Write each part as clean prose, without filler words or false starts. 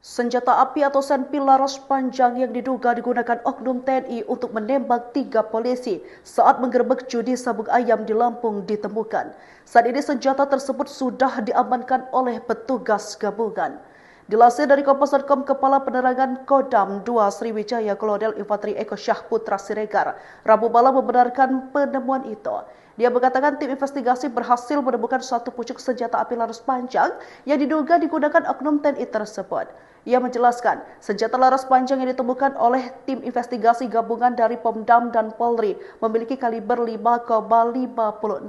Senjata api atau senpi laras panjang yang diduga digunakan oknum TNI untuk menembak 3 polisi saat menggerebek judi sabung ayam di Lampung ditemukan. Saat ini senjata tersebut sudah diamankan oleh petugas gabungan. Dilansir dari Kompas.com, Kepala Penerangan Kodam 2 Sriwijaya Kolonel Infanteri Eko Syahputra Siregar Rabu malam membenarkan penemuan itu. Dia mengatakan tim investigasi berhasil menemukan satu pucuk senjata api laras panjang yang diduga digunakan oknum TNI tersebut. Ia menjelaskan, senjata laras panjang yang ditemukan oleh tim investigasi gabungan dari Pomdam dan Polri memiliki kaliber 5,56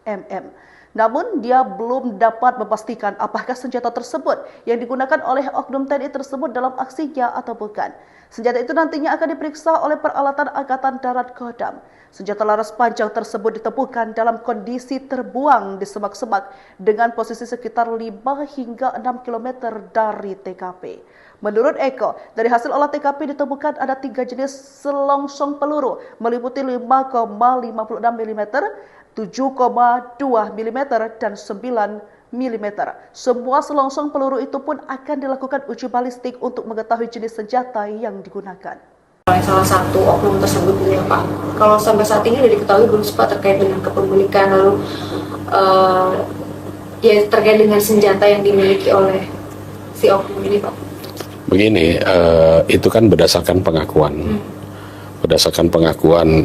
mm. Namun, dia belum dapat memastikan apakah senjata tersebut yang digunakan oleh oknum TNI tersebut dalam aksinya atau bukan. Senjata itu nantinya akan diperiksa oleh peralatan Angkatan Darat Kodam. Senjata laras panjang tersebut ditemukan dalam kondisi terbuang di semak-semak dengan posisi sekitar 5 hingga 6 km dari TKP. Menurut Eko, dari hasil olah TKP ditemukan ada 3 jenis selongsong peluru meliputi 5,56 mm, 7,2 mm, dan 9 mm. Semua selongsong peluru itu pun akan dilakukan uji balistik untuk mengetahui jenis senjata yang digunakan. Salah satu oknum tersebut ini Pak, kalau sampai saat ini sudah diketahui belum Pak terkait dengan kepemilikan lalu terkait dengan senjata yang dimiliki oleh si oknum ini Pak? Begini, itu kan berdasarkan pengakuan. Berdasarkan pengakuan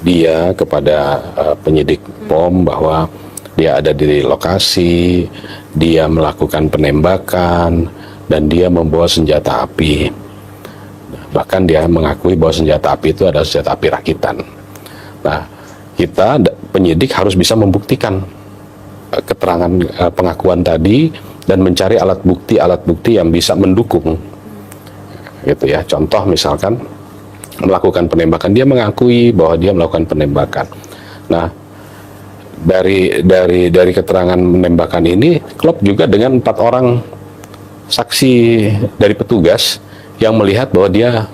dia kepada penyidik POM bahwa dia ada di lokasi, dia melakukan penembakan, dan dia membawa senjata api. Bahkan dia mengakui bahwa senjata api itu adalah senjata api rakitan. Nah, kita penyidik harus bisa membuktikan keterangan pengakuan tadi dan mencari alat bukti yang bisa mendukung. Gitu ya. Contoh misalkan melakukan penembakan, dia mengakui bahwa dia melakukan penembakan. Nah, dari keterangan penembakan ini klop juga dengan 4 orang saksi dari petugas yang melihat bahwa dia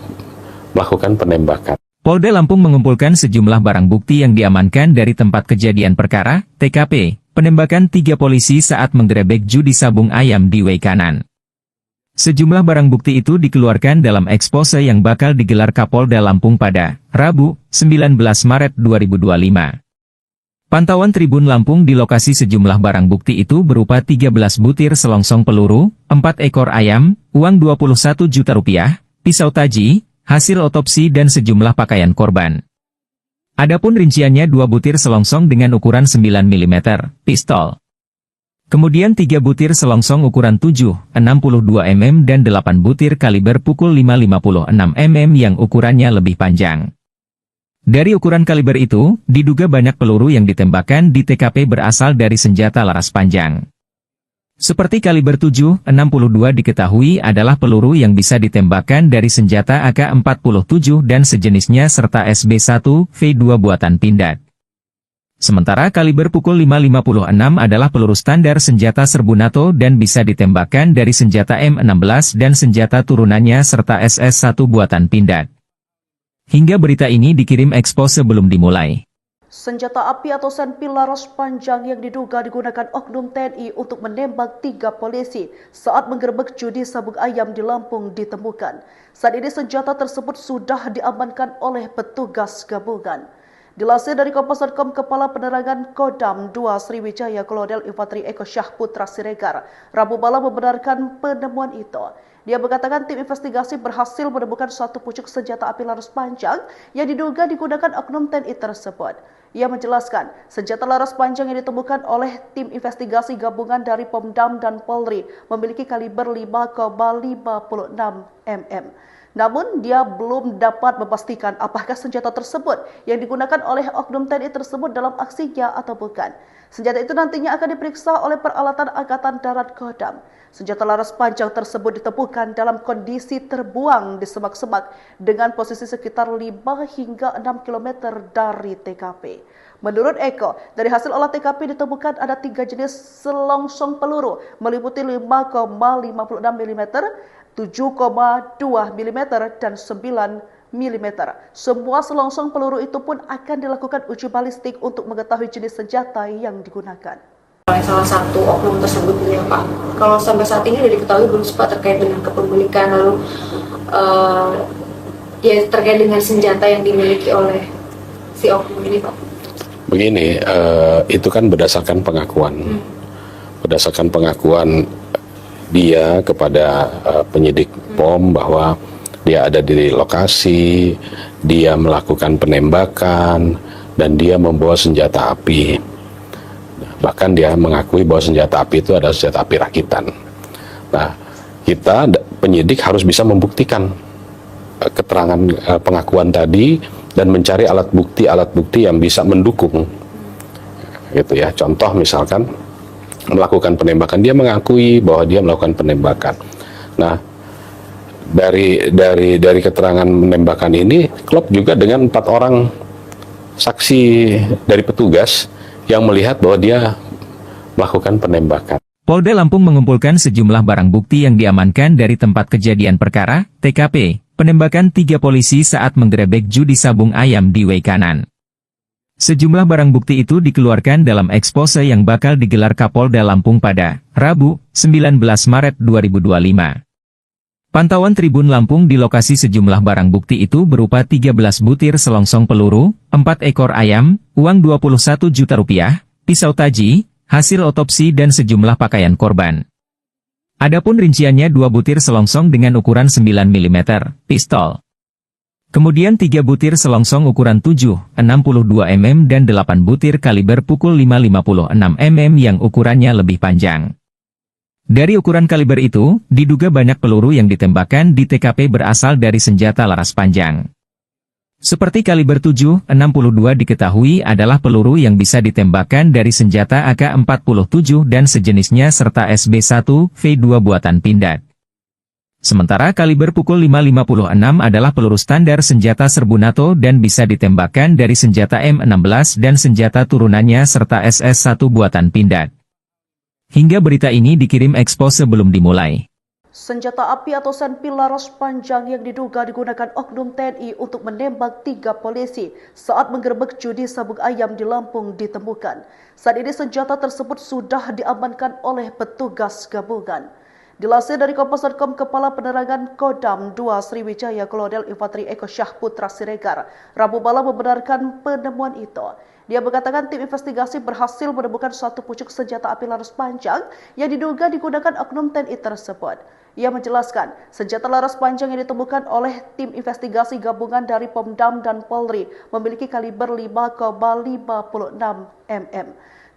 melakukan penembakan. Polda Lampung mengumpulkan sejumlah barang bukti yang diamankan dari tempat kejadian perkara, TKP, penembakan 3 polisi saat menggerebek judi sabung ayam di Weikanan. Sejumlah barang bukti itu dikeluarkan dalam ekspose yang bakal digelar Kapolda Lampung pada Rabu, 19 Maret 2025. Pantauan Tribun Lampung di lokasi sejumlah barang bukti itu berupa 13 butir selongsong peluru, 4 ekor ayam, uang Rp21 juta, pisau taji, hasil otopsi dan sejumlah pakaian korban. Adapun rinciannya 2 butir selongsong dengan ukuran 9 mm, pistol. Kemudian 3 butir selongsong ukuran 7,62 mm dan 8 butir kaliber pukul 5,56 mm yang ukurannya lebih panjang. Dari ukuran kaliber itu, diduga banyak peluru yang ditembakkan di TKP berasal dari senjata laras panjang. Seperti kaliber 7,62 diketahui adalah peluru yang bisa ditembakkan dari senjata AK-47 dan sejenisnya serta SB1V2 buatan Pindad. Sementara kaliber pukul 5,56 adalah peluru standar senjata serbu NATO dan bisa ditembakkan dari senjata M16 dan senjata turunannya serta SS1 buatan Pindad. Hingga berita ini dikirim ekspos sebelum dimulai. Senjata api atau senpi laras panjang yang diduga digunakan oknum TNI untuk menembak 3 polisi saat menggerebek judi sabung ayam di Lampung ditemukan. Saat ini senjata tersebut sudah diamankan oleh petugas gabungan. Dilansir dari Kompas.com, Kepala Penerangan Kodam 2 Sriwijaya Kolonel Infanteri Eko Syahputra Siregar Rabu malam membenarkan penemuan itu. Dia mengatakan tim investigasi berhasil menemukan satu pucuk senjata api laras panjang yang diduga digunakan oknum TNI tersebut. Ia menjelaskan, senjata laras panjang yang ditemukan oleh tim investigasi gabungan dari Pomdam dan Polri memiliki kaliber 5,56 mm. Namun, dia belum dapat memastikan apakah senjata tersebut yang digunakan oleh oknum TNI tersebut dalam aksinya atau bukan. Senjata itu nantinya akan diperiksa oleh peralatan Angkatan Darat Kodam. Senjata laras panjang tersebut ditemukan dalam kondisi terbuang di semak-semak dengan posisi sekitar 5 hingga 6 km dari TKP. Menurut Eko, dari hasil olah TKP ditemukan ada 3 jenis selongsong peluru meliputi 5,56 mm, 7,2 mm, dan 9 mm. Semua selongsong peluru itu pun akan dilakukan uji balistik untuk mengetahui jenis senjata yang digunakan. oleh salah satu oknum tersebut ya Pak. Kalau sampai saat ini sudah diketahui belum Pak terkait dengan kepemilikan lalu ya terkait dengan senjata yang dimiliki oleh si oknum ini Pak? Begini, itu kan berdasarkan pengakuan. Berdasarkan pengakuan dia kepada penyidik POM bahwa dia ada di lokasi, dia melakukan penembakan, dan dia membawa senjata api. Bahkan dia mengakui bahwa senjata api itu adalah senjata api rakitan. Nah, kita penyidik harus bisa membuktikan keterangan pengakuan tadi dan mencari alat bukti yang bisa mendukung, gitu ya. Contoh misalkan melakukan penembakan, dia mengakui bahwa dia melakukan penembakan. Nah, dari keterangan penembakan ini klop juga dengan 4 orang saksi dari petugas yang melihat bahwa dia melakukan penembakan. Polda Lampung mengumpulkan sejumlah barang bukti yang diamankan dari tempat kejadian perkara, TKP, penembakan 3 polisi saat menggerebek judi sabung ayam di Weikanan. Sejumlah barang bukti itu dikeluarkan dalam ekspose yang bakal digelar Kapolda Lampung pada Rabu, 19 Maret 2025. Pantauan Tribun Lampung di lokasi sejumlah barang bukti itu berupa 13 butir selongsong peluru, 4 ekor ayam, uang 21 juta rupiah, pisau taji, hasil otopsi dan sejumlah pakaian korban. Adapun rinciannya 2 butir selongsong dengan ukuran 9 mm, pistol. Kemudian 3 butir selongsong ukuran 7, 62 mm dan 8 butir kaliber pukul 5,56 mm yang ukurannya lebih panjang. Dari ukuran kaliber itu, diduga banyak peluru yang ditembakkan di TKP berasal dari senjata laras panjang. Seperti kaliber 7,62 diketahui adalah peluru yang bisa ditembakkan dari senjata AK-47 dan sejenisnya serta SB1V2 buatan Pindad. Sementara kaliber pukul 5,56 adalah peluru standar senjata serbu NATO dan bisa ditembakkan dari senjata M16 dan senjata turunannya serta SS1 buatan Pindad. Hingga berita ini dikirim ekspos sebelum dimulai. Senjata api atau senpi laras panjang yang diduga digunakan oknum TNI untuk menembak 3 polisi saat menggerebek judi sabung ayam di Lampung ditemukan. Saat ini senjata tersebut sudah diamankan oleh petugas gabungan. Dilansir dari Kompas.com, Kepala Penerangan Kodam 2 Sriwijaya Kolonel Infanteri Eko Syahputra Siregar Rabu malam membenarkan penemuan itu. Dia mengatakan tim investigasi berhasil menemukan 1 pucuk senjata api laras panjang yang diduga digunakan oknum TNI tersebut. Ia menjelaskan, senjata laras panjang yang ditemukan oleh tim investigasi gabungan dari Pomdam dan Polri memiliki kaliber 5,56 mm.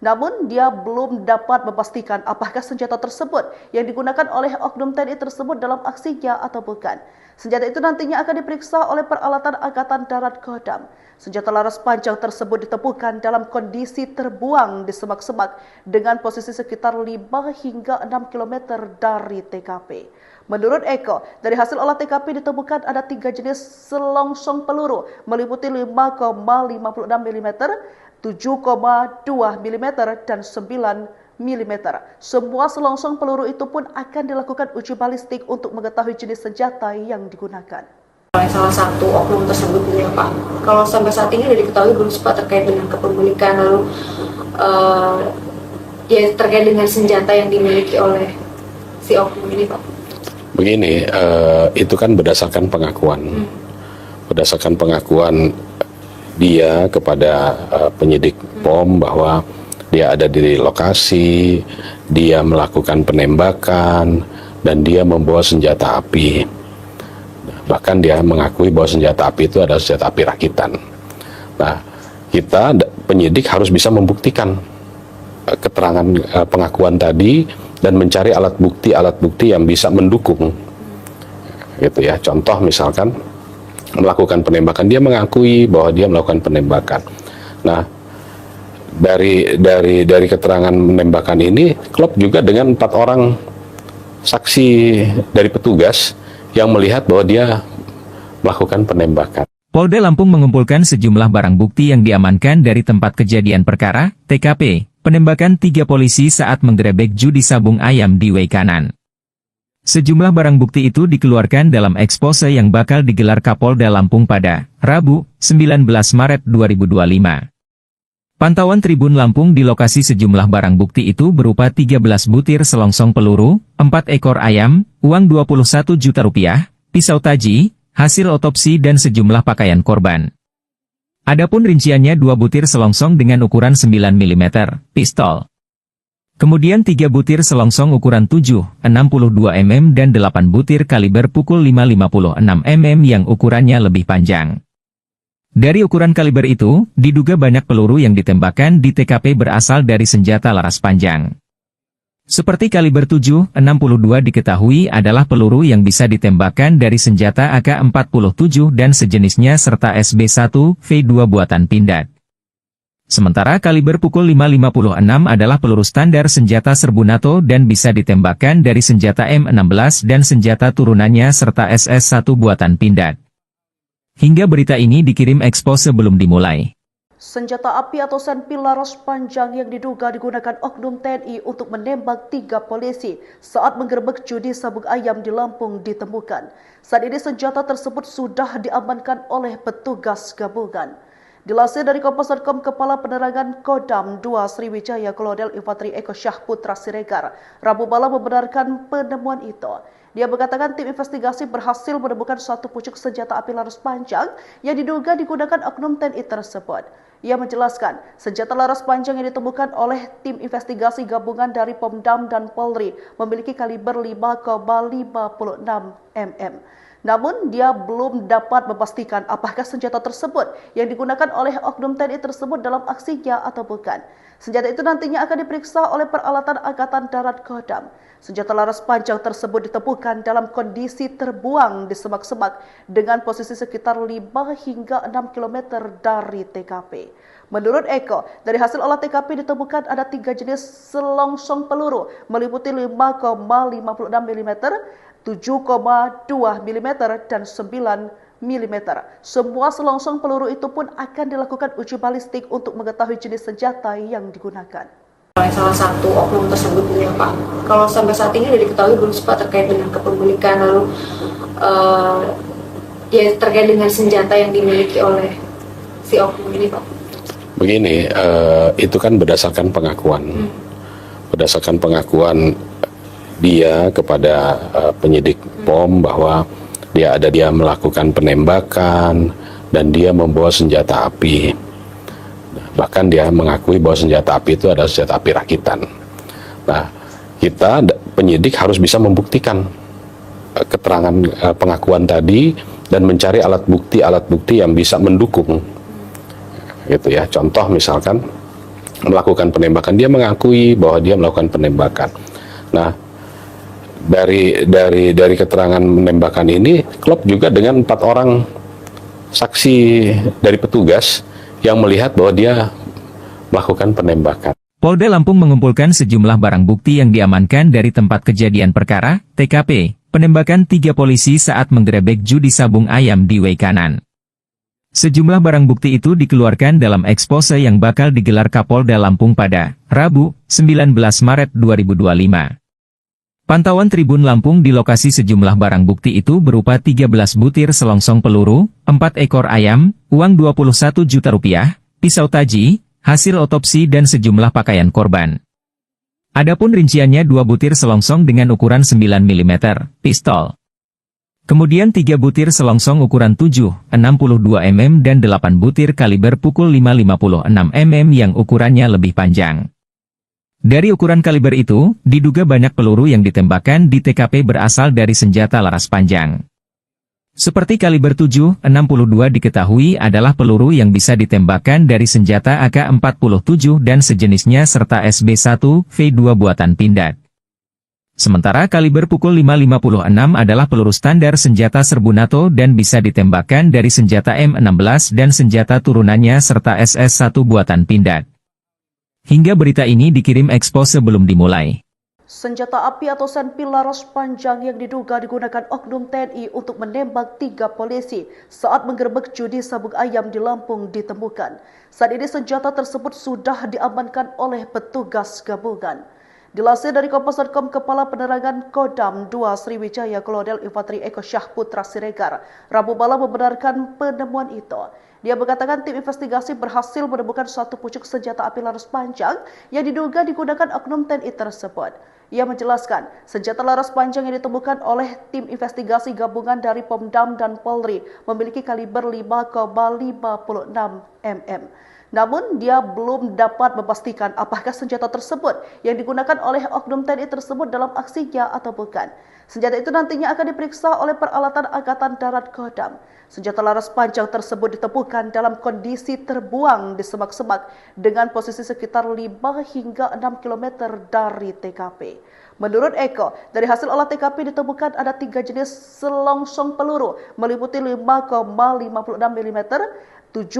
Namun, dia belum dapat memastikan apakah senjata tersebut yang digunakan oleh oknum TNI tersebut dalam aksinya atau bukan. Senjata itu nantinya akan diperiksa oleh peralatan Angkatan Darat Kodam. Senjata laras panjang tersebut ditemukan dalam kondisi terbuang di semak-semak dengan posisi sekitar 5 hingga 6 km dari TKP. Menurut Eko, dari hasil olah TKP ditemukan ada 3 jenis selongsong peluru meliputi 5,56 mm, 7,2 mm, dan 9 mm. Semua selongsong peluru itu pun akan dilakukan uji balistik untuk mengetahui jenis senjata yang digunakan. Oleh salah satu oknum tersebut ya Pak. Kalau sampai saat ini sudah diketahui belum Pak terkait dengan kepemilikan lalu ya terkait dengan senjata yang dimiliki oleh si oknum ini Pak? Begini, itu kan berdasarkan pengakuan. Berdasarkan pengakuan dia kepada penyidik POM bahwa dia ada di lokasi, dia melakukan penembakan, dan dia membawa senjata api. Bahkan dia mengakui bahwa senjata api itu adalah senjata api rakitan. Nah, kita penyidik harus bisa membuktikan keterangan pengakuan tadi dan mencari alat bukti yang bisa mendukung, gitu ya. Contoh misalkan melakukan penembakan, dia mengakui bahwa dia melakukan penembakan. Nah, dari keterangan penembakan ini klop juga dengan 4 orang saksi dari petugas yang melihat bahwa dia melakukan penembakan. Polda Lampung mengumpulkan sejumlah barang bukti yang diamankan dari tempat kejadian perkara, TKP, penembakan 3 polisi saat menggerebek judi sabung ayam di Weikanan. Sejumlah barang bukti itu dikeluarkan dalam ekspose yang bakal digelar Kapolda Lampung pada Rabu, 19 Maret 2025. Pantauan Tribun Lampung di lokasi sejumlah barang bukti itu berupa 13 butir selongsong peluru, 4 ekor ayam, uang Rp21 juta, pisau taji, hasil otopsi dan sejumlah pakaian korban. Adapun rinciannya 2 butir selongsong dengan ukuran 9 mm, pistol. Kemudian 3 butir selongsong ukuran 7, 62 mm dan 8 butir kaliber pukul 5,56 mm yang ukurannya lebih panjang. Dari ukuran kaliber itu, diduga banyak peluru yang ditembakkan di TKP berasal dari senjata laras panjang. Seperti kaliber 7,62 diketahui adalah peluru yang bisa ditembakkan dari senjata AK-47 dan sejenisnya serta SB1V2 buatan Pindad. Sementara kaliber pukul 5,56 adalah peluru standar senjata serbu NATO dan bisa ditembakkan dari senjata M16 dan senjata turunannya serta SS1 buatan Pindad. Hingga berita ini dikirim Expo sebelum dimulai. Senjata api atau senpi laras panjang yang diduga digunakan oknum TNI untuk menembak 3 polisi saat menggerebek judi sabung ayam di Lampung ditemukan. Saat ini senjata tersebut sudah diamankan oleh petugas gabungan. Dilansir dari Kompas.com, Kepala Penerangan Kodam 2 Sriwijaya Kolonel Infanteri Eko Syahputra Siregar Rabu malam membenarkan penemuan itu. Dia mengatakan tim investigasi berhasil menemukan satu pucuk senjata api laras panjang yang diduga digunakan oknum TNI tersebut. Ia menjelaskan, senjata laras panjang yang ditemukan oleh tim investigasi gabungan dari Pomdam dan Polri memiliki kaliber 5,56 mm. Namun, dia belum dapat memastikan apakah senjata tersebut yang digunakan oleh oknum TNI tersebut dalam aksinya atau bukan. Senjata itu nantinya akan diperiksa oleh peralatan Angkatan Darat Kodam. Senjata laras panjang tersebut ditemukan dalam kondisi terbuang di semak-semak dengan posisi sekitar 5 hingga 6 km dari TKP. Menurut Eko, dari hasil olah TKP ditemukan ada 3 jenis selongsong peluru meliputi 5,56 mm, 7,2 mm, dan 9 mm. Semua selongsong peluru itu pun akan dilakukan uji balistik untuk mengetahui jenis senjata yang digunakan. Oleh salah satu oknum tersebut ini Pak, kalau sampai saat ini sudah diketahui belum Pak terkait dengan kepemilikan lalu ya terkait dengan senjata yang dimiliki oleh si oknum ini Pak? Begini, itu kan berdasarkan pengakuan. Berdasarkan pengakuan dia kepada penyidik POM bahwa dia melakukan penembakan dan dia membawa senjata api. Bahkan dia mengakui bahwa senjata api itu adalah senjata api rakitan. Nah, kita penyidik harus bisa membuktikan keterangan pengakuan tadi dan mencari alat bukti yang bisa mendukung. Gitu ya. Contoh misalkan melakukan penembakan, dia mengakui bahwa dia melakukan penembakan. Nah, dari keterangan penembakan ini klop juga dengan 4 orang saksi dari petugas yang melihat bahwa dia melakukan penembakan. Polda Lampung mengumpulkan sejumlah barang bukti yang diamankan dari tempat kejadian perkara, TKP, penembakan 3 polisi saat menggerebek judi sabung ayam di Weikanan. Sejumlah barang bukti itu dikeluarkan dalam ekspose yang bakal digelar Kapolda Lampung pada Rabu, 19 Maret 2025. Pantauan Tribun Lampung di lokasi sejumlah barang bukti itu berupa 13 butir selongsong peluru, 4 ekor ayam, uang Rp21 juta, pisau taji, hasil otopsi dan sejumlah pakaian korban. Adapun rinciannya 2 butir selongsong dengan ukuran 9 mm, pistol. Kemudian 3 butir selongsong ukuran 7, 62 mm dan 8 butir kaliber pukul 5,56 mm yang ukurannya lebih panjang. Dari ukuran kaliber itu, diduga banyak peluru yang ditembakkan di TKP berasal dari senjata laras panjang. Seperti kaliber 7,62 diketahui adalah peluru yang bisa ditembakkan dari senjata AK-47 dan sejenisnya serta SB1V2 buatan Pindad. Sementara kaliber pukul 5,56 adalah peluru standar senjata serbu NATO dan bisa ditembakkan dari senjata M16 dan senjata turunannya serta SS1 buatan Pindad. Hingga berita ini dikirim Expo sebelum dimulai. Senjata api atau senpi laras panjang yang diduga digunakan oknum TNI untuk menembak 3 polisi saat menggerebek judi sabung ayam di Lampung ditemukan. Saat ini senjata tersebut sudah diamankan oleh petugas gabungan. Dilansir dari Kompas.com, Kepala Penerangan Kodam 2 Sriwijaya Kolonel Infanteri Eko Syahputra Siregar Rabu malam membenarkan penemuan itu. Dia mengatakan tim investigasi berhasil menemukan suatu pucuk senjata api laras panjang yang diduga digunakan oknum TNI tersebut. Ia menjelaskan, senjata laras panjang yang ditemukan oleh tim investigasi gabungan dari Pomdam dan Polri memiliki kaliber 5,56 mm. Namun, dia belum dapat memastikan apakah senjata tersebut yang digunakan oleh oknum TNI tersebut dalam aksinya atau bukan. Senjata itu nantinya akan diperiksa oleh peralatan Angkatan Darat Kodam. Senjata laras panjang tersebut ditemukan dalam kondisi terbuang di semak-semak dengan posisi sekitar 5 hingga 6 km dari TKP. Menurut Eko, dari hasil olah TKP ditemukan ada 3 jenis selongsong peluru meliputi 5,56 mm, 7,2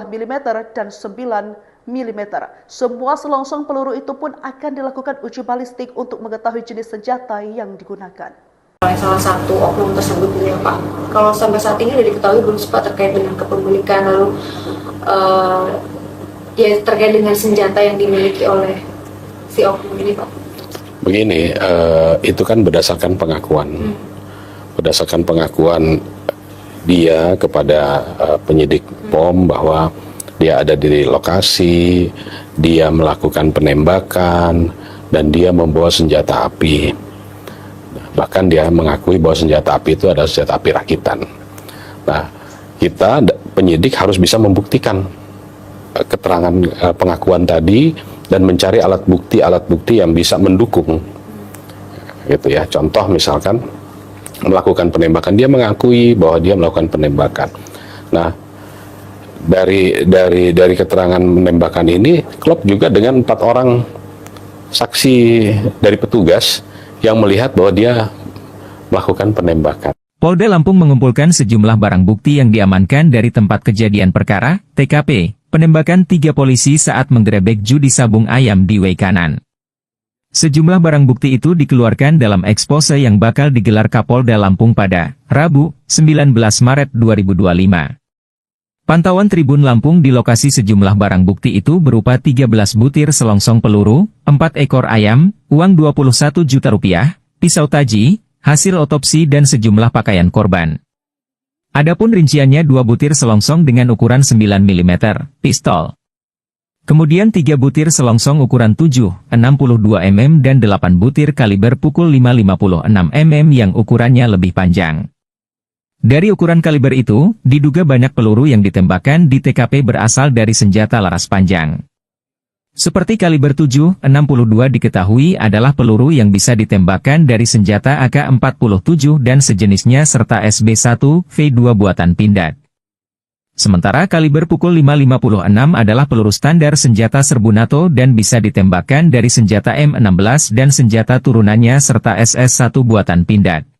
mm, dan 9 mm. Semua selongsong peluru itu pun akan dilakukan uji balistik untuk mengetahui jenis senjata yang digunakan. Oleh salah satu oknum tersebut ya Pak. Kalau sampai saat ini sudah diketahui belum Pak terkait dengan kepemilikan lalu ya terkait dengan senjata yang dimiliki oleh si oknum ini Pak. Begini, itu kan berdasarkan pengakuan. Berdasarkan pengakuan dia kepada penyidik POM bahwa dia ada di lokasi, dia melakukan penembakan, dan dia membawa senjata api. Bahkan dia mengakui bahwa senjata api itu adalah senjata api rakitan. Nah, kita penyidik harus bisa membuktikan keterangan pengakuan tadi dan mencari alat bukti yang bisa mendukung. Gitu ya. Contoh misalkan melakukan penembakan, dia mengakui bahwa dia melakukan penembakan. Nah, dari keterangan penembakan ini klop juga dengan 4 orang saksi dari petugas yang melihat bahwa dia melakukan penembakan. Polda Lampung mengumpulkan sejumlah barang bukti yang diamankan dari tempat kejadian perkara, TKP, penembakan 3 polisi saat menggerebek judi sabung ayam di Weikanan. Sejumlah barang bukti itu dikeluarkan dalam ekspose yang bakal digelar Kapolda Lampung pada Rabu, 19 Maret 2025. Pantauan Tribun Lampung di lokasi sejumlah barang bukti itu berupa 13 butir selongsong peluru, 4 ekor ayam, uang 21 juta rupiah, pisau taji, hasil otopsi dan sejumlah pakaian korban. Adapun rinciannya 2 butir selongsong dengan ukuran 9 mm, pistol. Kemudian 3 butir selongsong ukuran 7, 62 mm dan 8 butir kaliber pukul 5,56 mm yang ukurannya lebih panjang. Dari ukuran kaliber itu, diduga banyak peluru yang ditembakkan di TKP berasal dari senjata laras panjang. Seperti kaliber 7, 62 diketahui adalah peluru yang bisa ditembakkan dari senjata AK-47 dan sejenisnya serta SB1V2 buatan Pindad. Sementara kaliber pukul 5,56 adalah peluru standar senjata serbu NATO dan bisa ditembakkan dari senjata M16 dan senjata turunannya serta SS1 buatan Pindad.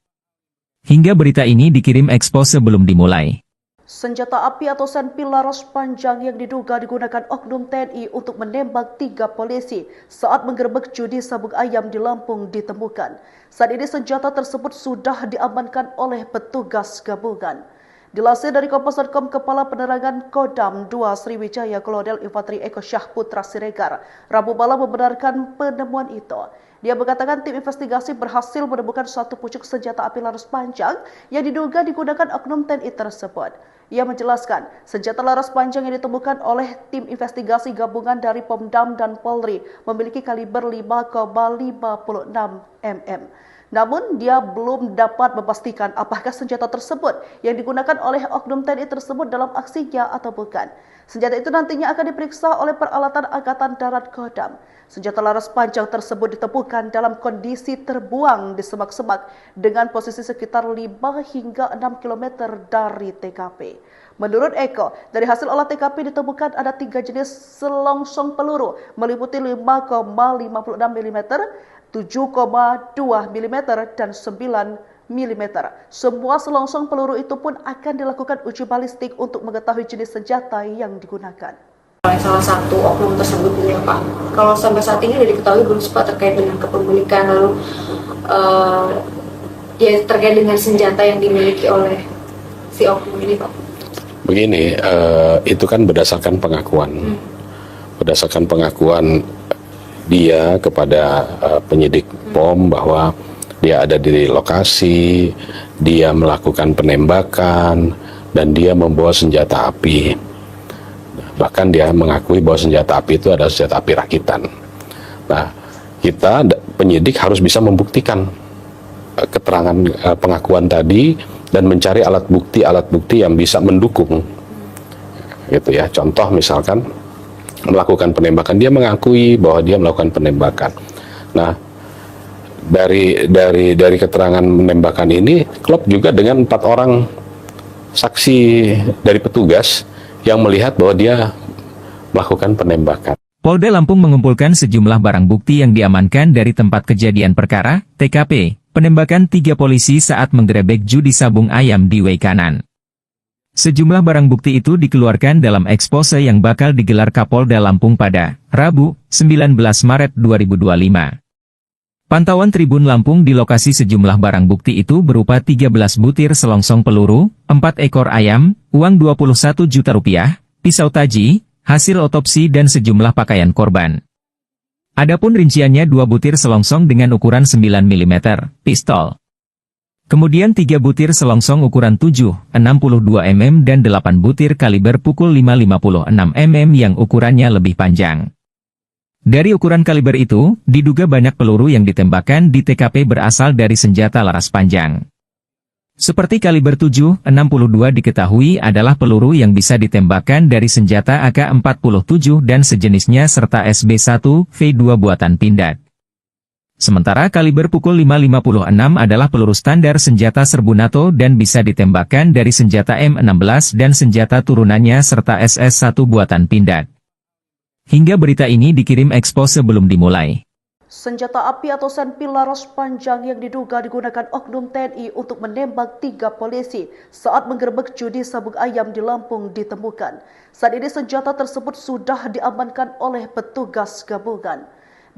Hingga berita ini dikirim ekspos sebelum dimulai. Senjata api atau senpi laras panjang yang diduga digunakan oknum TNI untuk menembak 3 polisi saat menggerebek judi sabung ayam di Lampung ditemukan. Saat ini senjata tersebut sudah diamankan oleh petugas gabungan. Dilansir dari Kompas.com, Kepala Penerangan Kodam 2 Sriwijaya Kolonel Infanteri Eko Syahputra Siregar Rabu malam membenarkan penemuan itu. Dia mengatakan tim investigasi berhasil menemukan suatu pucuk senjata api laras panjang yang diduga digunakan oknum TNI tersebut. Ia menjelaskan, senjata laras panjang yang ditemukan oleh tim investigasi gabungan dari Pomdam dan Polri memiliki kaliber 5,56 mm. Namun, dia belum dapat memastikan apakah senjata tersebut yang digunakan oleh oknum TNI tersebut dalam aksinya atau bukan. Senjata itu nantinya akan diperiksa oleh peralatan Angkatan Darat Kodam. Senjata laras panjang tersebut ditemukan dalam kondisi terbuang di semak-semak dengan posisi sekitar 5 hingga 6 km dari TKP. Menurut Eko, dari hasil olah TKP ditemukan ada 3 jenis selongsong peluru meliputi 5,56 mm, 7,2 mm, dan 9 mm. Semua selongsong peluru itu pun akan dilakukan uji balistik untuk mengetahui jenis senjata yang digunakan. Oleh salah satu oknum tersebut ya Pak. Kalau sampai saat ini sudah diketahui belum Pak terkait dengan kepemilikan lalu ya terkait dengan senjata yang dimiliki oleh si oknum ini Pak. Begini, itu kan berdasarkan pengakuan. Berdasarkan pengakuan dia kepada penyidik POM bahwa dia ada di lokasi, dia melakukan penembakan, dan dia membawa senjata api. Bahkan dia mengakui bahwa senjata api itu adalah senjata api rakitan. Nah, kita penyidik harus bisa membuktikan keterangan pengakuan tadi dan mencari alat bukti yang bisa mendukung. Gitu ya. Contoh misalkan melakukan penembakan, dia mengakui bahwa dia melakukan penembakan. Nah, dari keterangan penembakan ini klop juga dengan 4 orang saksi dari petugas yang melihat bahwa dia melakukan penembakan. Polda Lampung mengumpulkan sejumlah barang bukti yang diamankan dari tempat kejadian perkara, TKP, penembakan 3 polisi saat menggerebek judi sabung ayam di Weikanan. Sejumlah barang bukti itu dikeluarkan dalam ekspose yang bakal digelar Kapolda Lampung pada Rabu, 19 Maret 2025. Pantauan Tribun Lampung di lokasi sejumlah barang bukti itu berupa 13 butir selongsong peluru, 4 ekor ayam, uang 21 juta rupiah, pisau taji, hasil otopsi dan sejumlah pakaian korban. Adapun rinciannya 2 butir selongsong dengan ukuran 9 mm, pistol. Kemudian 3 butir selongsong ukuran 7, 62 mm dan 8 butir kaliber pukul 5,56 mm yang ukurannya lebih panjang. Dari ukuran kaliber itu, diduga banyak peluru yang ditembakkan di TKP berasal dari senjata laras panjang. Seperti kaliber 7,62 diketahui adalah peluru yang bisa ditembakkan dari senjata AK-47 dan sejenisnya serta SB1V2 buatan Pindad. Sementara kaliber pukul 5,56 adalah peluru standar senjata serbu NATO dan bisa ditembakkan dari senjata M16 dan senjata turunannya serta SS1 buatan Pindad. Hingga berita ini dikirim ekspos sebelum dimulai. Senjata api atau senpi laras panjang yang diduga digunakan oknum TNI untuk menembak 3 polisi saat menggerebek judi sabung ayam di Lampung ditemukan. Saat ini senjata tersebut sudah diamankan oleh petugas gabungan.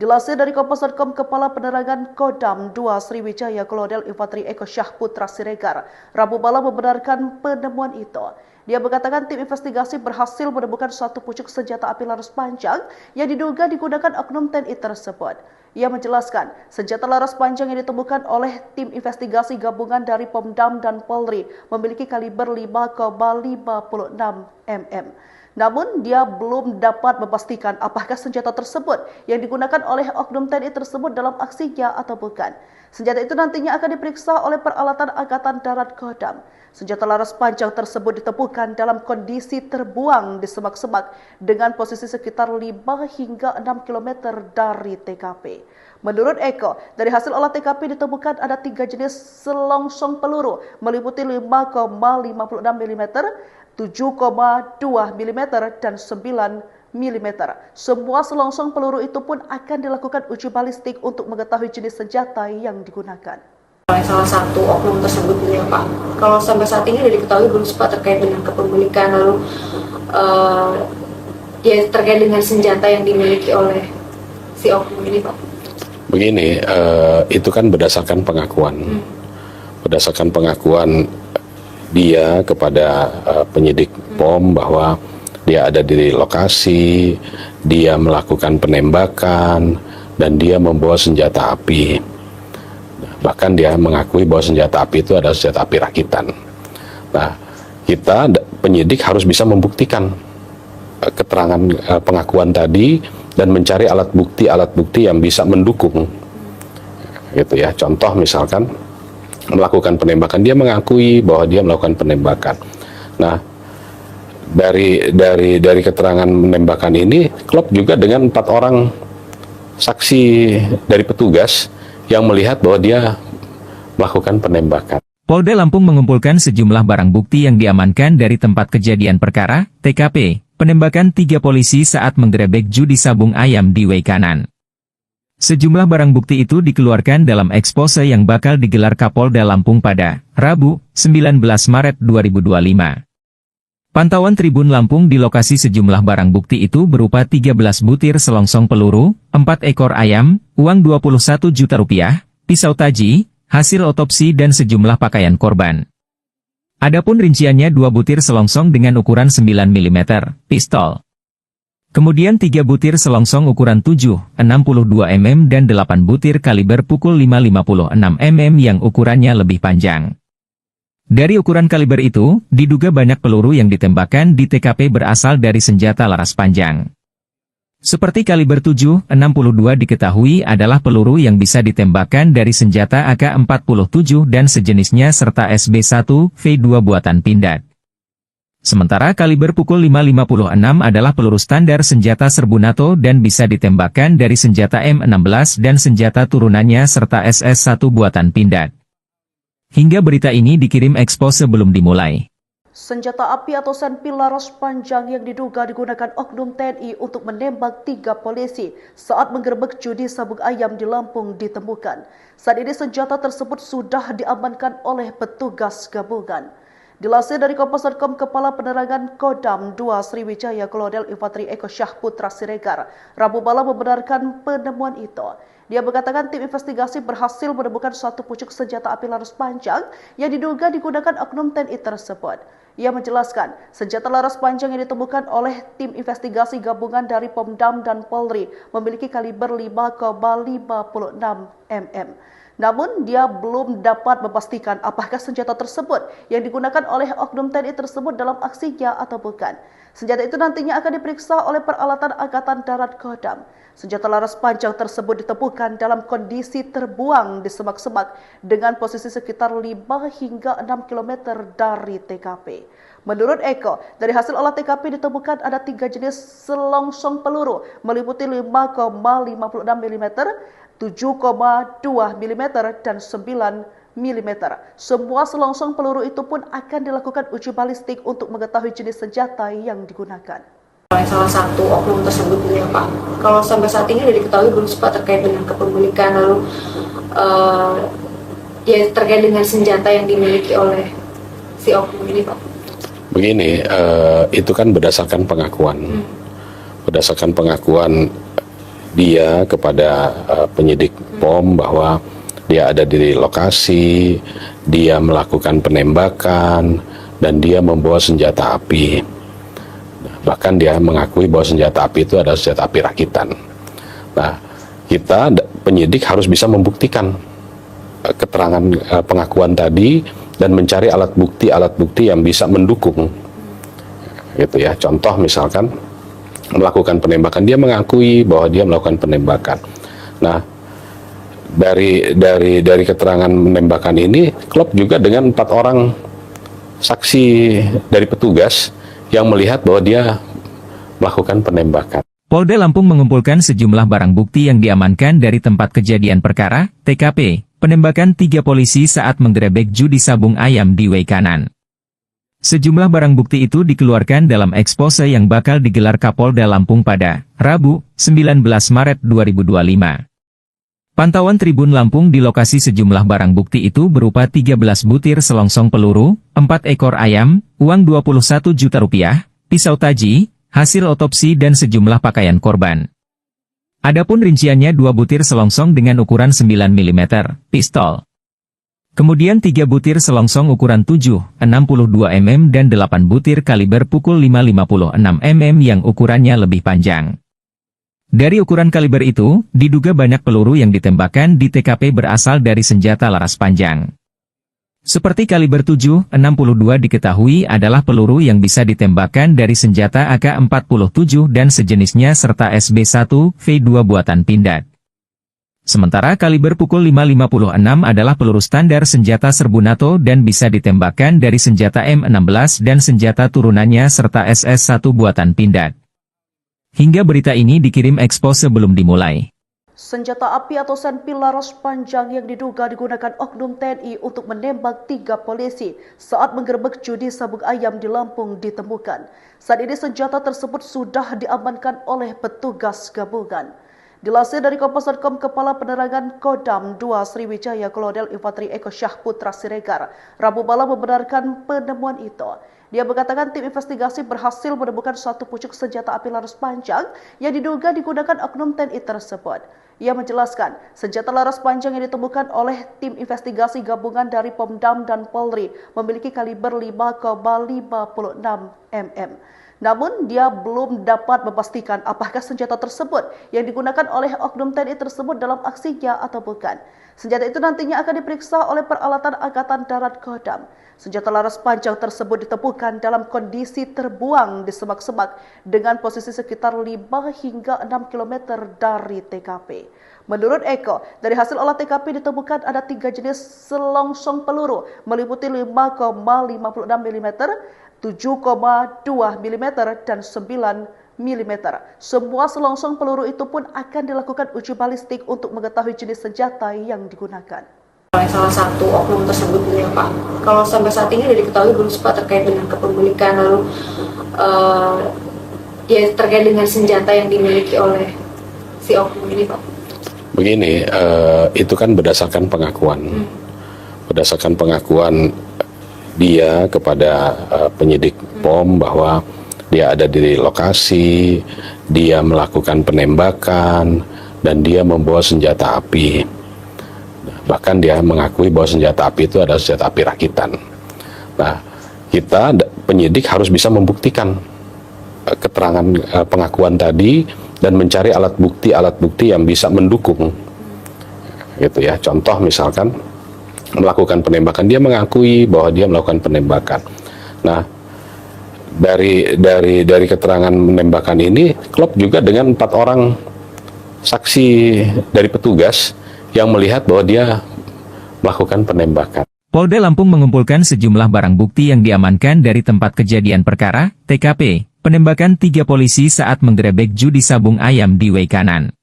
Dilansir dari Kompas.com, Kepala Penerangan Kodam 2 Sriwijaya Kolonel Infanteri Eko Syahputra Siregar Rabu malam membenarkan penemuan itu. Dia mengatakan tim investigasi berhasil menemukan 1 pucuk senjata api laras panjang yang diduga digunakan oknum TNI tersebut. Ia menjelaskan, senjata laras panjang yang ditemukan oleh tim investigasi gabungan dari Pomdam dan Polri memiliki kaliber 5,56 mm. Namun, dia belum dapat memastikan apakah senjata tersebut yang digunakan oleh oknum TNI tersebut dalam aksinya atau bukan. Senjata itu nantinya akan diperiksa oleh peralatan Angkatan Darat Kodam. Senjata laras panjang tersebut ditemukan dalam kondisi terbuang di semak-semak dengan posisi sekitar 5 hingga 6 km dari TKP. Menurut Eko, dari hasil olah TKP ditemukan ada 3 jenis selongsong peluru meliputi 5,56 mm, 7,2 mm, dan 9 mm. Semua selongsong peluru itu pun akan dilakukan uji balistik untuk mengetahui jenis senjata yang digunakan. Salah satu oknum tersebut ya Pak, kalau sampai saat ini sudah diketahui belum Pak terkait dengan kepemilikan lalu ya terkait dengan senjata yang dimiliki oleh si oknum ini Pak? Begini, itu kan berdasarkan pengakuan. Berdasarkan pengakuan dia kepada penyidik POM bahwa dia ada di lokasi, dia melakukan penembakan, dan dia membawa senjata api. Bahkan dia mengakui bahwa senjata api itu adalah senjata api rakitan. Nah, kita penyidik harus bisa membuktikan keterangan pengakuan tadi dan mencari alat bukti yang bisa mendukung. Gitu ya. Contoh misalkan melakukan penembakan, dia mengakui bahwa dia melakukan penembakan. Nah, dari keterangan penembakan ini klop juga dengan 4 orang saksi dari petugas yang melihat bahwa dia melakukan penembakan. Polda Lampung mengumpulkan sejumlah barang bukti yang diamankan dari tempat kejadian perkara, TKP, penembakan 3 polisi saat menggerebek judi sabung ayam di Weikanan. Sejumlah barang bukti itu dikeluarkan dalam ekspose yang bakal digelar Kapolda Lampung pada Rabu, 19 Maret 2025. Pantauan Tribun Lampung di lokasi sejumlah barang bukti itu berupa 13 butir selongsong peluru, 4 ekor ayam, uang 21 juta rupiah, pisau taji, hasil otopsi dan sejumlah pakaian korban. Adapun rinciannya 2 butir selongsong dengan ukuran 9 mm, pistol. Kemudian 3 butir selongsong ukuran 7,62 mm dan 8 butir kaliber pukul 5,56 mm yang ukurannya lebih panjang. Dari ukuran kaliber itu, diduga banyak peluru yang ditembakkan di TKP berasal dari senjata laras panjang. Seperti kaliber 7,62 diketahui adalah peluru yang bisa ditembakkan dari senjata AK-47 dan sejenisnya serta SB1V2 buatan Pindad. Sementara kaliber pukul 5,56 adalah peluru standar senjata serbu NATO dan bisa ditembakkan dari senjata M16 dan senjata turunannya serta SS1 buatan Pindad. Hingga berita ini dikirim Expo sebelum dimulai. Senjata api atau senpi laras panjang yang diduga digunakan oknum TNI untuk menembak 3 polisi saat menggerebek judi sabung ayam di Lampung ditemukan. Saat ini senjata tersebut sudah diamankan oleh petugas gabungan. Dilansir dari Kompas.com, Kepala Penerangan Kodam 2 Sriwijaya Kolonel Infanteri Eko Syahputra Siregar Rabu malam membenarkan penemuan itu. Dia mengatakan tim investigasi berhasil menemukan satu pucuk senjata api laras panjang yang diduga digunakan oknum TNI tersebut. Ia menjelaskan, senjata laras panjang yang ditemukan oleh tim investigasi gabungan dari Pomdam dan Polri memiliki kaliber 5,56 mm. Namun, dia belum dapat memastikan apakah senjata tersebut yang digunakan oleh oknum TNI tersebut dalam aksinya atau bukan. Senjata itu nantinya akan diperiksa oleh peralatan Angkatan Darat Kodam. Senjata laras panjang tersebut ditemukan dalam kondisi terbuang di semak-semak dengan posisi sekitar 5 hingga 6 km dari TKP. Menurut Eko, dari hasil olah TKP ditemukan ada 3 jenis selongsong peluru meliputi 5,56 mm, 7,2 mm, dan 9 mm. Semua selongsong peluru itu pun akan dilakukan uji balistik untuk mengetahui jenis senjata yang digunakan. Oleh salah satu oknum tersebut ya Pak. Kalau sampai saat ini sudah diketahui belum Pak terkait dengan kepemilikan lalu ya terkait dengan senjata yang dimiliki oleh si oknum ini Pak. Begini, itu kan berdasarkan pengakuan. Berdasarkan pengakuan dia kepada penyidik POM bahwa dia ada di lokasi, dia melakukan penembakan, dan dia membawa senjata api. Bahkan dia mengakui bahwa senjata api itu adalah senjata api rakitan. Nah, kita penyidik harus bisa membuktikan keterangan pengakuan tadi dan mencari alat bukti yang bisa mendukung. Gitu ya. Contoh misalkan melakukan penembakan, dia mengakui bahwa dia melakukan penembakan. Nah, dari keterangan penembakan ini klop juga dengan 4 orang saksi dari petugas yang melihat bahwa dia melakukan penembakan. Polda Lampung mengumpulkan sejumlah barang bukti yang diamankan dari tempat kejadian perkara, TKP, penembakan 3 polisi saat menggerebek judi sabung ayam di Weikanan. Sejumlah barang bukti itu dikeluarkan dalam ekspose yang bakal digelar Kapolda Lampung pada Rabu, 19 Maret 2025. Pantauan Tribun Lampung di lokasi sejumlah barang bukti itu berupa 13 butir selongsong peluru, 4 ekor ayam, uang Rp21 juta, pisau taji, hasil otopsi dan sejumlah pakaian korban. Adapun rinciannya 2 butir selongsong dengan ukuran 9 mm, pistol. Kemudian 3 butir selongsong ukuran 7,62 mm dan 8 butir kaliber pukul 5,56 mm yang ukurannya lebih panjang. Dari ukuran kaliber itu, diduga banyak peluru yang ditembakkan di TKP berasal dari senjata laras panjang. Seperti kaliber 7,62 diketahui adalah peluru yang bisa ditembakkan dari senjata AK-47 dan sejenisnya serta SB1V2 buatan Pindad. Sementara kaliber pukul 5,56 adalah peluru standar senjata serbu NATO dan bisa ditembakkan dari senjata M16 dan senjata turunannya serta SS1 buatan Pindad. Hingga berita ini dikirim Expo sebelum dimulai. Senjata api atau senpi laras panjang yang diduga digunakan oknum TNI untuk menembak 3 polisi saat menggerebek judi sabung ayam di Lampung ditemukan. Saat ini senjata tersebut sudah diamankan oleh petugas gabungan. Dilansir dari Kompas.com, Kepala Penerangan Kodam 2 Sriwijaya Kolonel Infanteri Eko Syahputra Siregar Rabu malam membenarkan penemuan itu. Dia mengatakan tim investigasi berhasil menemukan satu pucuk senjata api laras panjang yang diduga digunakan oknum TNI tersebut. Ia menjelaskan, senjata laras panjang yang ditemukan oleh tim investigasi gabungan dari Pomdam dan Polri memiliki kaliber 5,56 mm. Namun, dia belum dapat memastikan apakah senjata tersebut yang digunakan oleh oknum TNI tersebut dalam aksinya atau bukan. Senjata itu nantinya akan diperiksa oleh peralatan Angkatan Darat Kodam. Senjata laras panjang tersebut ditemukan dalam kondisi terbuang di semak-semak dengan posisi sekitar 5 hingga 6 km dari TKP. Menurut Eko, dari hasil olah TKP ditemukan ada 3 jenis selongsong peluru meliputi 5,56 mm, 7,2 mm, dan 9 mm. Semua selongsong peluru itu pun akan dilakukan uji balistik untuk mengetahui jenis senjata yang digunakan. Oleh salah satu oknum tersebut ya Pak. Kalau sampai saat ini sudah diketahui belum Pak terkait dengan kepemilikan lalu ya terkait dengan senjata yang dimiliki oleh si oknum ini Pak. Begini, itu kan berdasarkan pengakuan, berdasarkan pengakuan dia kepada penyidik POM bahwa dia ada di lokasi, dia melakukan penembakan, dan dia membawa senjata api. Bahkan dia mengakui bahwa senjata api itu adalah senjata api rakitan. Nah, kita penyidik harus bisa membuktikan keterangan pengakuan tadi dan mencari alat bukti yang bisa mendukung. Gitu ya. Contoh misalkan melakukan penembakan, dia mengakui bahwa dia melakukan penembakan. Nah, dari keterangan penembakan ini klop juga dengan 4 orang saksi dari petugas yang melihat bahwa dia melakukan penembakan. Polda Lampung mengumpulkan sejumlah barang bukti yang diamankan dari tempat kejadian perkara, TKP, penembakan 3 polisi saat menggerebek judi sabung ayam di Waikanan.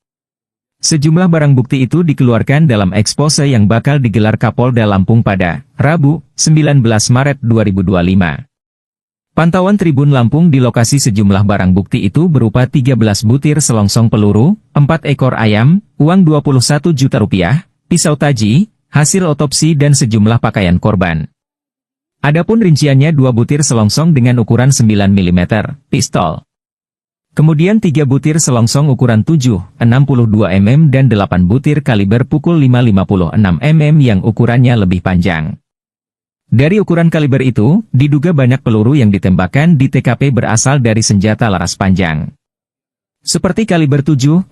Sejumlah barang bukti itu dikeluarkan dalam ekspose yang bakal digelar Kapolda Lampung pada Rabu, 19 Maret 2025. Pantauan Tribun Lampung di lokasi sejumlah barang bukti itu berupa 13 butir selongsong peluru, 4 ekor ayam, uang 21 juta rupiah, pisau taji, hasil otopsi dan sejumlah pakaian korban. Adapun rinciannya 2 butir selongsong dengan ukuran 9 mm, pistol. Kemudian 3 butir selongsong ukuran 7, 62 mm dan 8 butir kaliber pukul 5,56 mm yang ukurannya lebih panjang. Dari ukuran kaliber itu, diduga banyak peluru yang ditembakkan di TKP berasal dari senjata laras panjang. Seperti kaliber 7,62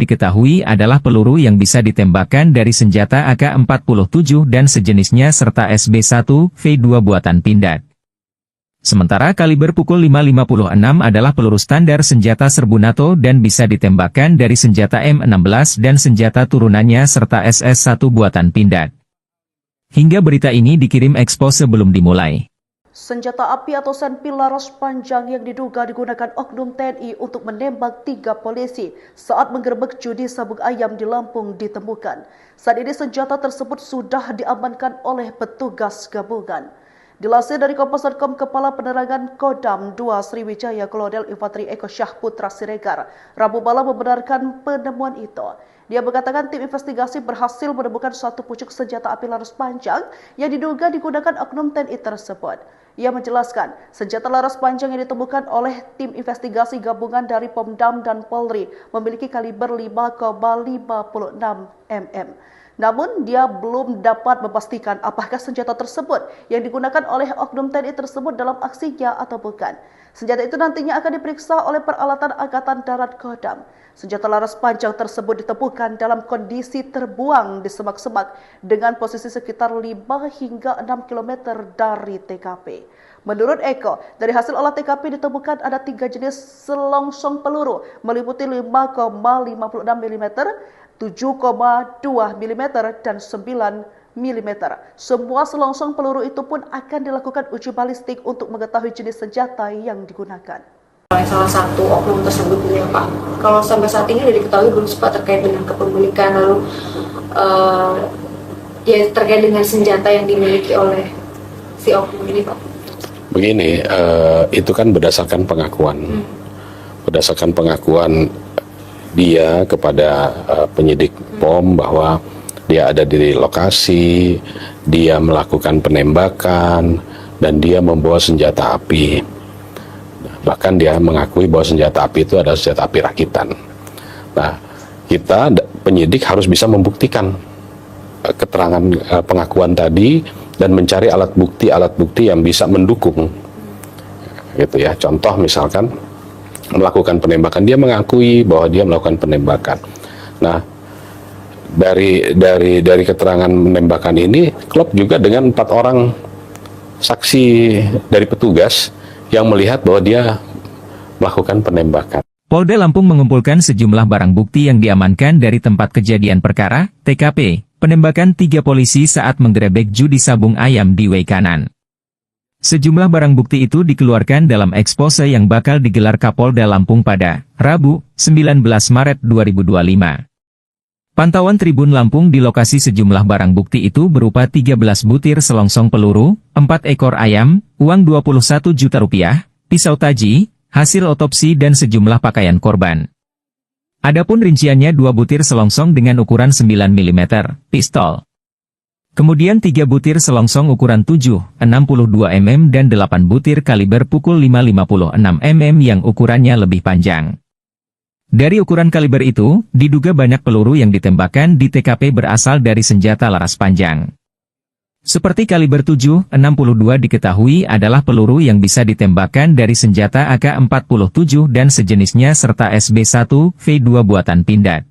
diketahui adalah peluru yang bisa ditembakkan dari senjata AK-47 dan sejenisnya serta SB1V2 buatan Pindad. Sementara kaliber pukul 5,56 adalah peluru standar senjata serbu NATO dan bisa ditembakkan dari senjata M16 dan senjata turunannya serta SS1 buatan Pindad. Hingga berita ini dikirim ekspos sebelum dimulai. Senjata api atau senpi laras panjang yang diduga digunakan oknum TNI untuk menembak 3 polisi saat menggerebek judi sabung ayam di Lampung ditemukan. Saat ini senjata tersebut sudah diamankan oleh petugas gabungan. Dilansir dari Kompas.com, Kepala Penerangan Kodam 2 Sriwijaya Kolonel Infanteri Eko Syahputra Siregar Rabu malam membenarkan penemuan itu. Dia mengatakan tim investigasi berhasil menemukan 1 pucuk senjata api laras panjang yang diduga digunakan oknum TNI tersebut. Ia menjelaskan, senjata laras panjang yang ditemukan oleh tim investigasi gabungan dari Pomdam dan Polri memiliki kaliber 5,56 mm. Namun, dia belum dapat memastikan apakah senjata tersebut yang digunakan oleh oknum TNI tersebut dalam aksinya atau bukan. Senjata itu nantinya akan diperiksa oleh peralatan Angkatan Darat Kodam. Senjata laras panjang tersebut ditemukan dalam kondisi terbuang di semak-semak dengan posisi sekitar 5 hingga 6 km dari TKP. Menurut Eko, dari hasil olah TKP ditemukan ada 3 jenis selongsong peluru meliputi 5,56 mm, 7,2 mm, dan 9 mm. Semua selongsong peluru itu pun akan dilakukan uji balistik untuk mengetahui jenis senjata yang digunakan. Oleh salah satu oknum tersebut ya Pak. Kalau sampai saat ini sudah diketahui belum Pak terkait dengan kepemilikan lalu ya terkait dengan senjata yang dimiliki oleh si oknum ini Pak. Begini, itu kan berdasarkan pengakuan, berdasarkan pengakuan dia kepada penyidik POM bahwa dia ada di lokasi, dia melakukan penembakan, dan dia membawa senjata api. Bahkan dia mengakui bahwa senjata api itu adalah senjata api rakitan. Nah, kita penyidik harus bisa membuktikan keterangan pengakuan tadi dan mencari alat bukti yang bisa mendukung, gitu ya. Contoh misalkan melakukan penembakan, dia mengakui bahwa dia melakukan penembakan. Nah, dari keterangan penembakan ini klop juga dengan 4 orang saksi dari petugas yang melihat bahwa dia melakukan penembakan. Polda Lampung mengumpulkan sejumlah barang bukti yang diamankan dari tempat kejadian perkara, TKP, penembakan 3 polisi saat menggerebek judi sabung ayam di Weikanan. Sejumlah barang bukti itu dikeluarkan dalam ekspose yang bakal digelar Kapolda Lampung pada Rabu, 19 Maret 2025. Pantauan Tribun Lampung di lokasi sejumlah barang bukti itu berupa 13 butir selongsong peluru, 4 ekor ayam, uang Rp21 juta, pisau taji, hasil otopsi dan sejumlah pakaian korban. Adapun rinciannya 2 butir selongsong dengan ukuran 9 mm, pistol. Kemudian 3 butir selongsong ukuran 7, 62 mm dan 8 butir kaliber pukul 5,56 mm yang ukurannya lebih panjang. Dari ukuran kaliber itu, diduga banyak peluru yang ditembakkan di TKP berasal dari senjata laras panjang. Seperti kaliber 7,62 diketahui adalah peluru yang bisa ditembakkan dari senjata AK-47 dan sejenisnya serta SB1V2 buatan Pindad.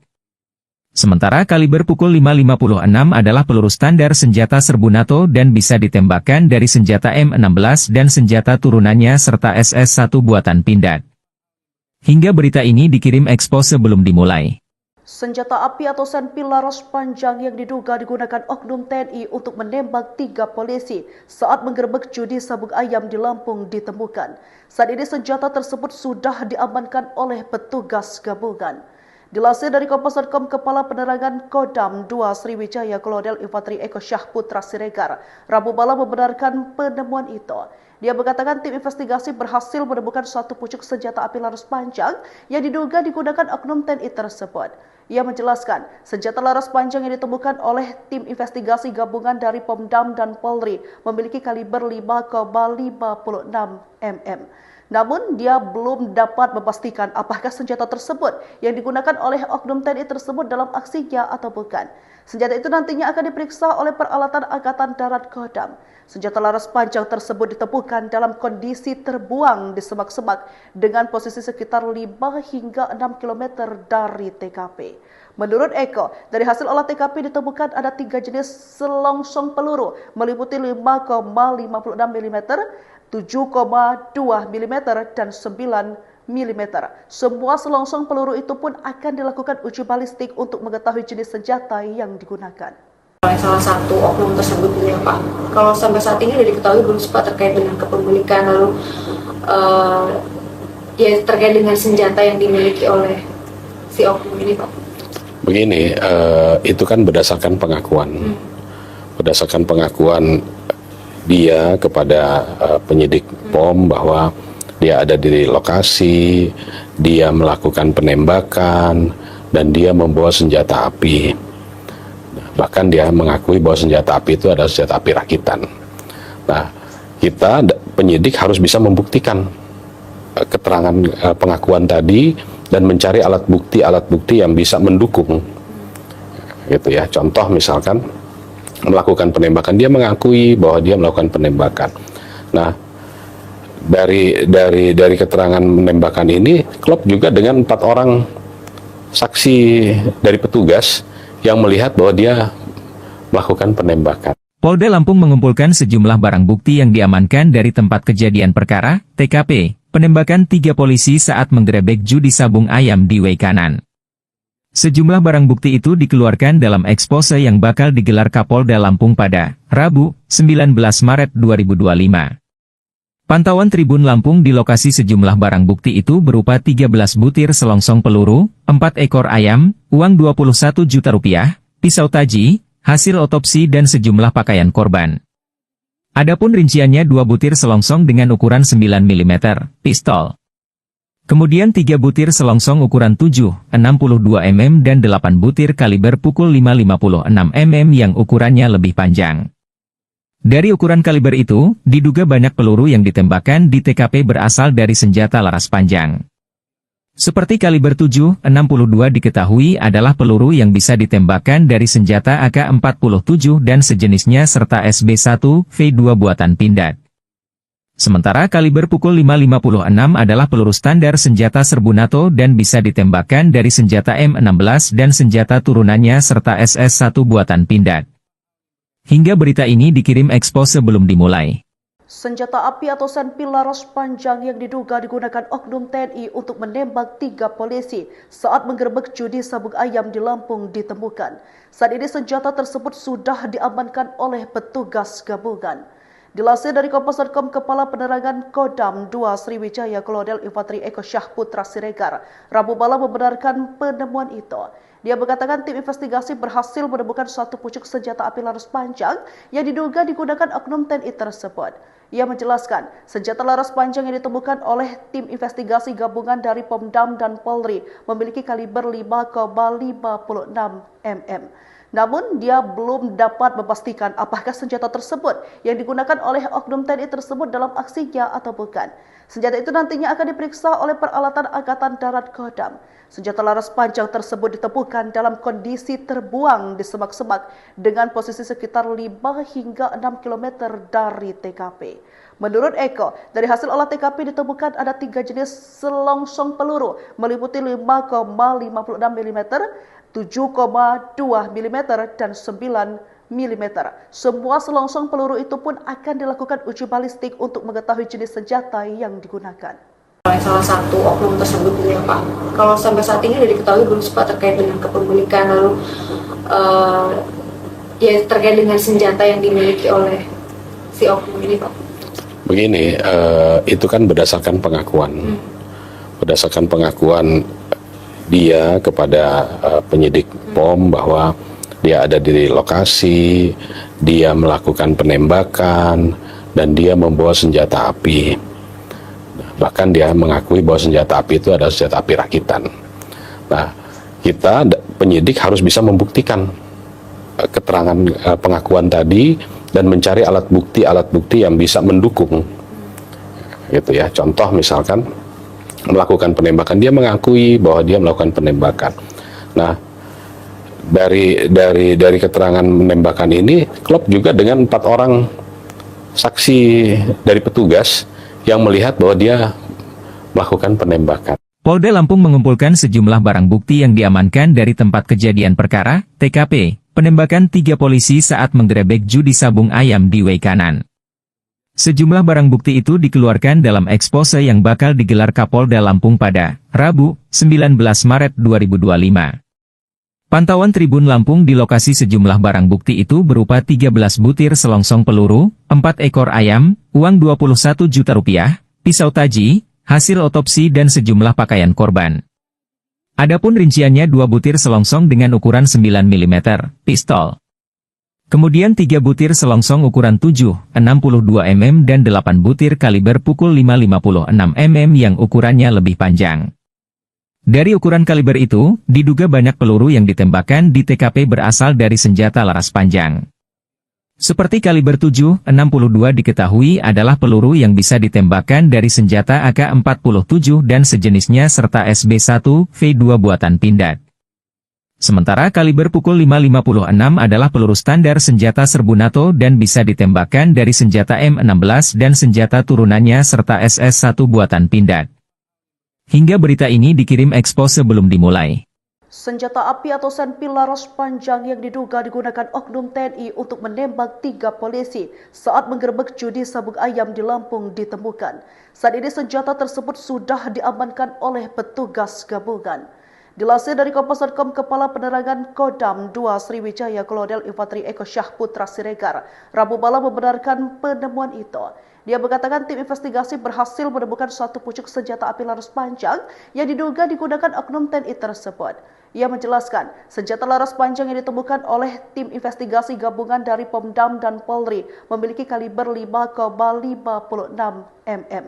Sementara kaliber pukul 5,56 adalah peluru standar senjata serbu NATO dan bisa ditembakkan dari senjata M16 dan senjata turunannya serta SS1 buatan Pindad. Hingga berita ini dikirim ekspos sebelum dimulai. Senjata api atau senpi laras panjang yang diduga digunakan oknum TNI untuk menembak 3 polisi saat menggerebek judi sabung ayam di Lampung ditemukan. Saat ini senjata tersebut sudah diamankan oleh petugas gabungan. Dilansir dari Kompas.com, Kepala Penerangan Kodam 2 Sriwijaya Kolonel Infanteri Eko Syahputra Siregar Rabu malam membenarkan penemuan itu. Dia mengatakan tim investigasi berhasil menemukan 1 pucuk senjata api laras panjang yang diduga digunakan oknum TNI tersebut. Ia menjelaskan, senjata laras panjang yang ditemukan oleh tim investigasi gabungan dari Pomdam dan Polri memiliki kaliber 5,56 mm. Namun, dia belum dapat memastikan apakah senjata tersebut yang digunakan oleh oknum TNI tersebut dalam aksinya atau bukan. Senjata itu nantinya akan diperiksa oleh peralatan Angkatan Darat Kodam. Senjata laras panjang tersebut ditemukan dalam kondisi terbuang di semak-semak dengan posisi sekitar 5 hingga 6 km dari TKP. Menurut Eko, dari hasil olah TKP ditemukan ada 3 jenis selongsong peluru meliputi 5,56 mm, 7,2 mm, dan 9 mm. Semua selongsong peluru itu pun akan dilakukan uji balistik untuk mengetahui jenis senjata yang digunakan. Oleh salah satu oknum tersebut ya Pak. Kalau sampai saat ini sudah diketahui belum Pak terkait dengan kepemilikan lalu ya terkait dengan senjata yang dimiliki oleh si oknum ini Pak. Begini, itu kan berdasarkan pengakuan. Berdasarkan pengakuan dia kepada penyidik POM bahwa dia ada di lokasi, dia melakukan penembakan, dan dia membawa senjata api. Bahkan dia mengakui bahwa senjata api itu adalah senjata api rakitan. Nah, kita penyidik harus bisa membuktikan keterangan pengakuan tadi dan mencari alat bukti yang bisa mendukung, gitu ya. Contoh misalkan melakukan penembakan, dia mengakui bahwa dia melakukan penembakan. Nah, dari keterangan penembakan ini klop juga dengan 4 orang saksi dari petugas yang melihat bahwa dia melakukan penembakan. Polda Lampung mengumpulkan sejumlah barang bukti yang diamankan dari tempat kejadian perkara, TKP, penembakan 3 polisi saat menggerebek judi sabung ayam di Weikanan. Sejumlah barang bukti itu dikeluarkan dalam ekspose yang bakal digelar Kapolda Lampung pada Rabu, 19 Maret 2025. Pantauan Tribun Lampung di lokasi sejumlah barang bukti itu berupa 13 butir selongsong peluru, 4 ekor ayam, uang Rp21 juta, pisau taji, hasil otopsi dan sejumlah pakaian korban. Adapun rinciannya 2 butir selongsong dengan ukuran 9 mm, pistol. Kemudian 3 butir selongsong ukuran 7, 62 mm dan 8 butir kaliber pukul 5,56 mm yang ukurannya lebih panjang. Dari ukuran kaliber itu, diduga banyak peluru yang ditembakkan di TKP berasal dari senjata laras panjang. Seperti kaliber 7,62 diketahui adalah peluru yang bisa ditembakkan dari senjata AK-47 dan sejenisnya serta SB1V2 buatan Pindad. Sementara kaliber pukul 5,56 adalah peluru standar senjata serbu NATO dan bisa ditembakkan dari senjata M16 dan senjata turunannya serta SS1 buatan Pindad. Hingga berita ini dikirim Expo sebelum dimulai. Senjata api atau senpi laras panjang yang diduga digunakan oknum TNI untuk menembak 3 polisi saat menggerebek judi sabung ayam di Lampung ditemukan. Saat ini senjata tersebut sudah diamankan oleh petugas gabungan. Dilansir dari Kompas.com, Kepala Penerangan Kodam 2 Sriwijaya Kolonel Infanteri Eko Syahputra Siregar Rabu malam membenarkan penemuan itu. Dia mengatakan tim investigasi berhasil menemukan satu pucuk senjata api laras panjang yang diduga digunakan oknum TNI tersebut. Ia menjelaskan, senjata laras panjang yang ditemukan oleh tim investigasi gabungan dari Pomdam dan Polri memiliki kaliber 5,56 mm. Namun, dia belum dapat memastikan apakah senjata tersebut yang digunakan oleh oknum TNI tersebut dalam aksinya atau bukan. Senjata itu nantinya akan diperiksa oleh peralatan Angkatan Darat Kodam. Senjata laras panjang tersebut ditemukan dalam kondisi terbuang di semak-semak dengan posisi sekitar 5 hingga 6 km dari TKP. Menurut Eko, dari hasil olah TKP ditemukan ada 3 jenis selongsong peluru meliputi 5,56 mm, 7,2 mm, dan 9 mm. Semua selongsong peluru itu pun akan dilakukan uji balistik untuk mengetahui jenis senjata yang digunakan. Oleh salah satu oknum tersebut ya Pak. Kalau sampai saat ini sudah diketahui belum Pak terkait dengan kepemilikan lalu ya terkait dengan senjata yang dimiliki oleh si oknum ini Pak. Begini, itu kan berdasarkan pengakuan. Berdasarkan pengakuan dia kepada penyidik POM bahwa dia ada di lokasi, dia melakukan penembakan, dan dia membawa senjata api. Bahkan dia mengakui bahwa senjata api itu adalah senjata api rakitan. Nah, kita penyidik harus bisa membuktikan keterangan pengakuan tadi dan mencari alat bukti yang bisa mendukung. Gitu ya. Contoh misalkan melakukan penembakan, dia mengakui bahwa dia melakukan penembakan. Nah, dari keterangan penembakan ini klop juga dengan 4 orang saksi dari petugas yang melihat bahwa dia melakukan penembakan. Polda Lampung mengumpulkan sejumlah barang bukti yang diamankan dari tempat kejadian perkara, TKP, penembakan 3 polisi saat menggerebek judi sabung ayam di Weikanan. Sejumlah barang bukti itu dikeluarkan dalam ekspose yang bakal digelar Kapolda Lampung pada Rabu, 19 Maret 2025. Pantauan Tribun Lampung di lokasi sejumlah barang bukti itu berupa 13 butir selongsong peluru, 4 ekor ayam, uang Rp21 juta, pisau taji, hasil otopsi dan sejumlah pakaian korban. Adapun rinciannya 2 butir selongsong dengan ukuran 9 mm, pistol. Kemudian 3 butir selongsong ukuran 7,62 mm dan 8 butir kaliber pukul 5,56 mm yang ukurannya lebih panjang. Dari ukuran kaliber itu, diduga banyak peluru yang ditembakkan di TKP berasal dari senjata laras panjang. Seperti kaliber 7,62 diketahui adalah peluru yang bisa ditembakkan dari senjata AK-47 dan sejenisnya serta SB1V2 buatan Pindad. Sementara kaliber pukul 5,56 adalah peluru standar senjata serbu NATO dan bisa ditembakkan dari senjata M16 dan senjata turunannya serta SS1 buatan Pindad. Hingga berita ini dikirim Expo sebelum dimulai. Senjata api atau senpi laras panjang yang diduga digunakan oknum TNI untuk menembak 3 polisi saat menggerebek judi sabung ayam di Lampung ditemukan. Saat ini senjata tersebut sudah diamankan oleh petugas gabungan. Dilansir dari Kompas.com, Kepala Penerangan Kodam 2 Sriwijaya Kolonel Infanteri Eko Syahputra Siregar Rabu malam membenarkan penemuan itu. Dia mengatakan tim investigasi berhasil menemukan satu pucuk senjata api laras panjang yang diduga digunakan oknum TNI tersebut. Ia menjelaskan, senjata laras panjang yang ditemukan oleh tim investigasi gabungan dari Pomdam dan Polri memiliki kaliber 5,56 mm.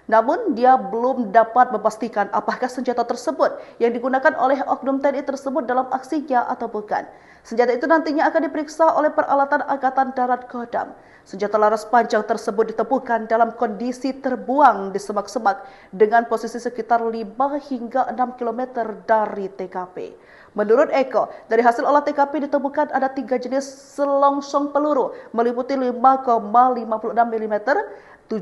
Namun, dia belum dapat memastikan apakah senjata tersebut yang digunakan oleh oknum TNI tersebut dalam aksinya atau bukan. Senjata itu nantinya akan diperiksa oleh peralatan Angkatan Darat Kodam. Senjata laras panjang tersebut ditemukan dalam kondisi terbuang di semak-semak dengan posisi sekitar 5 hingga 6 km dari TKP. Menurut Eko, dari hasil olah TKP ditemukan ada 3 jenis selongsong peluru meliputi 5,56 mm, 7,2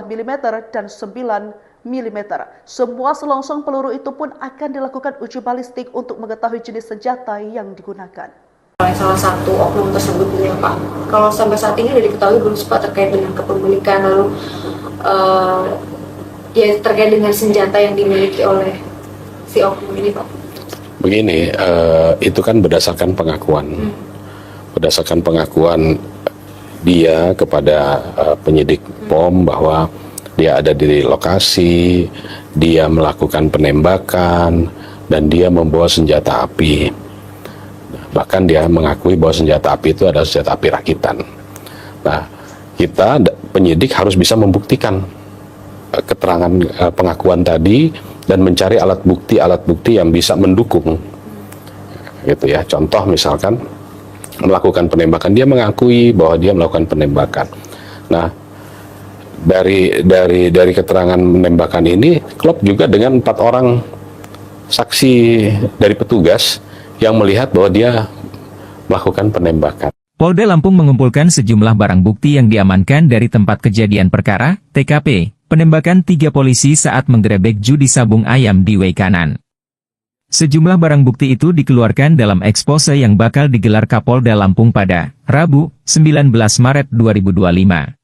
mm, dan 9 mm. Semua selongsong peluru itu pun akan dilakukan uji balistik untuk mengetahui jenis senjata yang digunakan. Oleh salah satu oknum tersebut ya Pak. Kalau sampai saat ini sudah diketahui belum Pak terkait dengan kepemilikan lalu ya terkait dengan senjata yang dimiliki oleh si oknum ini Pak. Begini, itu kan berdasarkan pengakuan, berdasarkan pengakuan dia kepada penyidik POM bahwa dia ada di lokasi, dia melakukan penembakan, dan dia membawa senjata api. Bahkan dia mengakui bahwa senjata api itu adalah senjata api rakitan. Nah, kita penyidik harus bisa membuktikan keterangan pengakuan tadi dan mencari alat bukti yang bisa mendukung. Gitu ya. Contoh misalkan melakukan penembakan, dia mengakui bahwa dia melakukan penembakan. Nah, dari keterangan penembakan ini klop juga dengan 4 orang saksi dari petugas yang melihat bahwa dia melakukan penembakan. Polda Lampung mengumpulkan sejumlah barang bukti yang diamankan dari tempat kejadian perkara, TKP, penembakan 3 polisi saat menggerebek judi sabung ayam di Waikanan. Sejumlah barang bukti itu dikeluarkan dalam ekspose yang bakal digelar Kapolda Lampung pada Rabu, 19 Maret 2025.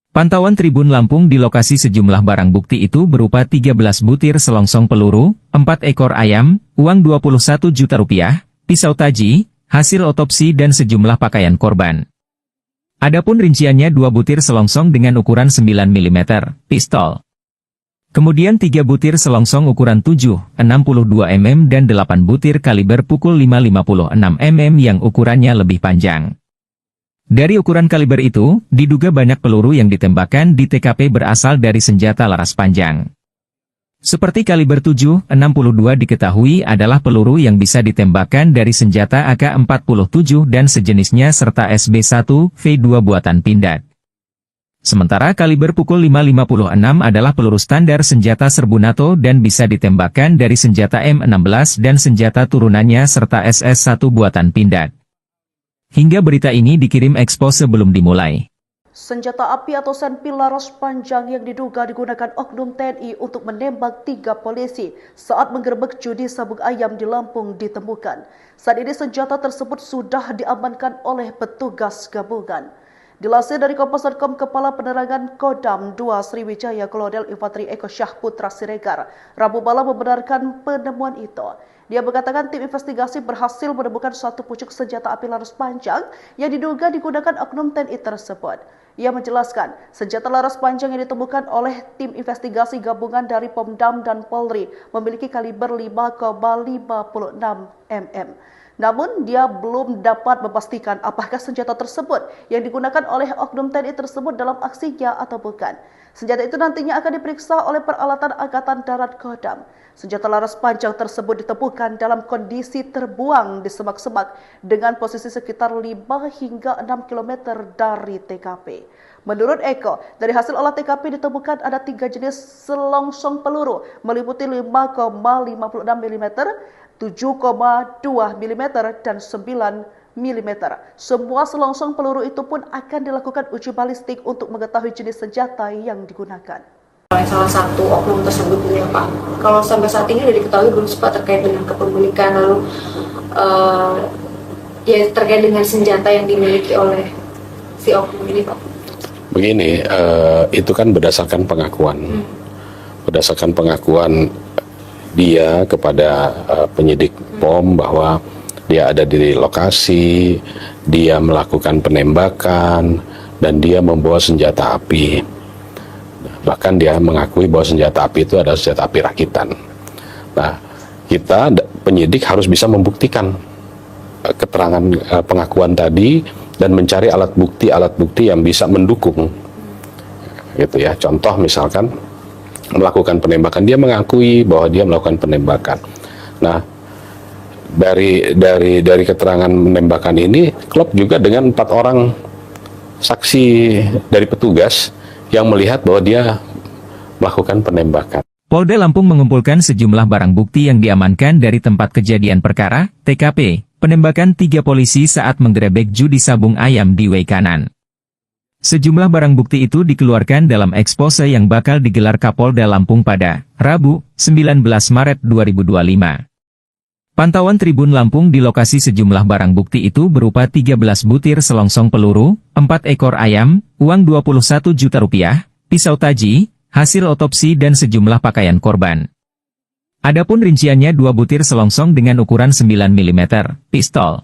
Pantauan Tribun Lampung di lokasi sejumlah barang bukti itu berupa 13 butir selongsong peluru, 4 ekor ayam, uang 21 juta rupiah, pisau taji, hasil otopsi dan sejumlah pakaian korban. Adapun rinciannya 2 butir selongsong dengan ukuran 9 mm, pistol. Kemudian 3 butir selongsong ukuran 7, 62 mm dan 8 butir kaliber pukul 5,56 mm yang ukurannya lebih panjang. Dari ukuran kaliber itu, diduga banyak peluru yang ditembakkan di TKP berasal dari senjata laras panjang. Seperti kaliber 7,62 diketahui adalah peluru yang bisa ditembakkan dari senjata AK-47 dan sejenisnya serta SB1V2 buatan Pindad. Sementara kaliber pukul 5,56 adalah peluru standar senjata serbu NATO dan bisa ditembakkan dari senjata M16 dan senjata turunannya serta SS1 buatan Pindad. Hingga berita ini dikirim ekspos sebelum dimulai. Senjata api atau senpi laras panjang yang diduga digunakan oknum TNI untuk menembak 3 polisi saat menggerebek judi sabung ayam di Lampung ditemukan. Saat ini senjata tersebut sudah diamankan oleh petugas gabungan. Dilansir dari Kompas.com, Kepala Penerangan Kodam 2 Sriwijaya Kolonel Infanteri Eko Syahputra Siregar Rabu malam membenarkan penemuan itu. Dia mengatakan tim investigasi berhasil menemukan 1 pucuk senjata api laras panjang yang diduga digunakan oknum TNI tersebut. Ia menjelaskan, senjata laras panjang yang ditemukan oleh tim investigasi gabungan dari Pomdam dan Polri memiliki kaliber 5,56 mm. Namun, dia belum dapat memastikan apakah senjata tersebut yang digunakan oleh oknum TNI tersebut dalam aksinya atau bukan. Senjata itu nantinya akan diperiksa oleh peralatan Angkatan Darat Kodam. Senjata laras panjang tersebut ditemukan dalam kondisi terbuang di semak-semak dengan posisi sekitar 5 hingga 6 km dari TKP. Menurut Eko, dari hasil olah TKP ditemukan ada 3 jenis selongsong peluru meliputi 5,56 mm, 7,2 mm, dan 9 mm. Semua selongsong peluru itu pun akan dilakukan uji balistik untuk mengetahui jenis senjata yang digunakan. Oleh salah satu oknum tersebut ya Pak. Kalau sampai saat ini sudah diketahui belum Pak terkait dengan kepemilikan lalu ya terkait dengan senjata yang dimiliki oleh si oknum ini Pak. Begini, itu kan berdasarkan pengakuan, berdasarkan pengakuan dia kepada penyidik POM bahwa dia ada di lokasi, dia melakukan penembakan, dan dia membawa senjata api. Bahkan dia mengakui bahwa senjata api itu adalah senjata api rakitan. Nah, kita penyidik harus bisa membuktikan keterangan pengakuan tadi dan mencari alat bukti yang bisa mendukung. Gitu ya. Contoh misalkan melakukan penembakan, dia mengakui bahwa dia melakukan penembakan. Nah, dari keterangan menembakkan ini klop juga dengan 4 orang saksi dari petugas yang melihat bahwa dia melakukan penembakan. Polda Lampung mengumpulkan sejumlah barang bukti yang diamankan dari tempat kejadian perkara, TKP, penembakan 3 polisi saat menggerebek judi sabung ayam di Waikanan. Sejumlah barang bukti itu dikeluarkan dalam ekspose yang bakal digelar Kapolda Lampung pada Rabu, 19 Maret 2025. Pantauan Tribun Lampung di lokasi sejumlah barang bukti itu berupa 13 butir selongsong peluru, 4 ekor ayam, uang 21 juta rupiah, pisau taji, hasil otopsi dan sejumlah pakaian korban. Adapun rinciannya 2 butir selongsong dengan ukuran 9 mm, pistol.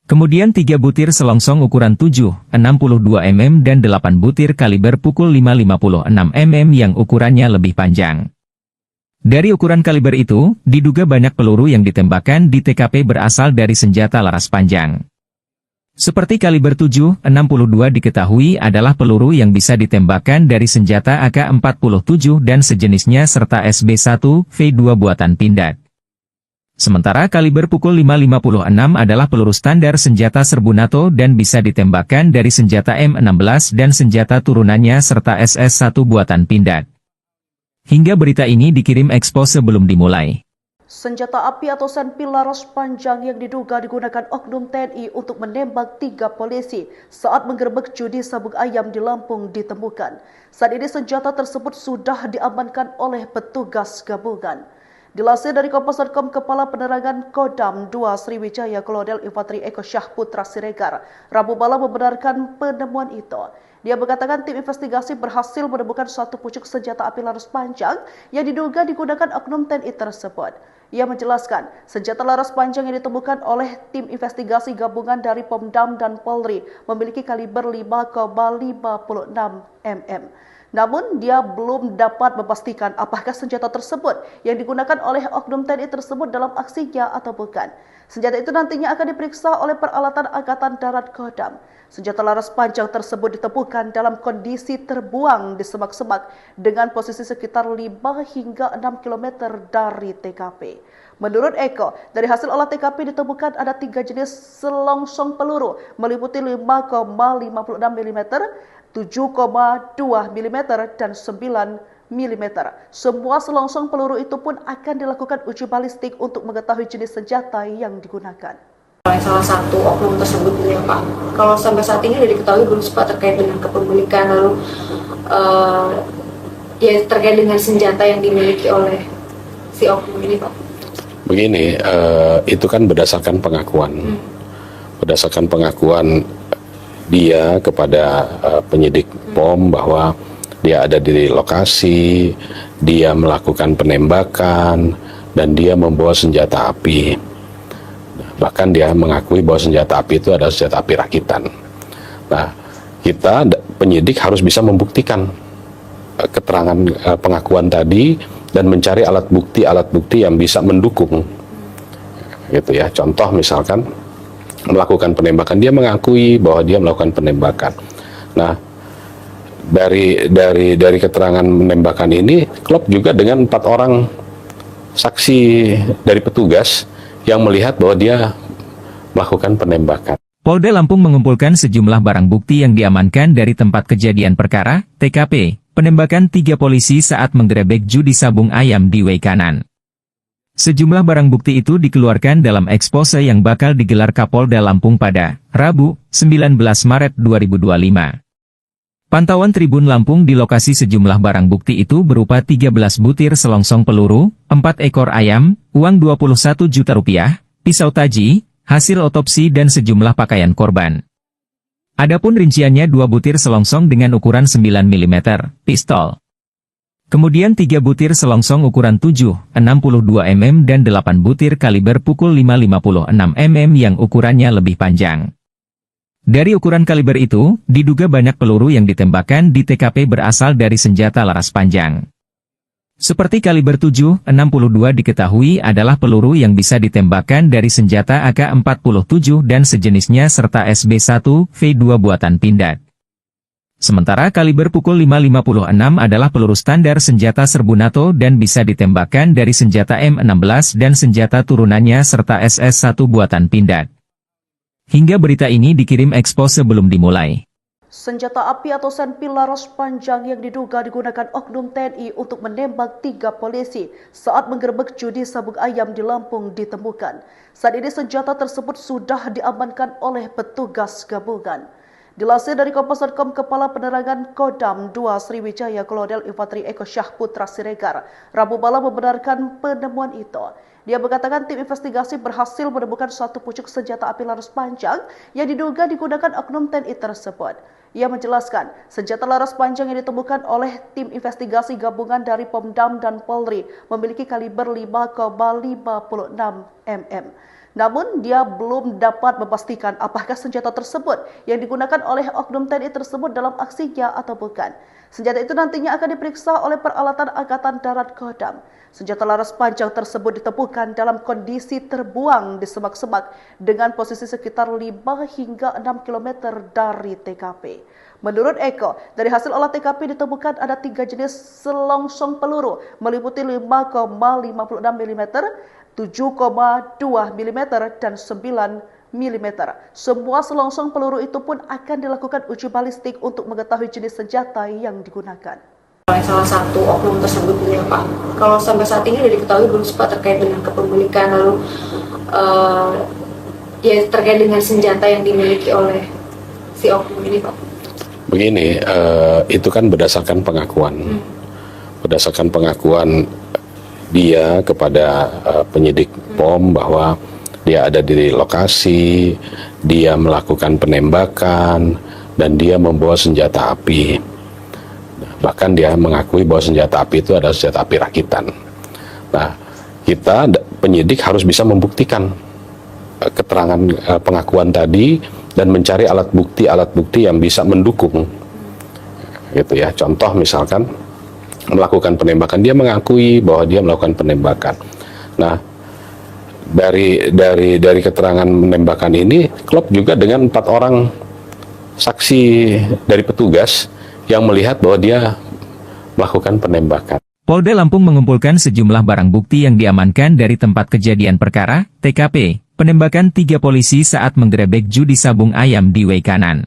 Kemudian 3 butir selongsong ukuran 7, 62 mm dan 8 butir kaliber pukul 5,56 mm yang ukurannya lebih panjang. Dari ukuran kaliber itu, diduga banyak peluru yang ditembakkan di TKP berasal dari senjata laras panjang. Seperti kaliber 7,62 diketahui adalah peluru yang bisa ditembakkan dari senjata AK-47 dan sejenisnya serta SB1V2 buatan Pindad. Sementara kaliber pukul 5,56 adalah peluru standar senjata serbu NATO dan bisa ditembakkan dari senjata M16 dan senjata turunannya serta SS1 buatan Pindad. Hingga berita ini dikirim Expo sebelum dimulai. Senjata api atau senpi laras panjang yang diduga digunakan oknum TNI untuk menembak 3 polisi saat menggerebek judi sabung ayam di Lampung ditemukan. Saat ini senjata tersebut sudah diamankan oleh petugas gabungan. Dilansir dari Kompas.com, Kepala Penerangan Kodam 2 Sriwijaya Kolonel Infanteri Eko Syahputra Siregar Rabu malam membenarkan penemuan itu. Dia mengatakan tim investigasi berhasil menemukan 1 pucuk senjata api laras panjang yang diduga digunakan oknum TNI tersebut. Ia menjelaskan, senjata laras panjang yang ditemukan oleh tim investigasi gabungan dari Pomdam dan Polri memiliki kaliber 5,56 mm. Namun, dia belum dapat memastikan apakah senjata tersebut yang digunakan oleh oknum TNI tersebut dalam aksinya atau bukan. Senjata itu nantinya akan diperiksa oleh peralatan Angkatan Darat Kodam. Senjata laras panjang tersebut ditemukan dalam kondisi terbuang di semak-semak dengan posisi sekitar 5 hingga 6 km dari TKP. Menurut Eko, dari hasil olah TKP ditemukan ada 3 jenis selongsong peluru meliputi 5,56 mm, 7,2 mm, dan 9 mm. Semua selongsong peluru itu pun akan dilakukan uji balistik untuk mengetahui jenis senjata yang digunakan. Salah satu oknum tersebut ya Pak, kalau sampai saat ini sudah diketahui belum Pak terkait dengan kepemilikan lalu ya terkait dengan senjata yang dimiliki oleh si oknum ini Pak? Begini, itu kan berdasarkan pengakuan. Berdasarkan pengakuan dia kepada penyidik POM bahwa dia ada di lokasi, dia melakukan penembakan, dan dia membawa senjata api. Bahkan dia mengakui bahwa senjata api itu adalah senjata api rakitan. Nah, kita penyidik harus bisa membuktikan keterangan pengakuan tadi dan mencari alat bukti yang bisa mendukung. Gitu ya. Contoh misalkan melakukan penembakan, dia mengakui bahwa dia melakukan penembakan. Nah, dari keterangan penembakan ini klop juga dengan 4 orang saksi dari petugas yang melihat bahwa dia melakukan penembakan. Polda Lampung mengumpulkan sejumlah barang bukti yang diamankan dari tempat kejadian perkara, TKP, penembakan 3 polisi saat menggerebek judi sabung ayam di Waikanan. Sejumlah barang bukti itu dikeluarkan dalam ekspose yang bakal digelar Kapolda Lampung pada Rabu, 19 Maret 2025. Pantauan Tribun Lampung di lokasi sejumlah barang bukti itu berupa 13 butir selongsong peluru, 4 ekor ayam, uang 21 juta rupiah, pisau taji, hasil otopsi dan sejumlah pakaian korban. Adapun rinciannya 2 butir selongsong dengan ukuran 9 mm, pistol. Kemudian 3 butir selongsong ukuran 7, 62 mm dan 8 butir kaliber pukul 5,56 mm yang ukurannya lebih panjang. Dari ukuran kaliber itu, diduga banyak peluru yang ditembakkan di TKP berasal dari senjata laras panjang. Seperti kaliber 7,62 diketahui adalah peluru yang bisa ditembakkan dari senjata AK-47 dan sejenisnya serta SB1V2 buatan Pindad. Sementara kaliber pukul 5.56 adalah peluru standar senjata serbu NATO dan bisa ditembakkan dari senjata M16 dan senjata turunannya serta SS-1 buatan Pindad. Hingga berita ini dikirim Expo sebelum dimulai. Senjata api atau senpi laras panjang yang diduga digunakan oknum TNI untuk menembak 3 polisi saat menggerebek judi sabung ayam di Lampung ditemukan. Saat ini senjata tersebut sudah diamankan oleh petugas gabungan. Dilansir dari Kompas.com, Kepala Penerangan Kodam 2 Sriwijaya Kolonel Infanteri Eko Syahputra Siregar Rabu malam membenarkan penemuan itu. Dia mengatakan tim investigasi berhasil menemukan satu pucuk senjata api laras panjang yang diduga digunakan oknum TNI tersebut. Ia menjelaskan, senjata laras panjang yang ditemukan oleh tim investigasi gabungan dari Pomdam dan Polri memiliki kaliber 5,56 mm. Namun, dia belum dapat memastikan apakah senjata tersebut yang digunakan oleh oknum TNI tersebut dalam aksinya atau bukan. Senjata itu nantinya akan diperiksa oleh peralatan Angkatan Darat Kodam. Senjata laras panjang tersebut ditemukan dalam kondisi terbuang di semak-semak dengan posisi sekitar 5 hingga 6 km dari TKP. Menurut Eko, dari hasil olah TKP ditemukan ada 3 jenis selongsong peluru meliputi 5,56 mm, 7,2 mm, dan 9 mm. Semua selongsong peluru itu pun akan dilakukan uji balistik untuk mengetahui jenis senjata yang digunakan. Oleh salah satu oknum tersebut ya Pak. Kalau sampai saat ini sudah diketahui belum Pak terkait dengan kepemilikan lalu ya terkait dengan senjata yang dimiliki oleh si oknum ini Pak. Begini, itu kan berdasarkan pengakuan. Berdasarkan pengakuan dia kepada penyidik POM bahwa dia ada di lokasi, dia melakukan penembakan, dan dia membawa senjata api. Bahkan dia mengakui bahwa senjata api itu adalah senjata api rakitan. Nah, kita penyidik harus bisa membuktikan keterangan pengakuan tadi dan mencari alat bukti yang bisa mendukung. Gitu ya. Contoh misalkan melakukan penembakan, dia mengakui bahwa dia melakukan penembakan. Nah, dari keterangan penembakan ini klop juga dengan 4 orang saksi dari petugas yang melihat bahwa dia melakukan penembakan. Polda Lampung mengumpulkan sejumlah barang bukti yang diamankan dari tempat kejadian perkara, TKP, penembakan 3 polisi saat menggerebek judi sabung ayam di Weikanan.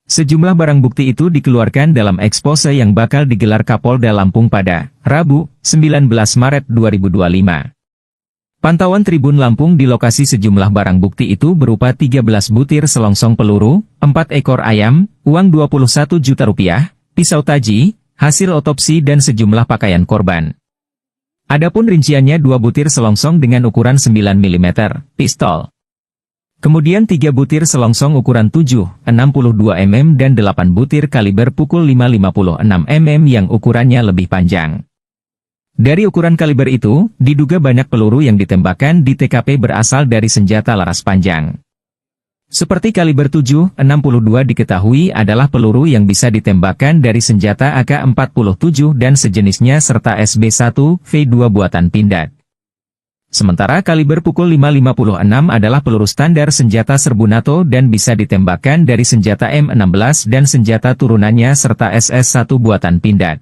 Sejumlah barang bukti itu dikeluarkan dalam ekspose yang bakal digelar Kapolda Lampung pada Rabu, 19 Maret 2025. Pantauan Tribun Lampung di lokasi sejumlah barang bukti itu berupa 13 butir selongsong peluru, 4 ekor ayam, uang 21 juta rupiah, pisau taji, hasil otopsi dan sejumlah pakaian korban. Adapun rinciannya 2 butir selongsong dengan ukuran 9 mm, pistol. Kemudian 3 butir selongsong ukuran 7, 62 mm dan 8 butir kaliber pukul 5,56 mm yang ukurannya lebih panjang. Dari ukuran kaliber itu, diduga banyak peluru yang ditembakkan di TKP berasal dari senjata laras panjang. Seperti kaliber 7,62 diketahui adalah peluru yang bisa ditembakkan dari senjata AK-47 dan sejenisnya serta SB-1V2 buatan Pindad. Sementara kaliber pukul 5,56 adalah peluru standar senjata serbu NATO dan bisa ditembakkan dari senjata M16 dan senjata turunannya serta SS-1 buatan Pindad.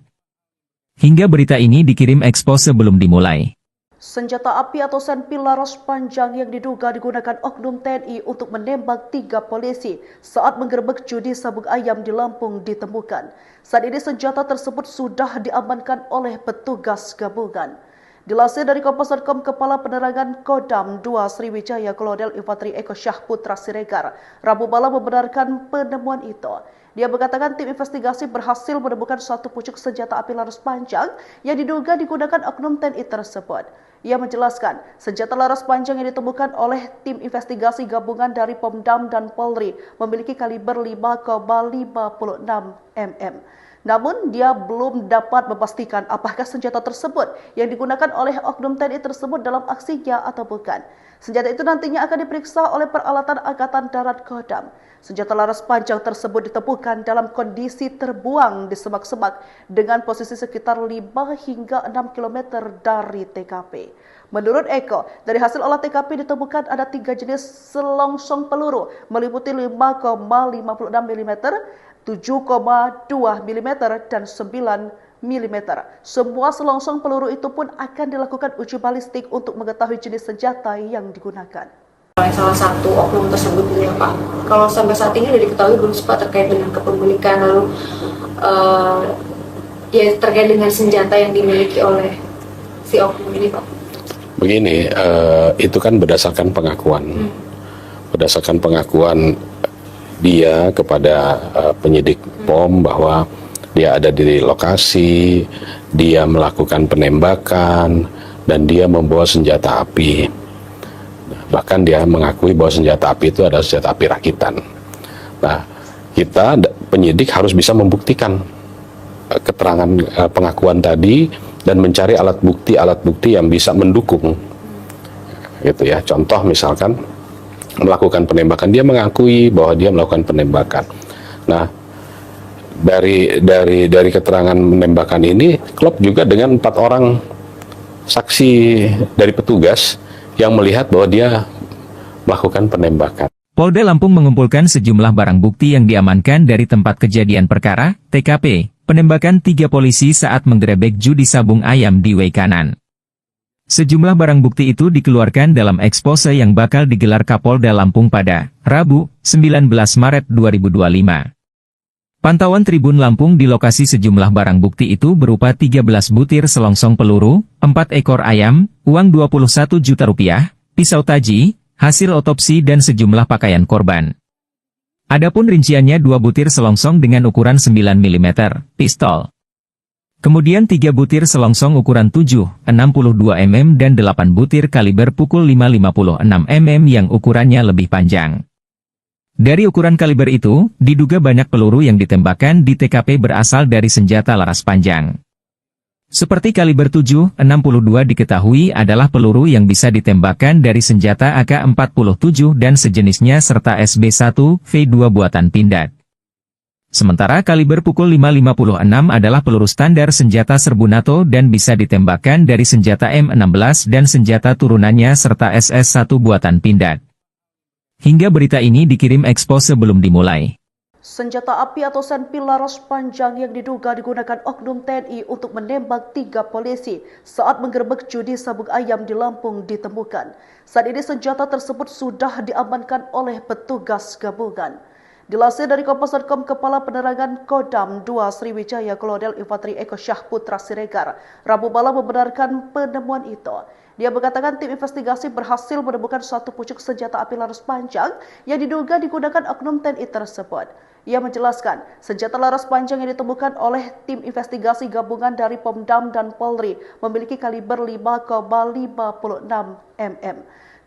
Hingga berita ini dikirim Expo sebelum dimulai. Senjata api atau senpi laras panjang yang diduga digunakan oknum TNI untuk menembak 3 polisi saat menggerebek judi sabung ayam di Lampung ditemukan. Saat ini senjata tersebut sudah diamankan oleh petugas gabungan. Dilansir dari Kompas.com, Kepala Penerangan Kodam 2 Sriwijaya Kolonel Infanteri Eko Syahputra Siregar Rabu malam membenarkan penemuan itu. Dia mengatakan tim investigasi berhasil menemukan satu pucuk senjata api laras panjang yang diduga digunakan oknum TNI tersebut. Ia menjelaskan, senjata laras panjang yang ditemukan oleh tim investigasi gabungan dari Pomdam dan Polri memiliki kaliber 5,56 mm. Namun, dia belum dapat memastikan apakah senjata tersebut yang digunakan oleh oknum TNI tersebut dalam aksinya atau bukan. Senjata itu nantinya akan diperiksa oleh peralatan Angkatan Darat Kodam. Senjata laras panjang tersebut ditemukan dalam kondisi terbuang di semak-semak dengan posisi sekitar 5 hingga 6 km dari TKP. Menurut Eko, dari hasil olah TKP ditemukan ada 3 jenis selongsong peluru meliputi 5,56 mm, 7,2 mm dan 9 mm. Semua selongsong peluru itu pun akan dilakukan uji balistik untuk mengetahui jenis senjata yang digunakan. Oleh salah satu oknum tersebut ya Pak. Kalau sampai saat ini sudah diketahui belum Pak terkait dengan kepemilikan lalu ya terkait dengan senjata yang dimiliki oleh si oknum ini Pak. Begini, itu kan berdasarkan pengakuan. Berdasarkan pengakuan dia kepada penyidik POM bahwa dia ada di lokasi, dia melakukan penembakan, dan dia membawa senjata api. Bahkan dia mengakui bahwa senjata api itu adalah senjata api rakitan. Nah, kita penyidik harus bisa membuktikan keterangan pengakuan tadi dan mencari alat bukti yang bisa mendukung. Gitu ya. Contoh misalkan melakukan penembakan, dia mengakui bahwa dia melakukan penembakan. Nah, dari keterangan penembakan ini klop juga dengan 4 orang saksi dari petugas yang melihat bahwa dia melakukan penembakan. Polda Lampung mengumpulkan sejumlah barang bukti yang diamankan dari tempat kejadian perkara, TKP, penembakan 3 polisi saat menggerebek judi sabung ayam di Waikanan. Sejumlah barang bukti itu dikeluarkan dalam ekspose yang bakal digelar Kapolda Lampung pada Rabu, 19 Maret 2025. Pantauan Tribun Lampung di lokasi sejumlah barang bukti itu berupa 13 butir selongsong peluru, 4 ekor ayam, uang 21 juta rupiah, pisau taji, hasil otopsi dan sejumlah pakaian korban. Adapun rinciannya 2 butir selongsong dengan ukuran 9 mm, pistol. Kemudian 3 butir selongsong ukuran 7, 62 mm dan 8 butir kaliber pukul 5,56 mm yang ukurannya lebih panjang. Dari ukuran kaliber itu, diduga banyak peluru yang ditembakkan di TKP berasal dari senjata laras panjang. Seperti kaliber 7,62 diketahui adalah peluru yang bisa ditembakkan dari senjata AK-47 dan sejenisnya serta SB1V2 buatan Pindad. Sementara kaliber pukul 5,56 adalah peluru standar senjata serbu NATO dan bisa ditembakkan dari senjata M16 dan senjata turunannya serta SS1 buatan Pindad. Hingga berita ini dikirim ekspos sebelum dimulai. Senjata api atau senpi laras panjang yang diduga digunakan oknum TNI untuk menembak 3 polisi saat menggerebek judi sabung ayam di Lampung ditemukan. Saat ini senjata tersebut sudah diamankan oleh petugas gabungan. Dilansir dari Kompas.com, Kepala Penerangan Kodam 2 Sriwijaya Kolonel Infanteri Eko Syahputra Siregar Rabu malam membenarkan penemuan itu. Dia mengatakan tim investigasi berhasil menemukan 1 pucuk senjata api laras panjang yang diduga digunakan oknum TNI tersebut. Ia menjelaskan, senjata laras panjang yang ditemukan oleh tim investigasi gabungan dari Pomdam dan Polri memiliki kaliber 5,56 mm.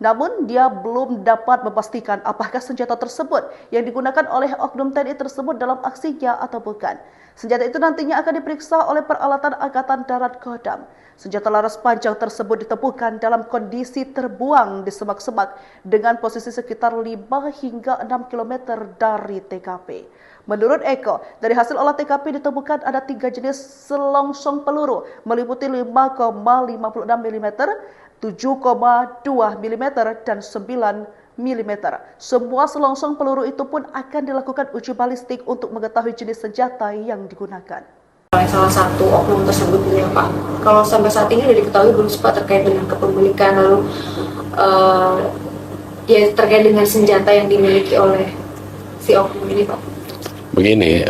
Namun, dia belum dapat memastikan apakah senjata tersebut yang digunakan oleh oknum TNI tersebut dalam aksinya atau bukan. Senjata itu nantinya akan diperiksa oleh peralatan Angkatan Darat Kodam. Senjata laras panjang tersebut ditemukan dalam kondisi terbuang di semak-semak dengan posisi sekitar 5 hingga 6 km dari TKP. Menurut Eko, dari hasil olah TKP ditemukan ada 3 jenis selongsong peluru meliputi 5,56 mm, 7,2 mm dan 9 mm. Semua selongsong peluru itu pun akan dilakukan uji balistik untuk mengetahui jenis senjata yang digunakan. Oleh salah satu oknum tersebut ya Pak. Kalau sampai saat ini sudah diketahui belum Pak terkait dengan kepemilikan lalu ya terkait dengan senjata yang dimiliki oleh si oknum ini Pak. Begini,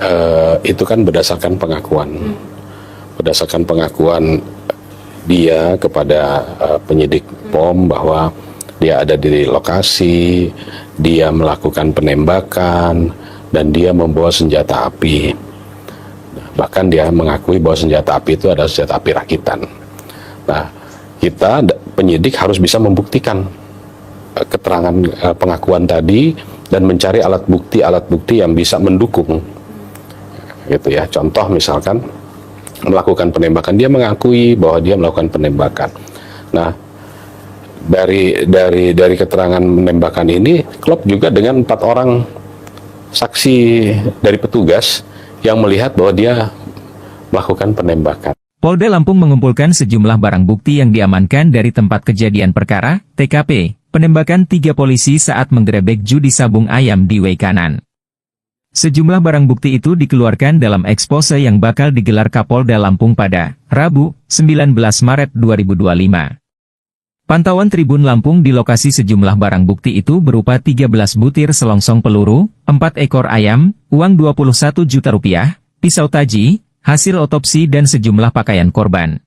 itu kan berdasarkan pengakuan. Berdasarkan pengakuan dia kepada penyidik POM bahwa dia ada di lokasi, dia melakukan penembakan, dan dia membawa senjata api. Bahkan dia mengakui bahwa senjata api itu adalah senjata api rakitan. Nah, kita penyidik harus bisa membuktikan keterangan pengakuan tadi dan mencari alat bukti yang bisa mendukung. Gitu ya. Contoh misalkan melakukan penembakan, dia mengakui bahwa dia melakukan penembakan. Nah, dari keterangan penembakan ini klop juga dengan 4 orang saksi dari petugas yang melihat bahwa dia melakukan penembakan. Polda Lampung mengumpulkan sejumlah barang bukti yang diamankan dari tempat kejadian perkara, TKP, penembakan 3 polisi saat menggerebek judi sabung ayam di Waikanan. Sejumlah barang bukti itu dikeluarkan dalam ekspose yang bakal digelar Kapolda Lampung pada Rabu, 19 Maret 2025. Pantauan Tribun Lampung di lokasi sejumlah barang bukti itu berupa 13 butir selongsong peluru, 4 ekor ayam, uang Rp21 juta, pisau taji, hasil otopsi dan sejumlah pakaian korban.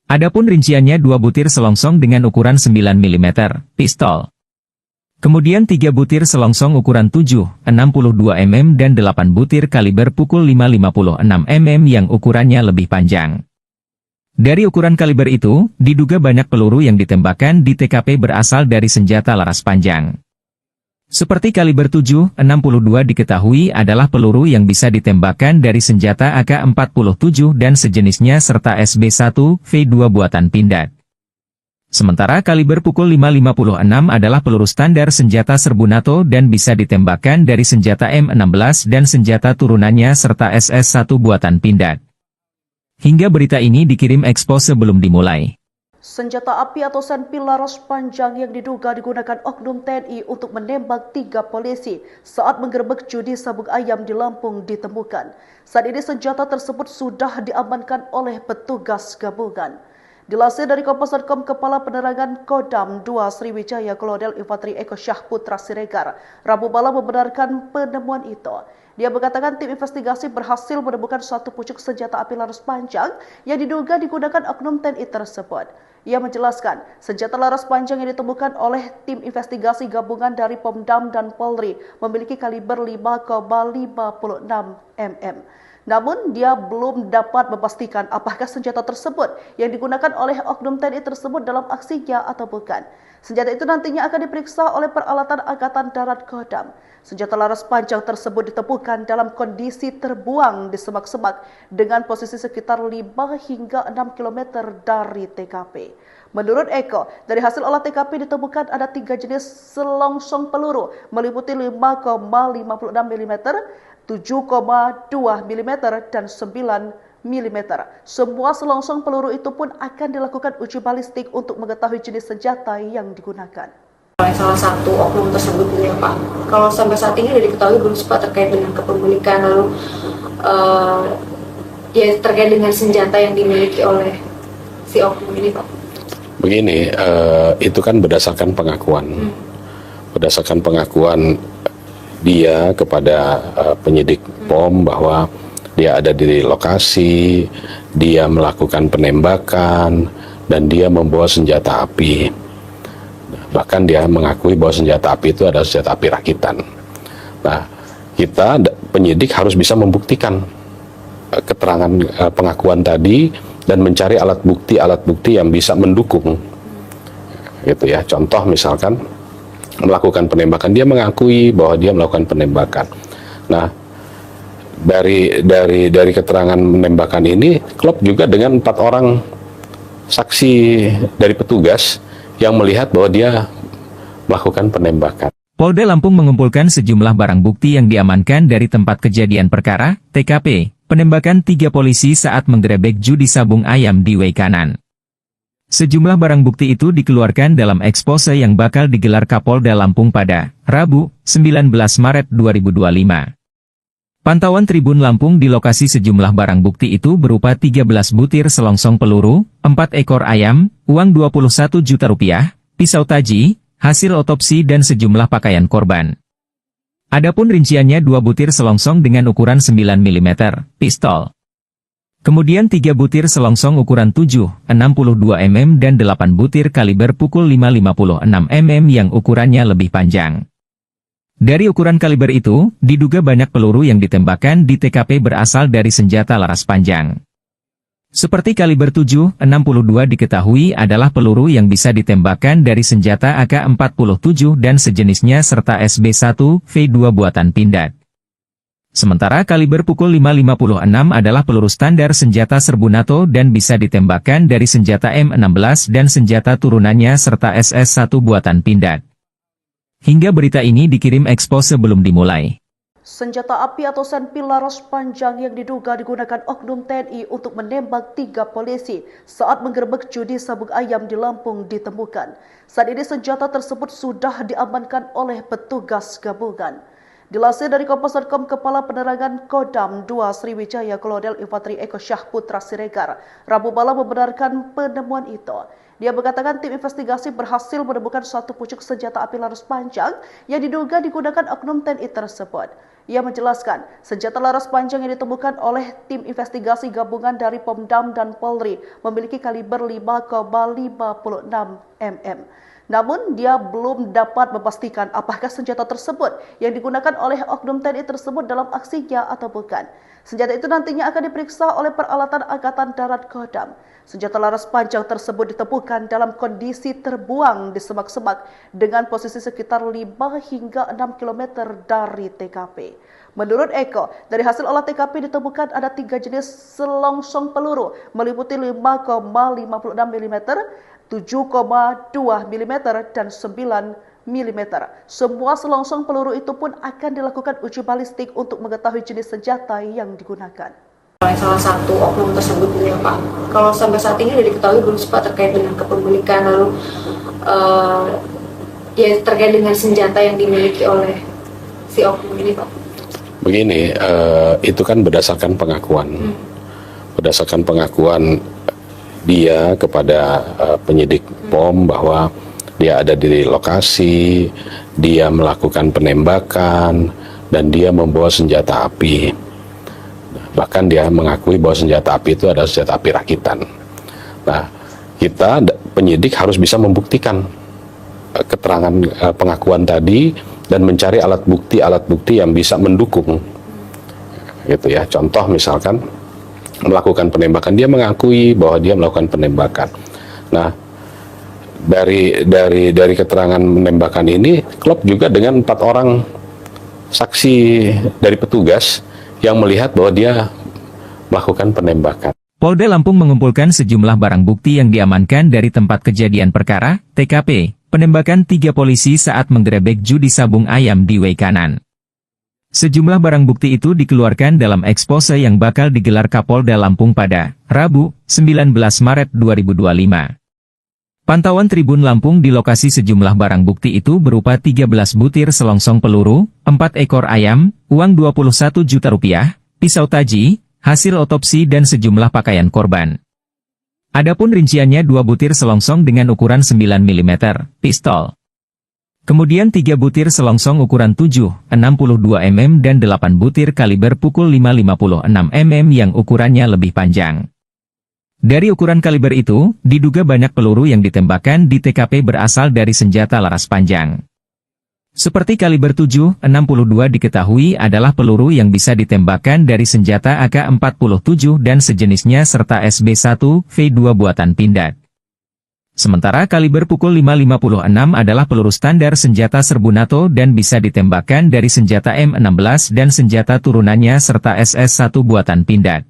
Adapun rinciannya 2 butir selongsong dengan ukuran 9 mm, pistol. Kemudian 3 butir selongsong ukuran 7, 62 mm dan 8 butir kaliber pukul 5,56 mm yang ukurannya lebih panjang. Dari ukuran kaliber itu, diduga banyak peluru yang ditembakkan di TKP berasal dari senjata laras panjang. Seperti kaliber 7,62 diketahui adalah peluru yang bisa ditembakkan dari senjata AK-47 dan sejenisnya serta SB1V2 buatan Pindad. Sementara kaliber pukul 5,56 adalah peluru standar senjata serbu NATO dan bisa ditembakkan dari senjata M16 dan senjata turunannya serta SS1 buatan Pindad. Hingga berita ini dikirim ekspos sebelum dimulai. Senjata api atau senpi laras panjang yang diduga digunakan oknum TNI untuk menembak 3 polisi saat menggerebek judi sabung ayam di Lampung ditemukan. Saat ini senjata tersebut sudah diamankan oleh petugas gabungan. Dilansir dari Kompas.com, Kepala Penerangan Kodam 2 Sriwijaya Kolonel Infanteri Eko Syahputra Siregar Rabu malam membenarkan penemuan itu. Dia mengatakan tim investigasi berhasil menemukan 1 pucuk senjata api laras panjang yang diduga digunakan oknum TNI tersebut. Ia menjelaskan, senjata laras panjang yang ditemukan oleh tim investigasi gabungan dari Pomdam dan Polri memiliki kaliber 5,56 mm. Namun, dia belum dapat memastikan apakah senjata tersebut yang digunakan oleh oknum TNI tersebut dalam aksinya atau bukan. Senjata itu nantinya akan diperiksa oleh peralatan Angkatan Darat Kodam. Senjata laras panjang tersebut ditemukan dalam kondisi terbuang di semak-semak dengan posisi sekitar 5 hingga 6 km dari TKP. Menurut Eko, dari hasil olah TKP ditemukan ada 3 jenis selongsong peluru meliputi 5,56 mm, 7,2 mm, dan 9 mm. Semua selongsong peluru itu pun akan dilakukan uji balistik untuk mengetahui jenis senjata yang digunakan. Oleh salah satu oknum tersebut ya Pak. Kalau sampai saat ini tidak diketahui belum Pak terkait dengan kepemilikan lalu ya terkait dengan senjata yang dimiliki oleh si oknum ini Pak. Begini, itu kan berdasarkan pengakuan. Berdasarkan pengakuan dia kepada penyidik POM bahwa dia ada di lokasi, dia melakukan penembakan, dan dia membawa senjata api. Bahkan dia mengakui bahwa senjata api itu adalah senjata api rakitan. Nah, kita penyidik harus bisa membuktikan keterangan pengakuan tadi dan mencari alat bukti yang bisa mendukung. Gitu ya. Contoh misalkan melakukan penembakan, dia mengakui bahwa dia melakukan penembakan. Nah, dari keterangan penembakan ini klop juga dengan 4 orang saksi dari petugas yang melihat bahwa dia melakukan penembakan. Polda Lampung mengumpulkan sejumlah barang bukti yang diamankan dari tempat kejadian perkara, TKP, penembakan 3 polisi saat menggerebek judi sabung ayam di Weikanan. Sejumlah barang bukti itu dikeluarkan dalam ekspose yang bakal digelar Kapolda Lampung pada Rabu, 19 Maret 2025. Pantauan Tribun Lampung di lokasi sejumlah barang bukti itu berupa 13 butir selongsong peluru, 4 ekor ayam, uang Rp21 juta, pisau taji, hasil otopsi dan sejumlah pakaian korban. Adapun rinciannya 2 butir selongsong dengan ukuran 9 mm, pistol. Kemudian 3 butir selongsong ukuran 7, 62 mm dan 8 butir kaliber pukul 5,56 mm yang ukurannya lebih panjang. Dari ukuran kaliber itu, diduga banyak peluru yang ditembakkan di TKP berasal dari senjata laras panjang. Seperti kaliber 7,62 diketahui adalah peluru yang bisa ditembakkan dari senjata AK-47 dan sejenisnya serta SB1V2 buatan Pindad. Sementara kaliber pukul 5,56 adalah peluru standar senjata serbu NATO dan bisa ditembakkan dari senjata M16 dan senjata turunannya serta SS1 buatan Pindad. Hingga berita ini dikirim ekspos sebelum dimulai. Senjata api atau senpi laras panjang yang diduga digunakan oknum TNI untuk menembak 3 polisi saat menggerebek judi sabung ayam di Lampung ditemukan. Saat ini senjata tersebut sudah diamankan oleh petugas gabungan. Dilansir dari Kompas.com, Kepala Penerangan Kodam 2 Sriwijaya Kolonel Infanteri Eko Syahputra Siregar Rabu malam membenarkan penemuan itu. Dia mengatakan tim investigasi berhasil menemukan satu pucuk senjata api laras panjang yang diduga digunakan oknum TNI tersebut. Ia menjelaskan, senjata laras panjang yang ditemukan oleh tim investigasi gabungan dari Pomdam dan Polri memiliki kaliber 5,56 mm. Namun, dia belum dapat memastikan apakah senjata tersebut yang digunakan oleh oknum TNI tersebut dalam aksinya atau bukan. Senjata itu nantinya akan diperiksa oleh peralatan Angkatan Darat Kodam. Senjata laras panjang tersebut ditemukan dalam kondisi terbuang di semak-semak dengan posisi sekitar 5 hingga 6 km dari TKP. Menurut Eko, dari hasil olah TKP ditemukan ada 3 jenis selongsong peluru meliputi 5,56 mm, 7,2 mm, dan 9 mm. Semua selongsong peluru itu pun akan dilakukan uji balistik untuk mengetahui jenis senjata yang digunakan. Salah satu oknum tersebut ya Pak, kalau sampai saat ini sudah diketahui belum Pak terkait dengan kepemilikan lalu ya terkait dengan senjata yang dimiliki oleh si oknum ini Pak? Begini, itu kan berdasarkan pengakuan. Berdasarkan pengakuan dia kepada penyidik POM bahwa dia ada di lokasi, dia melakukan penembakan, dan dia membawa senjata api. Bahkan dia mengakui bahwa senjata api itu adalah senjata api rakitan. Nah, kita penyidik harus bisa membuktikan keterangan pengakuan tadi dan mencari alat bukti yang bisa mendukung. Gitu ya. Contoh misalkan melakukan penembakan, dia mengakui bahwa dia melakukan penembakan. Nah, dari keterangan penembakan ini klop juga dengan 4 orang saksi dari petugas yang melihat bahwa dia melakukan penembakan. Polda Lampung mengumpulkan sejumlah barang bukti yang diamankan dari tempat kejadian perkara, TKP, penembakan 3 polisi saat menggerebek judi sabung ayam di Weikanan. Sejumlah barang bukti itu dikeluarkan dalam ekspose yang bakal digelar Kapolda Lampung pada Rabu, 19 Maret 2025. Pantauan Tribun Lampung di lokasi sejumlah barang bukti itu berupa 13 butir selongsong peluru, 4 ekor ayam, uang 21 juta rupiah, pisau taji, hasil otopsi dan sejumlah pakaian korban. Adapun rinciannya 2 butir selongsong dengan ukuran 9 mm, pistol. Kemudian 3 butir selongsong ukuran 7,62 mm dan 8 butir kaliber pukul 5,56 mm yang ukurannya lebih panjang. Dari ukuran kaliber itu, diduga banyak peluru yang ditembakkan di TKP berasal dari senjata laras panjang. Seperti kaliber 7,62 diketahui adalah peluru yang bisa ditembakkan dari senjata AK-47 dan sejenisnya serta SB1V2 buatan Pindad. Sementara kaliber pukul 5,56 adalah peluru standar senjata serbu NATO dan bisa ditembakkan dari senjata M16 dan senjata turunannya serta SS1 buatan Pindad.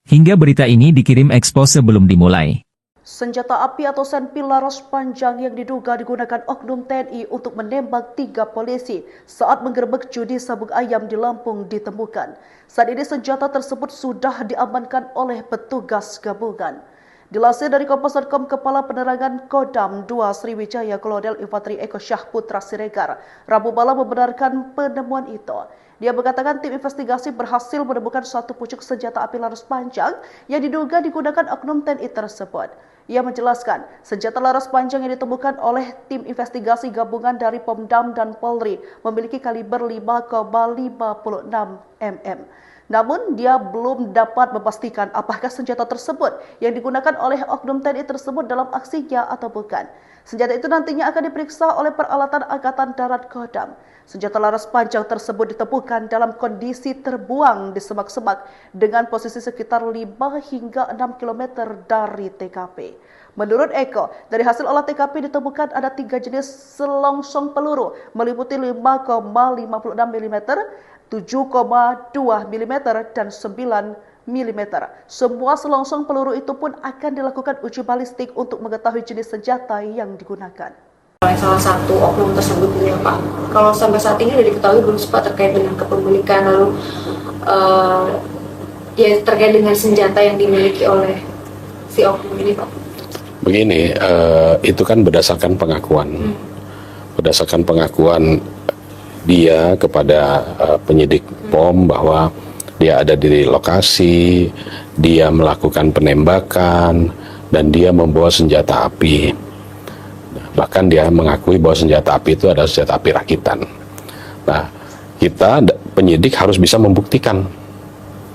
Hingga berita ini dikirim ekspos sebelum dimulai. Senjata api atau senpil laras panjang yang diduga digunakan oknum TNI untuk menembak 3 polisi saat menggerebek judi sabung ayam di Lampung ditemukan. Saat ini senjata tersebut sudah diamankan oleh petugas gabungan. Dilansir dari Kompas.com, Kepala Penerangan Kodam 2 Sriwijaya Kolonel Infanteri Eko Syahputra Siregar Rabu malam membenarkan penemuan itu. Dia mengatakan tim investigasi berhasil menemukan satu pucuk senjata api laras panjang yang diduga digunakan oknum TNI tersebut. Ia menjelaskan, senjata laras panjang yang ditemukan oleh tim investigasi gabungan dari Pomdam dan Polri memiliki kaliber 5,56 mm. Namun, dia belum dapat memastikan apakah senjata tersebut yang digunakan oleh oknum TNI tersebut dalam aksinya atau bukan. Senjata itu nantinya akan diperiksa oleh peralatan Angkatan Darat Kodam. Senjata laras panjang tersebut ditemukan dalam kondisi terbuang di semak-semak dengan posisi sekitar 5 hingga 6 km dari TKP. Menurut Eko, dari hasil olah TKP ditemukan ada 3 jenis selongsong peluru meliputi 5,56 mm, 7,2 mm, dan 9 mm. Semua selongsong peluru itu pun akan dilakukan uji balistik untuk mengetahui jenis senjata yang digunakan. Salah satu oknum tersebut ya Pak, kalau sampai saat ini sudah diketahui belum Pak terkait dengan kepemilikan lalu ya terkait dengan senjata yang dimiliki oleh si oknum ini Pak? Begini, itu kan berdasarkan pengakuan. Berdasarkan pengakuan dia kepada penyidik POM bahwa dia ada di lokasi, dia melakukan penembakan, dan dia membawa senjata api. Bahkan dia mengakui bahwa senjata api itu adalah senjata api rakitan. Nah, kita penyidik harus bisa membuktikan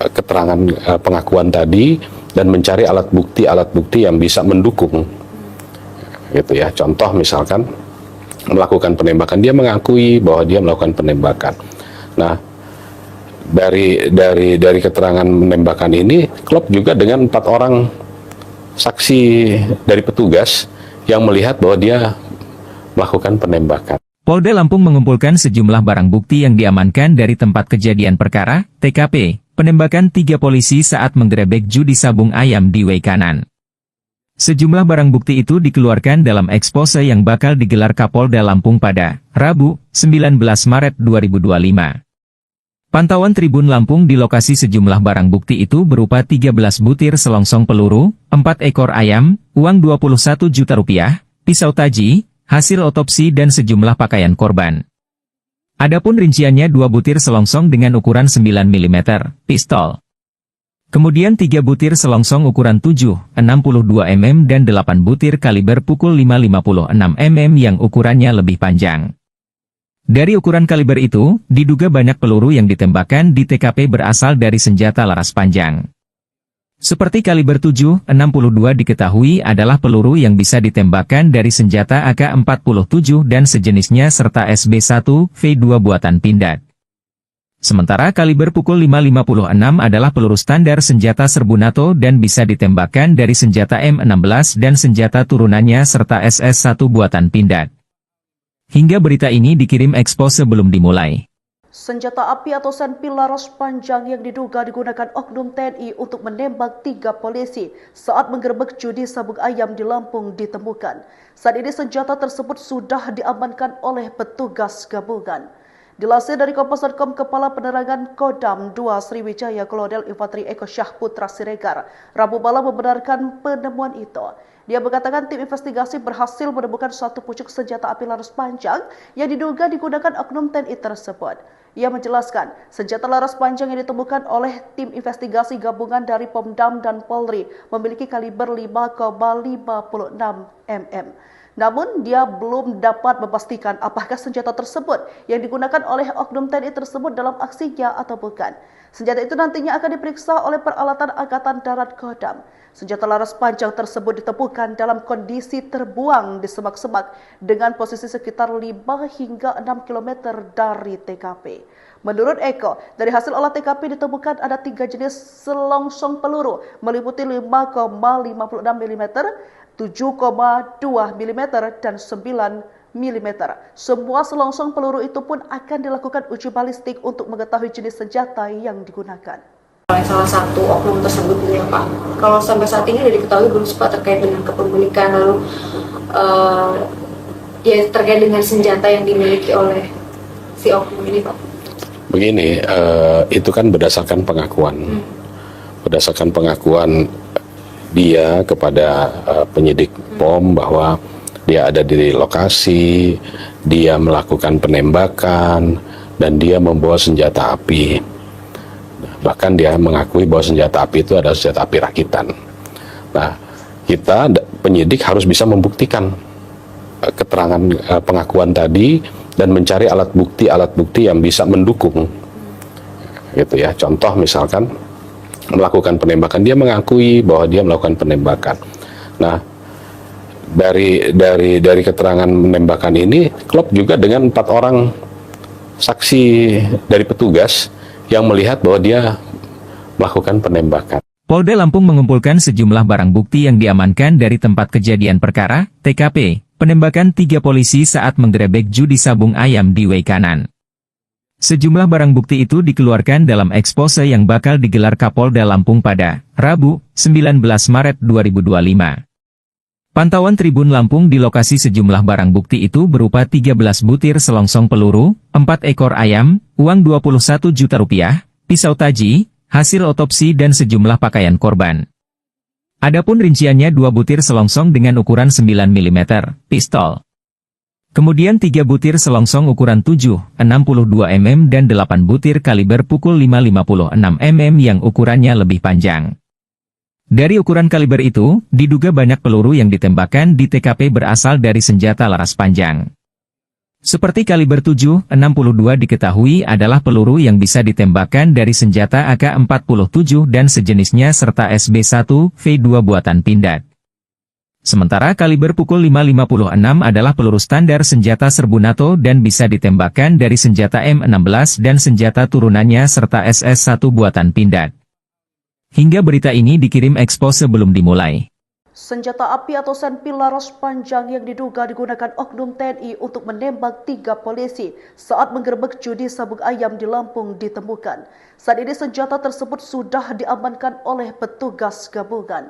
keterangan pengakuan tadi dan mencari alat bukti yang bisa mendukung, gitu ya. Contoh misalkan melakukan penembakan, dia mengakui bahwa dia melakukan penembakan. Nah, dari keterangan penembakan ini klop juga dengan 4 orang saksi dari petugas yang melihat bahwa dia melakukan penembakan. Polda Lampung mengumpulkan sejumlah barang bukti yang diamankan dari tempat kejadian perkara, TKP, penembakan 3 polisi saat menggerebek judi sabung ayam di Wekanan. Sejumlah barang bukti itu dikeluarkan dalam ekspose yang bakal digelar Kapolda Lampung pada Rabu, 19 Maret 2025. Pantauan Tribun Lampung di lokasi sejumlah barang bukti itu berupa 13 butir selongsong peluru, 4 ekor ayam, uang 21 juta rupiah, pisau taji, hasil otopsi dan sejumlah pakaian korban. Adapun rinciannya 2 butir selongsong dengan ukuran 9 mm, pistol. Kemudian 3 butir selongsong ukuran 7,62 mm dan 8 butir kaliber pukul 5,56 mm yang ukurannya lebih panjang. Dari ukuran kaliber itu, diduga banyak peluru yang ditembakkan di TKP berasal dari senjata laras panjang. Seperti kaliber 7,62 diketahui adalah peluru yang bisa ditembakkan dari senjata AK-47 dan sejenisnya serta SB1V2 buatan Pindad. Sementara kaliber pukul 5,56 adalah peluru standar senjata serbu NATO dan bisa ditembakkan dari senjata M16 dan senjata turunannya serta SS1 buatan Pindad. Hingga berita ini dikirim ekspos sebelum dimulai. Senjata api atau senpi laras panjang yang diduga digunakan oknum TNI untuk menembak 3 polisi saat menggerebek judi sabung ayam di Lampung ditemukan. Saat ini senjata tersebut sudah diamankan oleh petugas gabungan. Dilansir dari Kompas.com, Kepala Penerangan Kodam 2 Sriwijaya Kolonel Infanteri Eko Syahputra Siregar Rabu malam membenarkan penemuan itu. Dia mengatakan tim investigasi berhasil menemukan 1 pucuk senjata api laras panjang yang diduga digunakan oknum TNI tersebut. Ia menjelaskan, senjata laras panjang yang ditemukan oleh tim investigasi gabungan dari Pomdam dan Polri memiliki kaliber 5,56 mm. Namun, dia belum dapat memastikan apakah senjata tersebut yang digunakan oleh oknum TNI tersebut dalam aksinya atau bukan. Senjata itu nantinya akan diperiksa oleh peralatan Angkatan Darat Kodam. Senjata laras panjang tersebut ditemukan dalam kondisi terbuang di semak-semak dengan posisi sekitar 5 hingga 6 km dari TKP. Menurut Eko, dari hasil olah TKP ditemukan ada 3 jenis selongsong peluru meliputi 5,56 mm, 7,2 mm, dan 9 mm. Semua selongsong peluru itu pun akan dilakukan uji balistik untuk mengetahui jenis senjata yang digunakan. Oleh salah satu oknum tersebut ya Pak. Kalau sampai saat ini sudah diketahui belum Pak terkait dengan kepemilikan lalu ya terkait dengan senjata yang dimiliki oleh si oknum ini Pak? Begini, itu kan berdasarkan pengakuan. Berdasarkan pengakuan dia kepada penyidik POM bahwa dia ada di lokasi, dia melakukan penembakan, dan dia membawa senjata api. Bahkan dia mengakui bahwa senjata api itu adalah senjata api rakitan. Nah, kita penyidik harus bisa membuktikan keterangan pengakuan tadi dan mencari alat bukti yang bisa mendukung, gitu ya. Contoh misalkan melakukan penembakan, dia mengakui bahwa dia melakukan penembakan. Nah, dari keterangan penembakan ini klop juga dengan 4 orang saksi dari petugas yang melihat bahwa dia melakukan penembakan. Polda Lampung mengumpulkan sejumlah barang bukti yang diamankan dari tempat kejadian perkara, TKP, penembakan 3 polisi saat menggerebek judi sabung ayam di Wekanan. Sejumlah barang bukti itu dikeluarkan dalam ekspose yang bakal digelar Kapolda Lampung pada Rabu, 19 Maret 2025. Pantauan Tribun Lampung di lokasi sejumlah barang bukti itu berupa 13 butir selongsong peluru, 4 ekor ayam, uang 21 juta rupiah, pisau taji, hasil otopsi dan sejumlah pakaian korban. Adapun rinciannya 2 butir selongsong dengan ukuran 9 mm, pistol. Kemudian 3 butir selongsong ukuran 7, 62 mm dan 8 butir kaliber pukul 5,56 mm yang ukurannya lebih panjang. Dari ukuran kaliber itu, diduga banyak peluru yang ditembakkan di TKP berasal dari senjata laras panjang. Seperti kaliber 7,62 diketahui adalah peluru yang bisa ditembakkan dari senjata AK-47 dan sejenisnya serta SB1V2 buatan Pindad. Sementara kaliber pukul 5,56 adalah peluru standar senjata serbu NATO dan bisa ditembakkan dari senjata M16 dan senjata turunannya serta SS1 buatan Pindad. Hingga berita ini dikirim Expo sebelum dimulai. Senjata api atau senpi laras panjang yang diduga digunakan oknum TNI untuk menembak 3 polisi saat menggerebek judi sabung ayam di Lampung ditemukan. Saat ini senjata tersebut sudah diamankan oleh petugas gabungan.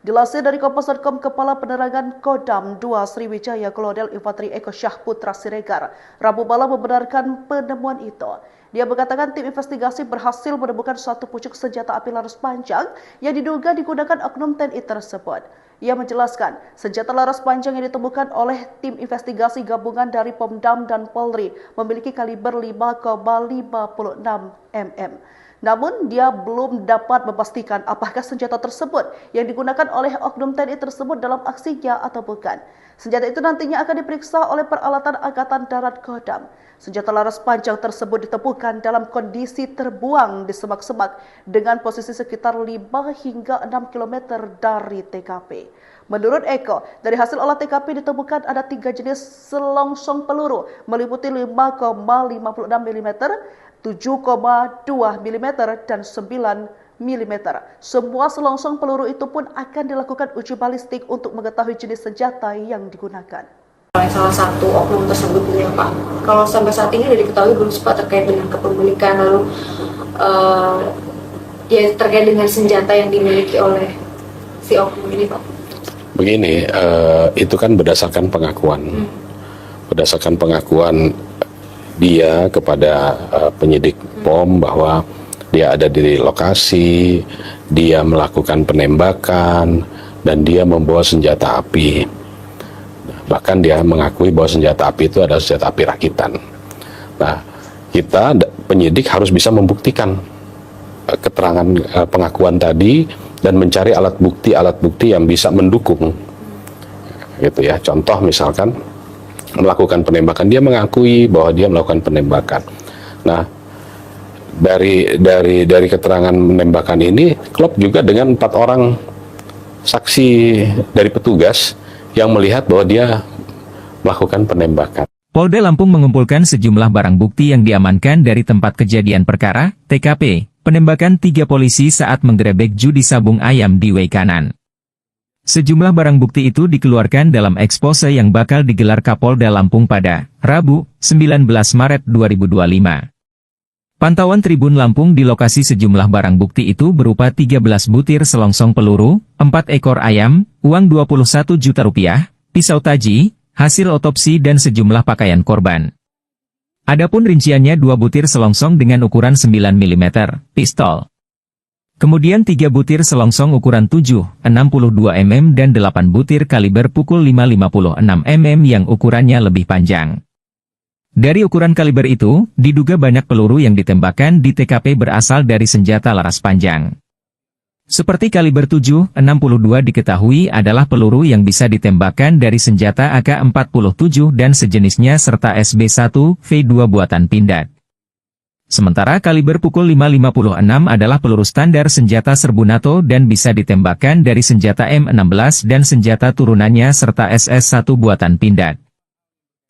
Dilansir dari Kompas.com, Kepala Penerangan Kodam 2 Sriwijaya Kolonel Infanteri Eko Syahputra Siregar Rabu malam membenarkan penemuan itu. Dia mengatakan tim investigasi berhasil menemukan satu pucuk senjata api laras panjang yang diduga digunakan oknum TNI tersebut. Ia menjelaskan, senjata laras panjang yang ditemukan oleh tim investigasi gabungan dari Pomdam dan Polri memiliki kaliber 5,56 mm. Namun, dia belum dapat memastikan apakah senjata tersebut yang digunakan oleh oknum TNI tersebut dalam aksinya atau bukan. Senjata itu nantinya akan diperiksa oleh peralatan Angkatan Darat Kodam. Senjata laras panjang tersebut ditemukan dalam kondisi terbuang di semak-semak dengan posisi sekitar 5 hingga 6 km dari TKP. Menurut Eko, dari hasil olah TKP ditemukan ada 3 jenis selongsong peluru meliputi 5,56 mm, 7,2 mm, dan 9 mm. Semua selongsong peluru itu pun akan dilakukan uji balistik untuk mengetahui jenis senjata yang digunakan. Oleh salah satu oknum tersebut ya Pak. Kalau sampai saat ini sudah diketahui belum Pak terkait dengan kepemilikan lalu ya terkait dengan senjata yang dimiliki oleh si oknum ini Pak? Begini, itu kan berdasarkan pengakuan. Berdasarkan pengakuan dia kepada penyidik POM bahwa dia ada di lokasi, dia melakukan penembakan, dan dia membawa senjata api. Bahkan dia mengakui bahwa senjata api itu adalah senjata api rakitan. Nah, kita penyidik harus bisa membuktikan keterangan pengakuan tadi dan mencari alat bukti yang bisa mendukung. Gitu ya. Contoh misalkan melakukan penembakan, dia mengakui bahwa dia melakukan penembakan. Nah, dari keterangan penembakan ini klop juga dengan 4 orang saksi dari petugas yang melihat bahwa dia melakukan penembakan. Polda Lampung mengumpulkan sejumlah barang bukti yang diamankan dari tempat kejadian perkara, TKP, penembakan 3 polisi saat menggerebek judi sabung ayam di Weikanan. Sejumlah barang bukti itu dikeluarkan dalam ekspose yang bakal digelar Kapolda Lampung pada Rabu, 19 Maret 2025. Pantauan Tribun Lampung di lokasi sejumlah barang bukti itu berupa 13 butir selongsong peluru, 4 ekor ayam, uang 21 juta rupiah, pisau taji, hasil otopsi dan sejumlah pakaian korban. Adapun rinciannya 2 butir selongsong dengan ukuran 9 mm, pistol. Kemudian 3 butir selongsong ukuran 7, 62 mm dan 8 butir kaliber pukul 5,56 mm yang ukurannya lebih panjang. Dari ukuran kaliber itu, diduga banyak peluru yang ditembakkan di TKP berasal dari senjata laras panjang. Seperti kaliber 7,62 diketahui adalah peluru yang bisa ditembakkan dari senjata AK-47 dan sejenisnya serta SB1V2 buatan Pindad. Sementara kaliber pukul 5,56 adalah peluru standar senjata serbu NATO dan bisa ditembakkan dari senjata M16 dan senjata turunannya serta SS1 buatan Pindad.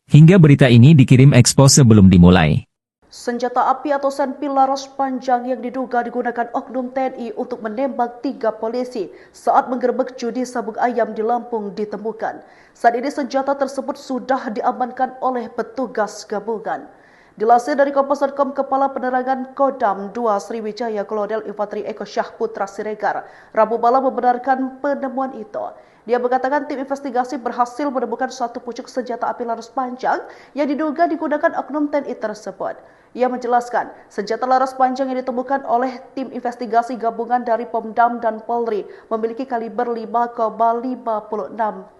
Hingga berita ini dikirim Expo sebelum dimulai. Senjata api atau senpi laras panjang yang diduga digunakan oknum TNI untuk menembak 3 polisi saat menggerebek judi sabung ayam di Lampung ditemukan. Saat ini senjata tersebut sudah diamankan oleh petugas gabungan. Dilansir dari Kompas.com, Kepala Penerangan Kodam 2 Sriwijaya Kolonel Infanteri Eko Syahputra Siregar Rabu malam membenarkan penemuan itu. Dia mengatakan tim investigasi berhasil menemukan satu pucuk senjata api laras panjang yang diduga digunakan oknum TNI tersebut. Ia menjelaskan, senjata laras panjang yang ditemukan oleh tim investigasi gabungan dari Pomdam dan Polri memiliki kaliber 5,56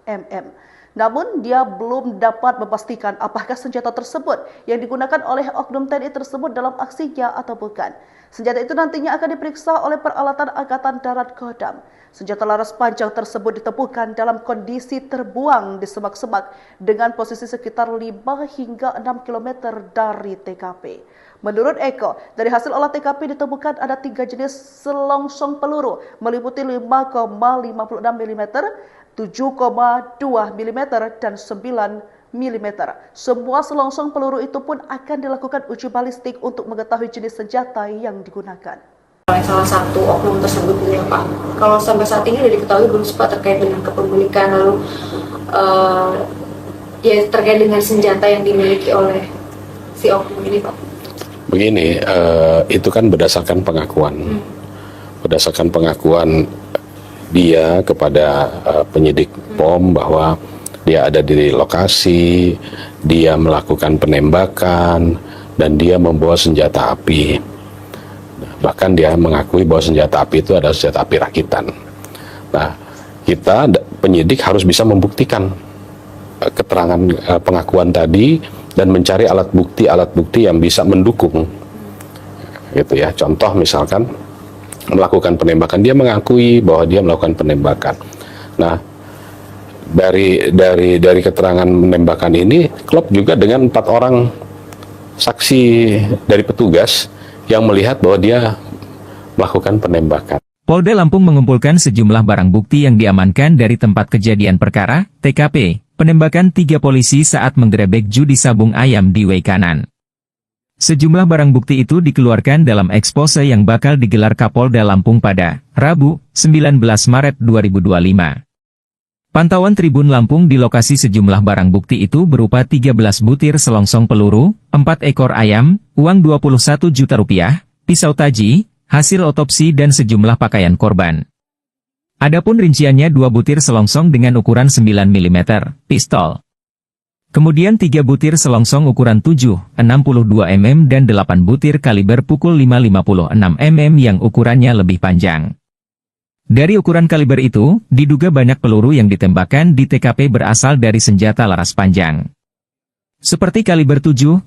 mm. Namun, dia belum dapat memastikan apakah senjata tersebut yang digunakan oleh oknum TNI tersebut dalam aksinya atau bukan. Senjata itu nantinya akan diperiksa oleh peralatan Angkatan Darat Kodam. Senjata laras panjang tersebut ditemukan dalam kondisi terbuang di semak-semak dengan posisi sekitar 5 hingga 6 km dari TKP. Menurut Eko, dari hasil olah TKP ditemukan ada 3 jenis selongsong peluru meliputi 5,56 mm, 7,2 mm, dan 9 mm. Semua selongsong peluru itu pun akan dilakukan uji balistik untuk mengetahui jenis senjata yang digunakan. Oleh salah satu oknum tersebut ya Pak. Kalau sampai saat ini sudah diketahui belum Pak terkait dengan kepemilikan lalu ya terkait dengan senjata yang dimiliki oleh si oknum ini Pak. Begini, itu kan berdasarkan pengakuan. Berdasarkan pengakuan dia kepada penyidik POM bahwa dia ada di lokasi, dia melakukan penembakan, dan dia membawa senjata api. Bahkan dia mengakui bahwa senjata api itu adalah senjata api rakitan. Nah, kita penyidik harus bisa membuktikan keterangan pengakuan tadi dan mencari alat bukti yang bisa mendukung. Gitu ya. Contoh misalkan melakukan penembakan, dia mengakui bahwa dia melakukan penembakan. Nah, dari keterangan penembakan ini klop juga dengan 4 orang saksi dari petugas yang melihat bahwa dia melakukan penembakan. Polda Lampung mengumpulkan sejumlah barang bukti yang diamankan dari tempat kejadian perkara, TKP, penembakan 3 polisi saat menggerebek judi sabung ayam di Weikanan. Sejumlah barang bukti itu dikeluarkan dalam ekspose yang bakal digelar Kapolda Lampung pada Rabu, 19 Maret 2025. Pantauan Tribun Lampung di lokasi sejumlah barang bukti itu berupa 13 butir selongsong peluru, 4 ekor ayam, uang 21 juta rupiah, pisau taji, hasil otopsi dan sejumlah pakaian korban. Adapun rinciannya 2 butir selongsong dengan ukuran 9 mm, pistol. Kemudian 3 butir selongsong ukuran 7, 62 mm dan 8 butir kaliber pukul 5,56 mm yang ukurannya lebih panjang. Dari ukuran kaliber itu, diduga banyak peluru yang ditembakkan di TKP berasal dari senjata laras panjang. Seperti kaliber 7,62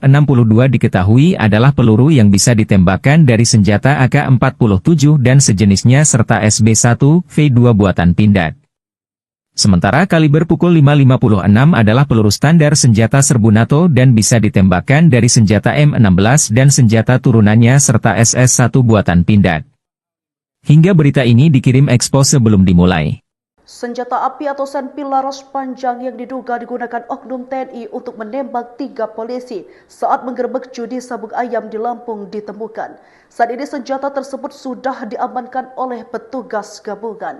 diketahui adalah peluru yang bisa ditembakkan dari senjata AK-47 dan sejenisnya serta SB1V2 buatan Pindad. Sementara kaliber pukul 5,56 adalah peluru standar senjata serbu NATO dan bisa ditembakkan dari senjata M16 dan senjata turunannya serta SS1 buatan Pindad. Hingga berita ini dikirim ekspos sebelum dimulai. Senjata api atau senpi laras panjang yang diduga digunakan oknum TNI untuk menembak 3 polisi saat menggerebek judi sabung ayam di Lampung ditemukan. Saat ini senjata tersebut sudah diamankan oleh petugas gabungan.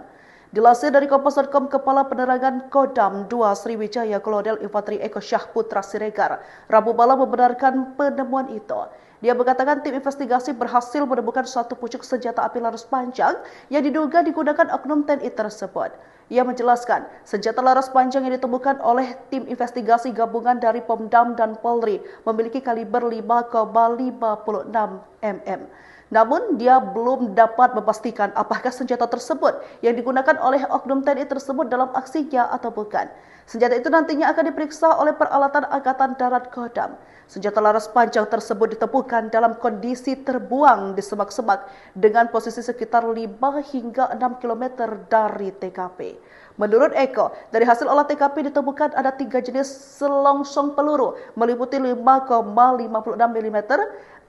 Dilansir dari Kompas.com, Kepala Penerangan Kodam 2 Sriwijaya Kolonel Infanteri Eko Syahputra Siregar Rabu malam membenarkan penemuan itu. Dia mengatakan tim investigasi berhasil menemukan 1 pucuk senjata api laras panjang yang diduga digunakan oknum TNI tersebut. Ia menjelaskan, senjata laras panjang yang ditemukan oleh tim investigasi gabungan dari Pomdam dan Polri memiliki kaliber 5,56 mm. Namun, dia belum dapat memastikan apakah senjata tersebut yang digunakan oleh oknum TNI tersebut dalam aksinya atau bukan. Senjata itu nantinya akan diperiksa oleh peralatan Angkatan Darat Kodam. Senjata laras panjang tersebut ditemukan dalam kondisi terbuang di semak-semak dengan posisi sekitar 5 hingga 6 km dari TKP. Menurut Eko, dari hasil olah TKP ditemukan ada 3 jenis selongsong peluru meliputi 5,56 mm,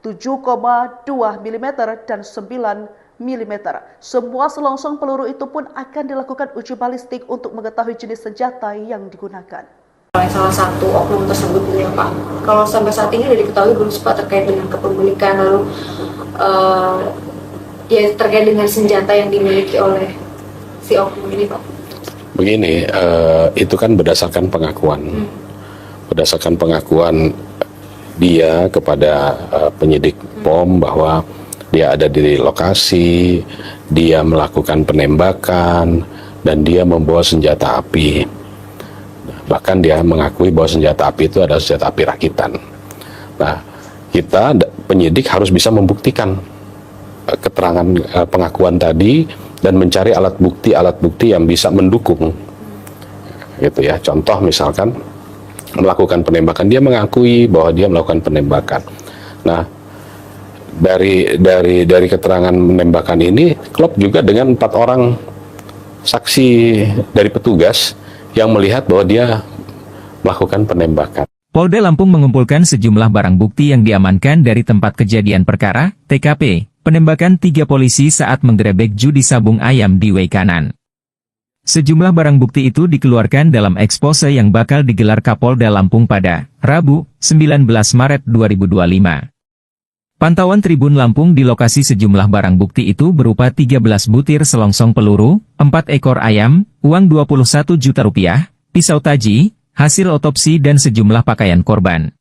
7,2 mm, dan 9 mm. Semua selongsong peluru itu pun akan dilakukan uji balistik untuk mengetahui jenis senjata yang digunakan. Oleh salah satu oknum tersebut ya Pak. Kalau sampai saat ini sudah diketahui belum Pak terkait dengan kepemilikan lalu ya terkait dengan senjata yang dimiliki oleh si oknum ini Pak. Begini, itu kan berdasarkan pengakuan. Berdasarkan pengakuan dia kepada penyidik POM bahwa dia ada di lokasi, dia melakukan penembakan, dan dia membawa senjata api. Bahkan dia mengakui bahwa senjata api itu adalah senjata api rakitan. Nah, kita penyidik harus bisa membuktikan keterangan pengakuan tadi dan mencari alat bukti yang bisa mendukung. gitu ya. Contoh misalkan melakukan penembakan, dia mengakui bahwa dia melakukan penembakan. Nah, dari keterangan penembakan ini klop juga dengan 4 orang saksi dari petugas yang melihat bahwa dia melakukan penembakan. Polda Lampung mengumpulkan sejumlah barang bukti yang diamankan dari tempat kejadian perkara, TKP, penembakan 3 polisi saat menggerebek judi sabung ayam di Weikanan. Sejumlah barang bukti itu dikeluarkan dalam ekspose yang bakal digelar Kapolda Lampung pada Rabu, 19 Maret 2025. Pantauan Tribun Lampung di lokasi sejumlah barang bukti itu berupa 13 butir selongsong peluru, 4 ekor ayam, uang 21 juta rupiah, pisau taji, hasil otopsi dan sejumlah pakaian korban.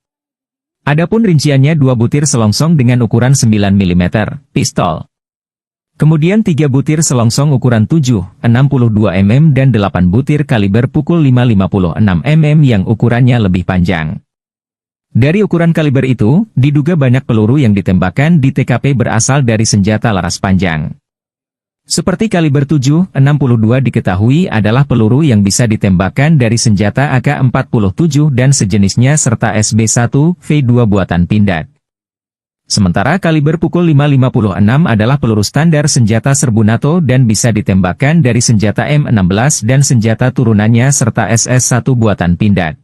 Adapun rinciannya 2 butir selongsong dengan ukuran 9 mm, pistol. Kemudian 3 butir selongsong ukuran 7, 62 mm dan 8 butir kaliber pukul 5,56 mm yang ukurannya lebih panjang. Dari ukuran kaliber itu, diduga banyak peluru yang ditembakkan di TKP berasal dari senjata laras panjang. Seperti kaliber 7,62 diketahui adalah peluru yang bisa ditembakkan dari senjata AK-47 dan sejenisnya serta SB1V2 buatan Pindad. Sementara kaliber pukul 5,56 adalah peluru standar senjata serbu NATO dan bisa ditembakkan dari senjata M16 dan senjata turunannya serta SS1 buatan Pindad.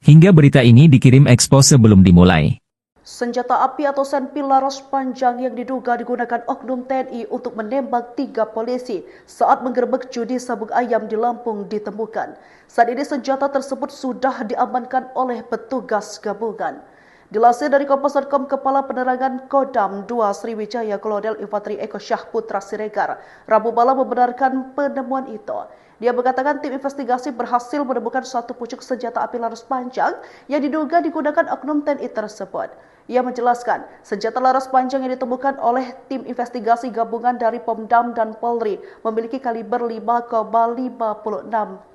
Hingga berita ini dikirim ekspos sebelum dimulai. Senjata api atau senpi laras panjang yang diduga digunakan oknum TNI untuk menembak 3 polisi saat menggerebek judi sabung ayam di Lampung ditemukan. Saat ini senjata tersebut sudah diamankan oleh petugas gabungan. Dilansir dari Kompas.com, Kepala Penerangan Kodam 2 Sriwijaya Kolonel Infanteri Eko Syahputra Siregar Rabu malam membenarkan penemuan itu. Dia mengatakan tim investigasi berhasil menemukan 1 pucuk senjata api laras panjang yang diduga digunakan oknum TNI tersebut. Ia menjelaskan, senjata laras panjang yang ditemukan oleh tim investigasi gabungan dari Pomdam dan Polri memiliki kaliber 5,56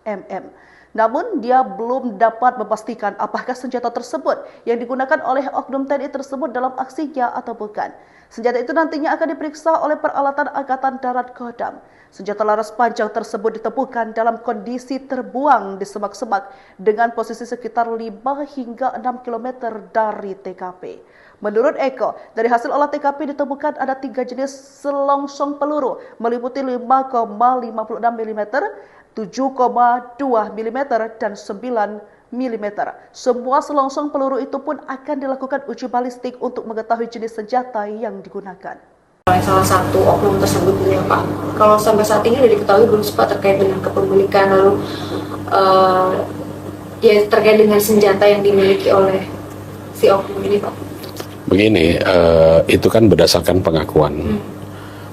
mm. Namun, dia belum dapat memastikan apakah senjata tersebut yang digunakan oleh oknum TNI tersebut dalam aksinya atau bukan. Senjata itu nantinya akan diperiksa oleh peralatan Angkatan Darat Kodam. Senjata laras panjang tersebut ditemukan dalam kondisi terbuang di semak-semak dengan posisi sekitar 5 hingga 6 km dari TKP. Menurut Eko, dari hasil olah TKP ditemukan ada 3 jenis selongsong peluru meliputi 5,56 mm, 7,2 mm, dan 9 mm. Semua selongsong peluru itu pun akan dilakukan uji balistik untuk mengetahui jenis senjata yang digunakan. Oleh salah satu oknum tersebut ya Pak. Kalau sampai saat ini sudah diketahui belum Pak terkait dengan kepemilikan lalu ya terkait dengan senjata yang dimiliki oleh si oknum ini Pak. Begini, itu kan berdasarkan pengakuan.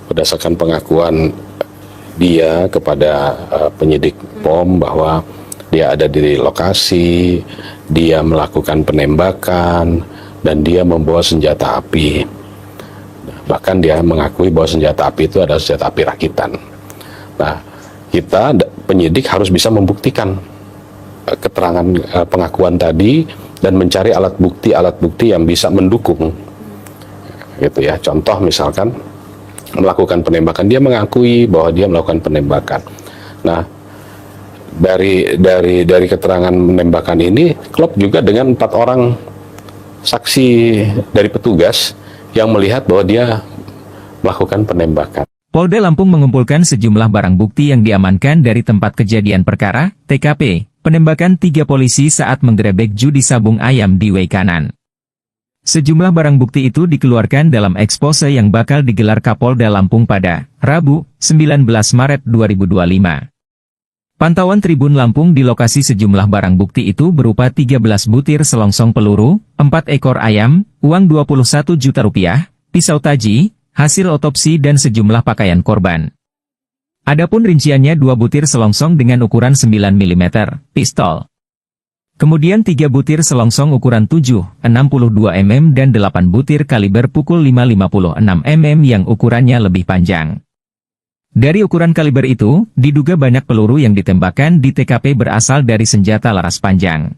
Berdasarkan pengakuan dia kepada penyidik POM bahwa dia ada di lokasi, dia melakukan penembakan, dan dia membawa senjata api. Bahkan dia mengakui bahwa senjata api itu adalah senjata api rakitan. Nah, kita penyidik harus bisa membuktikan keterangan pengakuan tadi dan mencari alat bukti yang bisa mendukung. Gitu ya. Contoh misalkan melakukan penembakan, dia mengakui bahwa dia melakukan penembakan. Nah, dari keterangan penembakan ini klop juga dengan 4 orang saksi dari petugas yang melihat bahwa dia melakukan penembakan. Polda Lampung mengumpulkan sejumlah barang bukti yang diamankan dari tempat kejadian perkara, TKP, penembakan 3 polisi saat menggerebek judi sabung ayam di Weikanan. Sejumlah barang bukti itu dikeluarkan dalam ekspose yang bakal digelar Kapolda Lampung pada Rabu, 19 Maret 2025. Pantauan Tribun Lampung di lokasi sejumlah barang bukti itu berupa 13 butir selongsong peluru, 4 ekor ayam, uang 21 juta rupiah, pisau taji, hasil otopsi dan sejumlah pakaian korban. Adapun rinciannya 2 butir selongsong dengan ukuran 9 mm, pistol. Kemudian 3 butir selongsong ukuran 7, 62 mm dan 8 butir kaliber pukul 5,56 mm yang ukurannya lebih panjang. Dari ukuran kaliber itu, diduga banyak peluru yang ditembakkan di TKP berasal dari senjata laras panjang.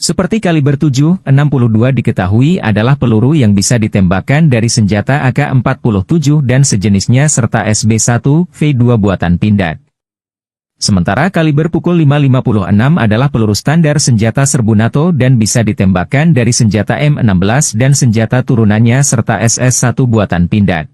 Seperti kaliber 7,62 diketahui adalah peluru yang bisa ditembakkan dari senjata AK-47 dan sejenisnya serta SB1V2 buatan Pindad. Sementara kaliber pukul 5.56 adalah peluru standar senjata serbu NATO dan bisa ditembakkan dari senjata M16 dan senjata turunannya serta SS-1 buatan Pindad.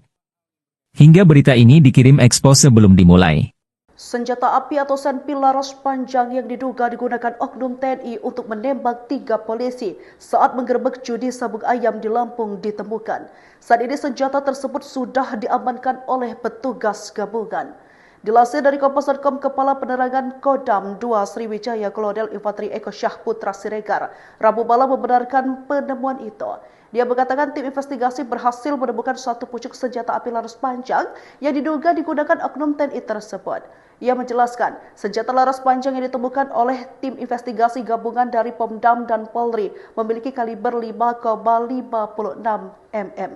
Hingga berita ini dikirim Expo sebelum dimulai. Senjata api atau senpi laras panjang yang diduga digunakan oknum TNI untuk menembak 3 polisi saat menggerebek judi sabung ayam di Lampung ditemukan. Saat ini senjata tersebut sudah diamankan oleh petugas gabungan. Dilansir dari Kompas.com, Kepala Penerangan Kodam 2 Sriwijaya Kolonel Infanteri Eko Syahputra Siregar Rabu malam membenarkan penemuan itu. Dia mengatakan tim investigasi berhasil menemukan satu pucuk senjata api laras panjang yang diduga digunakan oknum TNI tersebut. Ia menjelaskan, senjata laras panjang yang ditemukan oleh tim investigasi gabungan dari Pomdam dan Polri memiliki kaliber 5,56 mm.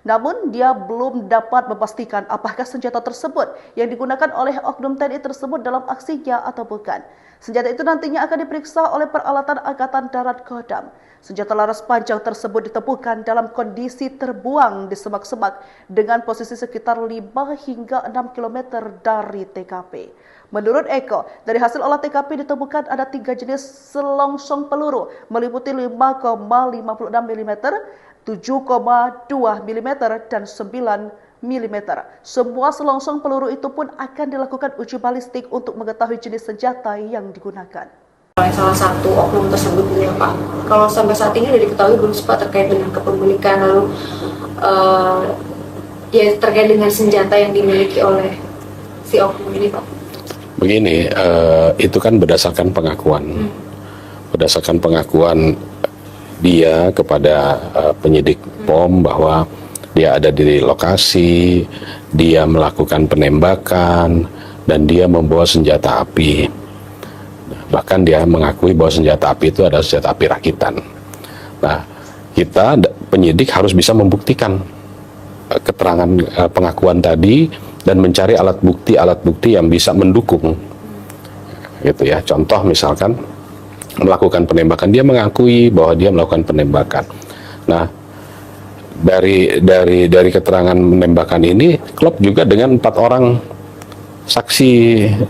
Namun, dia belum dapat memastikan apakah senjata tersebut yang digunakan oleh oknum TNI tersebut dalam aksinya atau bukan. Senjata itu nantinya akan diperiksa oleh peralatan Angkatan Darat Kodam. Senjata laras panjang tersebut ditemukan dalam kondisi terbuang di semak-semak dengan posisi sekitar 5 hingga 6 km dari TKP. Menurut Eko, dari hasil olah TKP ditemukan ada 3 jenis selongsong peluru meliputi 5,56 mm, 7,2 mm, dan 9 mm. Semua selongsong peluru itu pun akan dilakukan uji balistik untuk mengetahui jenis senjata yang digunakan. Oleh salah satu oknum tersebut ya Pak. Kalau sampai saat ini sudah diketahui belum Pak terkait dengan kepemilikan lalu ya terkait dengan senjata yang dimiliki oleh si oknum ini Pak? Begini, itu kan berdasarkan pengakuan. Berdasarkan pengakuan dia kepada penyidik POM bahwa dia ada di lokasi, dia melakukan penembakan, dan dia membawa senjata api. Bahkan dia mengakui bahwa senjata api itu adalah senjata api rakitan. Nah, kita penyidik harus bisa membuktikan keterangan pengakuan tadi dan mencari alat bukti yang bisa mendukung. Gitu ya. Contoh misalkan melakukan penembakan, dia mengakui bahwa dia melakukan penembakan. Nah, dari keterangan penembakan ini klop juga dengan 4 orang saksi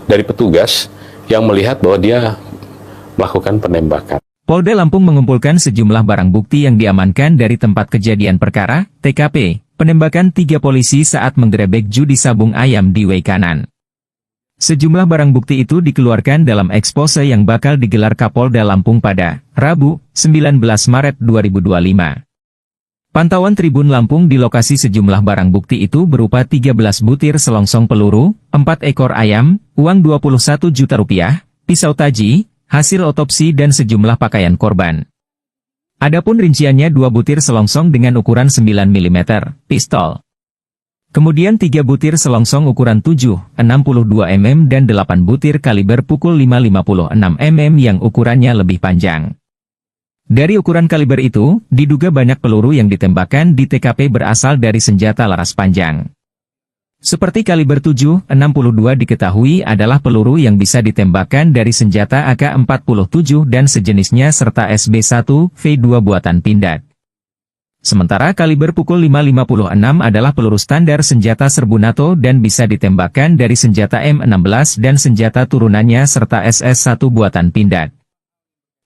dari petugas yang melihat bahwa dia melakukan penembakan. Polda Lampung mengumpulkan sejumlah barang bukti yang diamankan dari tempat kejadian perkara, TKP, penembakan 3 polisi saat menggerebek judi sabung ayam di Weikanan. Sejumlah barang bukti itu dikeluarkan dalam ekspose yang bakal digelar Kapolda Lampung pada Rabu, 19 Maret 2025. Pantauan Tribun Lampung di lokasi sejumlah barang bukti itu berupa 13 butir selongsong peluru, 4 ekor ayam, uang 21 juta rupiah, pisau taji, hasil otopsi dan sejumlah pakaian korban. Adapun rinciannya 2 butir selongsong dengan ukuran 9 mm, pistol. Kemudian 3 butir selongsong ukuran 7,62 mm dan 8 butir kaliber pukul 5,56 mm yang ukurannya lebih panjang. Dari ukuran kaliber itu, diduga banyak peluru yang ditembakkan di TKP berasal dari senjata laras panjang. Seperti kaliber 7,62 diketahui adalah peluru yang bisa ditembakkan dari senjata AK-47 dan sejenisnya serta SB-1V2 buatan Pindad. Sementara kaliber pukul 5.56 adalah peluru standar senjata serbu NATO dan bisa ditembakkan dari senjata M16 dan senjata turunannya serta SS-1 buatan Pindad.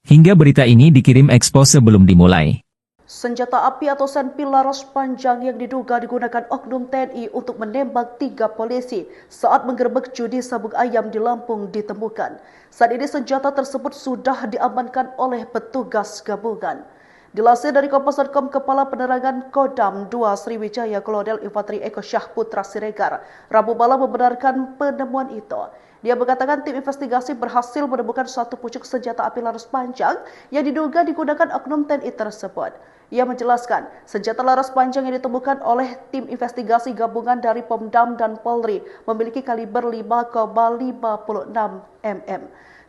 Hingga berita ini dikirim Expo sebelum dimulai. Senjata api atau senpi laras panjang yang diduga digunakan oknum TNI untuk menembak 3 polisi saat menggerebek judi sabung ayam di Lampung ditemukan. Saat ini senjata tersebut sudah diamankan oleh petugas gabungan. Dilansir dari Kompas.com, Kepala Penerangan Kodam 2 Sriwijaya Kolonel Infanteri Eko Syahputra Siregar Rabu malam membenarkan penemuan itu. Dia mengatakan tim investigasi berhasil menemukan satu pucuk senjata api laras panjang yang diduga digunakan oknum TNI tersebut. Ia menjelaskan, senjata laras panjang yang ditemukan oleh tim investigasi gabungan dari Pomdam dan Polri memiliki kaliber 5,56 mm.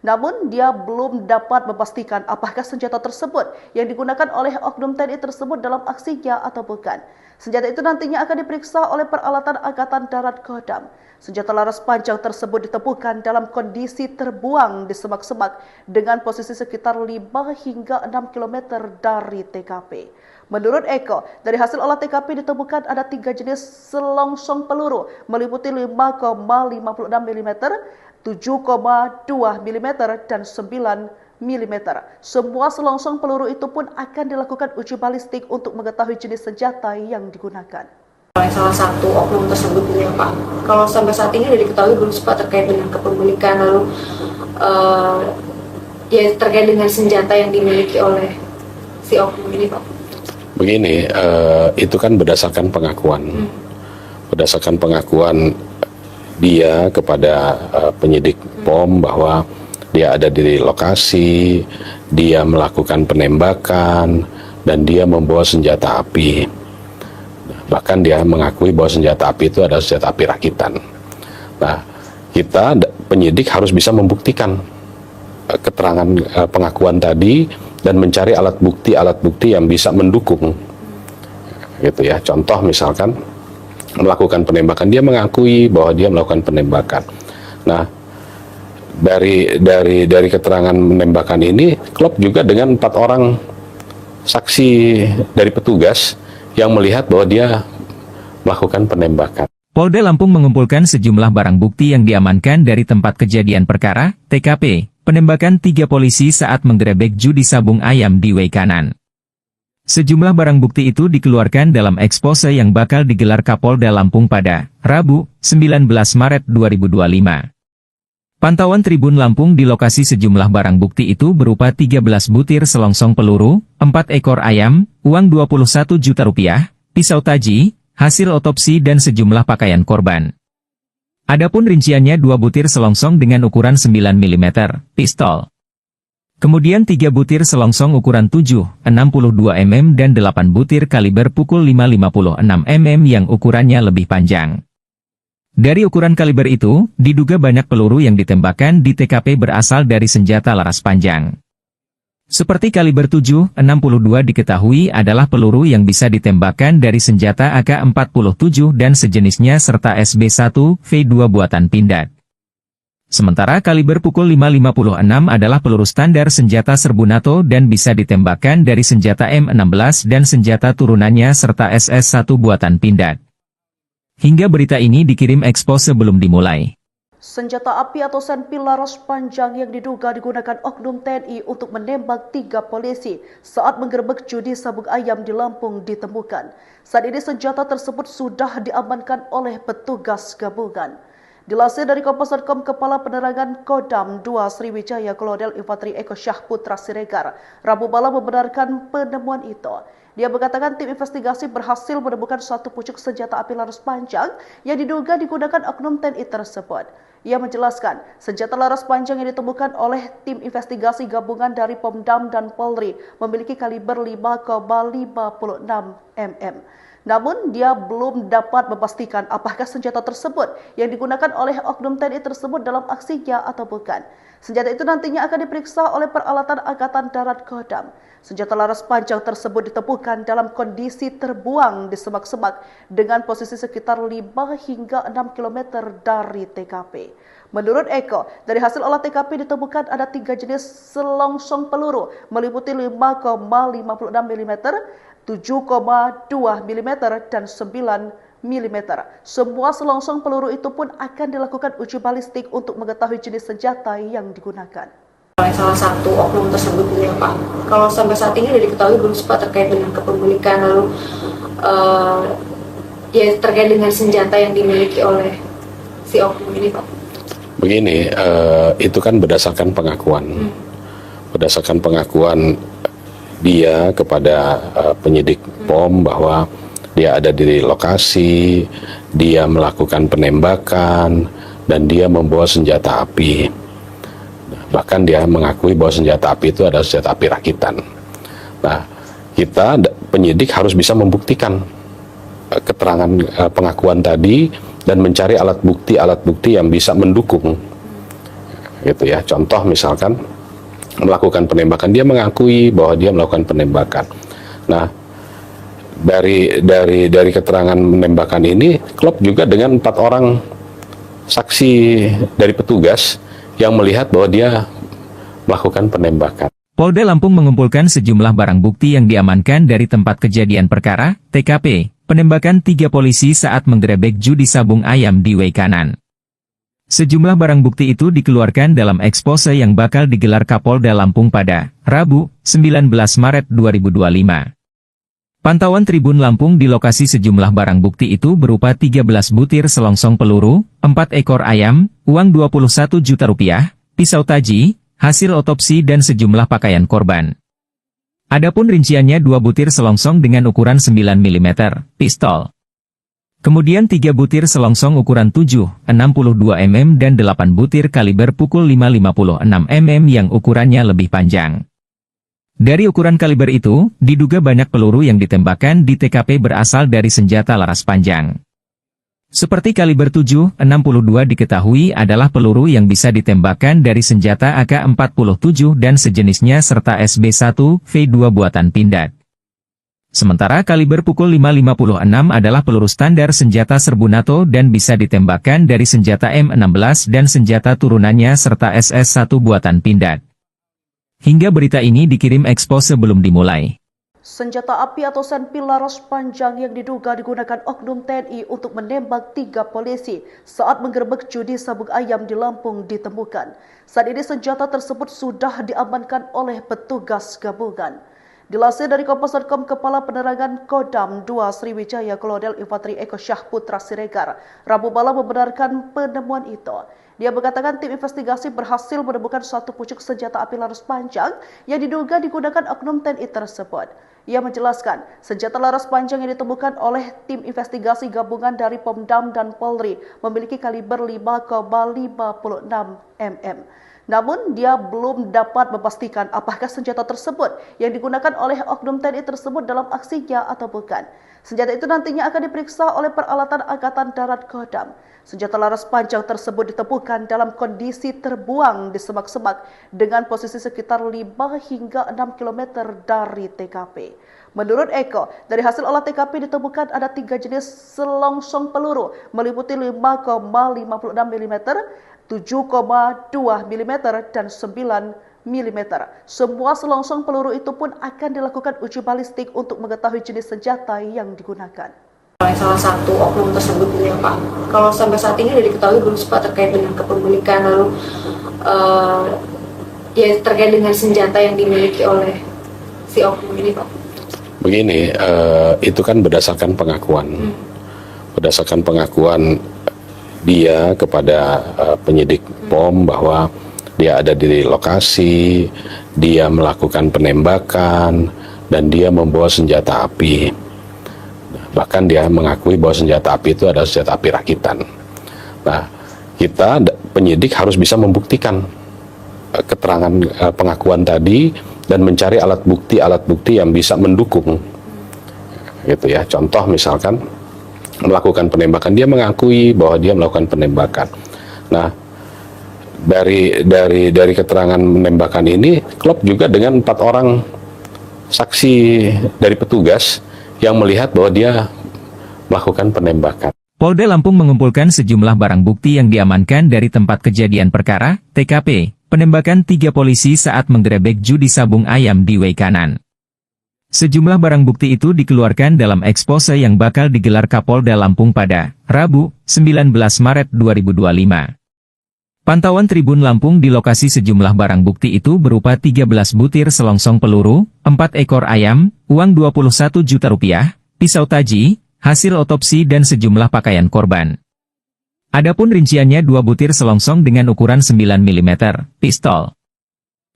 Namun, dia belum dapat memastikan apakah senjata tersebut yang digunakan oleh oknum TNI tersebut dalam aksinya atau bukan. Senjata itu nantinya akan diperiksa oleh peralatan Angkatan Darat Kodam. Senjata laras panjang tersebut ditemukan dalam kondisi terbuang di semak-semak dengan posisi sekitar 5 hingga 6 km dari TKP. Menurut Eko, dari hasil olah TKP ditemukan ada 3 jenis selongsong peluru meliputi 5,56 mm, 7,2 mm, dan 9 mm. Semua selongsong peluru itu pun akan dilakukan uji balistik untuk mengetahui jenis senjata yang digunakan. Oleh salah satu oknum tersebut ya Pak. Kalau sampai saat ini sudah diketahui belum Pak terkait dengan kepemilikan lalu ya terkait dengan senjata yang dimiliki oleh si oknum ini Pak. Begini, itu kan berdasarkan pengakuan. Berdasarkan pengakuan dia kepada penyidik POM bahwa dia ada di lokasi, dia melakukan penembakan, dan dia membawa senjata api. Bahkan dia mengakui bahwa senjata api itu adalah senjata api rakitan. Nah, kita penyidik harus bisa membuktikan keterangan pengakuan tadi dan mencari alat bukti yang bisa mendukung, gitu ya. Contoh misalkan melakukan penembakan, dia mengakui bahwa dia melakukan penembakan. Nah, dari keterangan penembakan ini klop juga dengan 4 orang saksi dari petugas yang melihat bahwa dia melakukan penembakan. Polda Lampung mengumpulkan sejumlah barang bukti yang diamankan dari tempat kejadian perkara, TKP, penembakan 3 polisi saat menggerebek judi sabung ayam di Waikanan. Sejumlah barang bukti itu dikeluarkan dalam ekspose yang bakal digelar Kapolda Lampung pada Rabu, 19 Maret 2025. Pantauan Tribun Lampung di lokasi sejumlah barang bukti itu berupa 13 butir selongsong peluru, 4 ekor ayam, uang Rp21 juta, pisau taji, hasil otopsi dan sejumlah pakaian korban. Adapun rinciannya 2 butir selongsong dengan ukuran 9 mm, pistol. Kemudian 3 butir selongsong ukuran 7, 62 mm dan 8 butir kaliber pukul 5,56 mm yang ukurannya lebih panjang. Dari ukuran kaliber itu, diduga banyak peluru yang ditembakkan di TKP berasal dari senjata laras panjang. Seperti kaliber 7,62 diketahui adalah peluru yang bisa ditembakkan dari senjata AK-47 dan sejenisnya serta SB1V2 buatan Pindad. Sementara kaliber pukul 5,56 adalah peluru standar senjata serbu NATO dan bisa ditembakkan dari senjata M16 dan senjata turunannya serta SS1 buatan Pindad. Hingga berita ini dikirim ekspos sebelum dimulai. Senjata api atau senpi laras panjang yang diduga digunakan oknum TNI untuk menembak 3 polisi saat menggerebek judi sabung ayam di Lampung ditemukan. Saat ini senjata tersebut sudah diamankan oleh petugas gabungan. Dilansir dari Kompas.com, Kepala Penerangan Kodam 2 Sriwijaya Kolonel Infanteri Eko Syahputra Siregar Rabu malam membenarkan penemuan itu. Dia mengatakan tim investigasi berhasil menemukan 1 pucuk senjata api laras panjang yang diduga digunakan oknum TNI tersebut. Ia menjelaskan, senjata laras panjang yang ditemukan oleh tim investigasi gabungan dari Pomdam dan Polri memiliki kaliber 5,56 mm. Namun, dia belum dapat memastikan apakah senjata tersebut yang digunakan oleh oknum TNI tersebut dalam aksinya atau bukan. Senjata itu nantinya akan diperiksa oleh peralatan Angkatan Darat Kodam. Senjata laras panjang tersebut ditemukan dalam kondisi terbuang di semak-semak dengan posisi sekitar 5 hingga 6 km dari TKP. Menurut Eko, dari hasil olah TKP ditemukan ada 3 jenis selongsong peluru meliputi 5,56 mm, 7,2 mm, dan 9 mm. Semua selongsong peluru itu pun akan dilakukan uji balistik untuk mengetahui jenis senjata yang digunakan. Oleh salah satu oknum tersebut ya Pak. Kalau sampai saat ini sudah diketahui belum Pak terkait dengan kepemilikan lalu ya terkait dengan senjata yang dimiliki oleh si oknum ini Pak. Begini, itu kan berdasarkan pengakuan. Berdasarkan pengakuan dia kepada penyidik POM bahwa dia ada di lokasi, dia melakukan penembakan, dan dia membawa senjata api. Bahkan dia mengakui bahwa senjata api itu adalah senjata api rakitan. Nah, kita penyidik harus bisa membuktikan keterangan pengakuan tadi dan mencari alat bukti yang bisa mendukung, gitu ya. Contoh misalkan melakukan penembakan, dia mengakui bahwa dia melakukan penembakan. Nah, dari keterangan penembakan ini klop juga dengan 4 orang saksi dari petugas yang melihat bahwa dia melakukan penembakan. Polda Lampung mengumpulkan sejumlah barang bukti yang diamankan dari tempat kejadian perkara, TKP, penembakan 3 polisi saat menggerebek judi sabung ayam di Waikanan. Sejumlah barang bukti itu dikeluarkan dalam ekspose yang bakal digelar Kapolda Lampung pada Rabu, 19 Maret 2025. Pantauan Tribun Lampung di lokasi sejumlah barang bukti itu berupa 13 butir selongsong peluru, 4 ekor ayam, uang 21 juta rupiah, pisau taji, hasil otopsi dan sejumlah pakaian korban. Adapun rinciannya 2 butir selongsong dengan ukuran 9 mm, pistol. Kemudian 3 butir selongsong ukuran 7, 62 mm dan 8 butir kaliber pukul 5,56 mm yang ukurannya lebih panjang. Dari ukuran kaliber itu, diduga banyak peluru yang ditembakkan di TKP berasal dari senjata laras panjang. Seperti kaliber 7,62 diketahui adalah peluru yang bisa ditembakkan dari senjata AK-47 dan sejenisnya serta SB1V2 buatan Pindad. Sementara kaliber pukul 5,56 adalah peluru standar senjata serbu NATO dan bisa ditembakkan dari senjata M16 dan senjata turunannya serta SS1 buatan Pindad. Hingga berita ini dikirim ekspos sebelum dimulai. Senjata api atau senpi laras panjang yang diduga digunakan oknum TNI untuk menembak 3 polisi saat menggerebek judi sabung ayam di Lampung ditemukan. Saat ini senjata tersebut sudah diamankan oleh petugas gabungan. Dilansir dari Kompas.com, Kepala Penerangan Kodam 2 Sriwijaya Kolonel Infanteri Eko Syahputra Siregar Rabu malam membenarkan penemuan itu. Dia mengatakan tim investigasi berhasil menemukan satu pucuk senjata api laras panjang yang diduga digunakan oknum TNI tersebut. Ia menjelaskan, senjata laras panjang yang ditemukan oleh tim investigasi gabungan dari Pomdam dan Polri memiliki kaliber 5,56 mm. Namun, dia belum dapat memastikan apakah senjata tersebut yang digunakan oleh oknum TNI tersebut dalam aksinya atau bukan. Senjata itu nantinya akan diperiksa oleh peralatan Angkatan Darat Kodam. Senjata laras panjang tersebut ditemukan dalam kondisi terbuang di semak-semak dengan posisi sekitar 5 hingga 6 km dari TKP. Menurut Eko, dari hasil olah TKP ditemukan ada 3 jenis selongsong peluru meliputi 5,56 mm, 7,2 mm dan 9 mm. Semua selongsong peluru itu pun akan dilakukan uji balistik untuk mengetahui jenis senjata yang digunakan. Oleh salah satu oknum tersebut ya Pak. Kalau sampai saat ini sudah diketahui belum Pak terkait dengan kepemilikan lalu ya terkait dengan senjata yang dimiliki oleh si oknum ini Pak. Begini, itu kan berdasarkan pengakuan. Berdasarkan pengakuan dia kepada penyidik POM bahwa dia ada di lokasi, dia melakukan penembakan, dan dia membawa senjata api. Bahkan dia mengakui bahwa senjata api itu adalah senjata api rakitan. Nah, kita penyidik harus bisa membuktikan keterangan pengakuan tadi dan mencari alat bukti yang bisa mendukung. Gitu ya. Contoh misalkan melakukan penembakan, dia mengakui bahwa dia melakukan penembakan. Nah, dari keterangan penembakan ini klop juga dengan 4 orang saksi dari petugas yang melihat bahwa dia melakukan penembakan. Polda Lampung mengumpulkan sejumlah barang bukti yang diamankan dari tempat kejadian perkara, TKP, penembakan 3 polisi saat menggerebek judi sabung ayam di Weikanan. Sejumlah barang bukti itu dikeluarkan dalam ekspose yang bakal digelar Kapolda Lampung pada Rabu, 19 Maret 2025. Pantauan Tribun Lampung di lokasi sejumlah barang bukti itu berupa 13 butir selongsong peluru, 4 ekor ayam, uang 21 juta rupiah, pisau taji, hasil otopsi dan sejumlah pakaian korban. Adapun rinciannya 2 butir selongsong dengan ukuran 9 mm, pistol.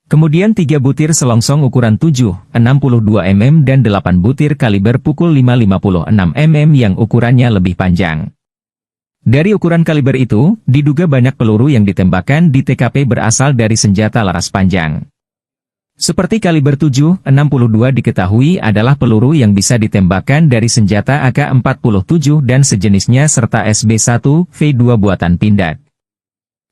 Kemudian 3 butir selongsong ukuran 7, 62 mm dan 8 butir kaliber pukul 5,56 mm yang ukurannya lebih panjang. Dari ukuran kaliber itu, diduga banyak peluru yang ditembakkan di TKP berasal dari senjata laras panjang. Seperti kaliber 7,62 diketahui adalah peluru yang bisa ditembakkan dari senjata AK-47 dan sejenisnya serta SB1V2 buatan Pindad.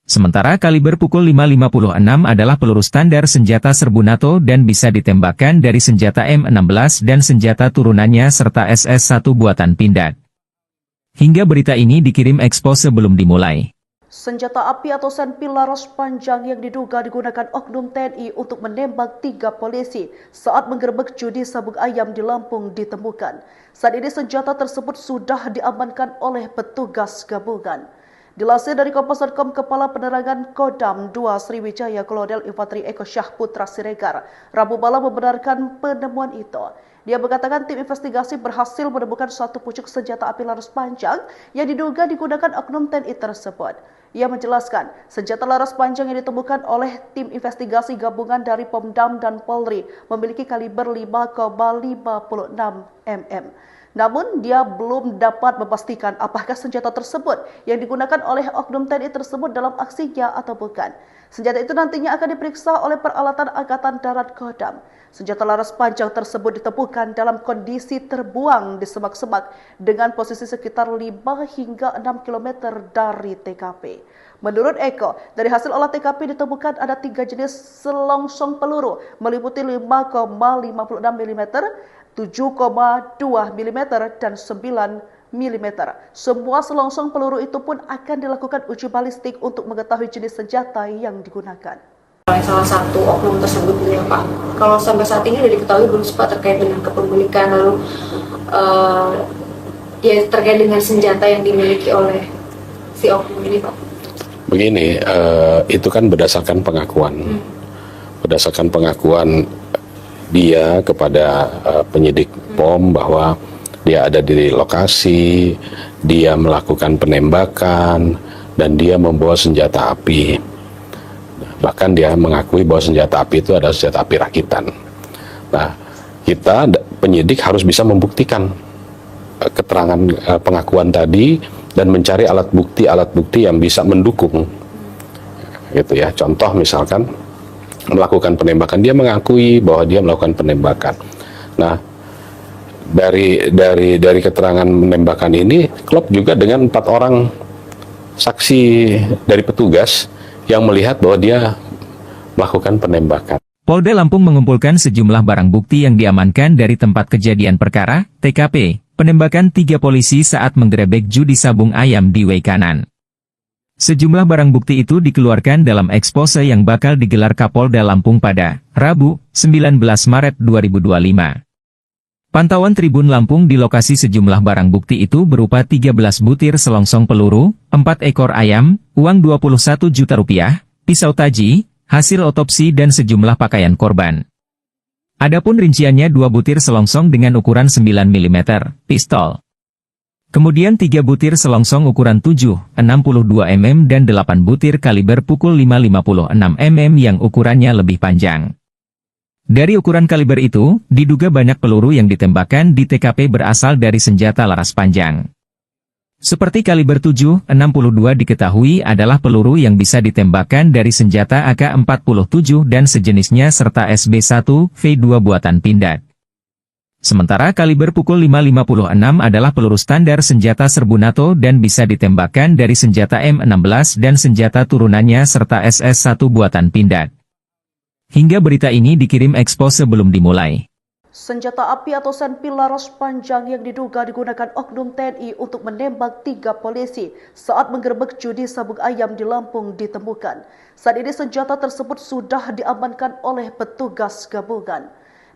Sementara kaliber pukul 5,56 adalah peluru standar senjata serbu NATO dan bisa ditembakkan dari senjata M16 dan senjata turunannya serta SS1 buatan Pindad. Hingga berita ini dikirim ekspos sebelum dimulai. Senjata api atau senpi laras panjang yang diduga digunakan oknum TNI untuk menembak 3 polisi saat menggerebek judi sabung ayam di Lampung ditemukan. Saat ini senjata tersebut sudah diamankan oleh petugas gabungan. Dilansir dari Kompas.com, Kepala Penerangan Kodam 2 Sriwijaya Kolonel Infanteri Eko Syahputra Siregar Rabu malam membenarkan penemuan itu. Dia mengatakan tim investigasi berhasil menemukan satu pucuk senjata api laras panjang yang diduga digunakan oknum TNI tersebut. Ia menjelaskan, senjata laras panjang yang ditemukan oleh tim investigasi gabungan dari Pomdam dan Polri memiliki kaliber 5,56 mm. Namun, dia belum dapat memastikan apakah senjata tersebut yang digunakan oleh oknum TNI tersebut dalam aksinya atau bukan. Senjata itu nantinya akan diperiksa oleh peralatan Angkatan Darat Kodam. Senjata laras panjang tersebut ditemukan dalam kondisi terbuang di semak-semak dengan posisi sekitar 5 hingga 6 km dari TKP. Menurut Eko, dari hasil olah TKP ditemukan ada 3 jenis selongsong peluru meliputi 5,56 mm, 7,2 mm, dan 9 mm. Semua selongsong peluru itu pun akan dilakukan uji balistik untuk mengetahui jenis senjata yang digunakan. Oleh salah satu oknum tersebut ya Pak. Kalau sampai saat ini sudah diketahui belum Pak terkait dengan kepemilikan lalu ya terkait dengan senjata yang dimiliki oleh si oknum ini Pak? Begini, itu kan berdasarkan pengakuan. Berdasarkan pengakuan dia kepada penyidik POM bahwa dia ada di lokasi, dia melakukan penembakan, dan dia membawa senjata api. Bahkan dia mengakui bahwa senjata api itu adalah senjata api rakitan. Nah, kita penyidik harus bisa membuktikan keterangan pengakuan tadi dan mencari alat bukti yang bisa mendukung. Gitu ya. Contoh misalkan melakukan penembakan, dia mengakui bahwa dia melakukan penembakan. Nah, dari keterangan penembakan ini klop juga dengan 4 orang saksi dari petugas yang melihat bahwa dia melakukan penembakan. Polda Lampung mengumpulkan sejumlah barang bukti yang diamankan dari tempat kejadian perkara, TKP, penembakan 3 polisi saat menggerebek judi sabung ayam di Weikanan. Sejumlah barang bukti itu dikeluarkan dalam ekspose yang bakal digelar Kapolda Lampung pada Rabu, 19 Maret 2025. Pantauan Tribun Lampung di lokasi sejumlah barang bukti itu berupa 13 butir selongsong peluru, 4 ekor ayam, uang Rp21 juta, pisau taji, hasil otopsi dan sejumlah pakaian korban. Adapun rinciannya 2 butir selongsong dengan ukuran 9 mm, pistol. Kemudian 3 butir selongsong ukuran 7,62 mm dan 8 butir kaliber pukul 5,56 mm yang ukurannya lebih panjang. Dari ukuran kaliber itu, diduga banyak peluru yang ditembakkan di TKP berasal dari senjata laras panjang. Seperti kaliber 7,62 diketahui adalah peluru yang bisa ditembakkan dari senjata AK-47 dan sejenisnya serta SB1V2 buatan Pindad. Sementara kaliber pukul 5,56 adalah peluru standar senjata serbu NATO dan bisa ditembakkan dari senjata M16 dan senjata turunannya serta SS1 buatan Pindad. Hingga berita ini dikirim ekspos sebelum dimulai. Senjata api atau senpil laras panjang yang diduga digunakan oknum TNI untuk menembak 3 polisi saat menggerebek judi sabung ayam di Lampung ditemukan. Saat ini senjata tersebut sudah diamankan oleh petugas gabungan.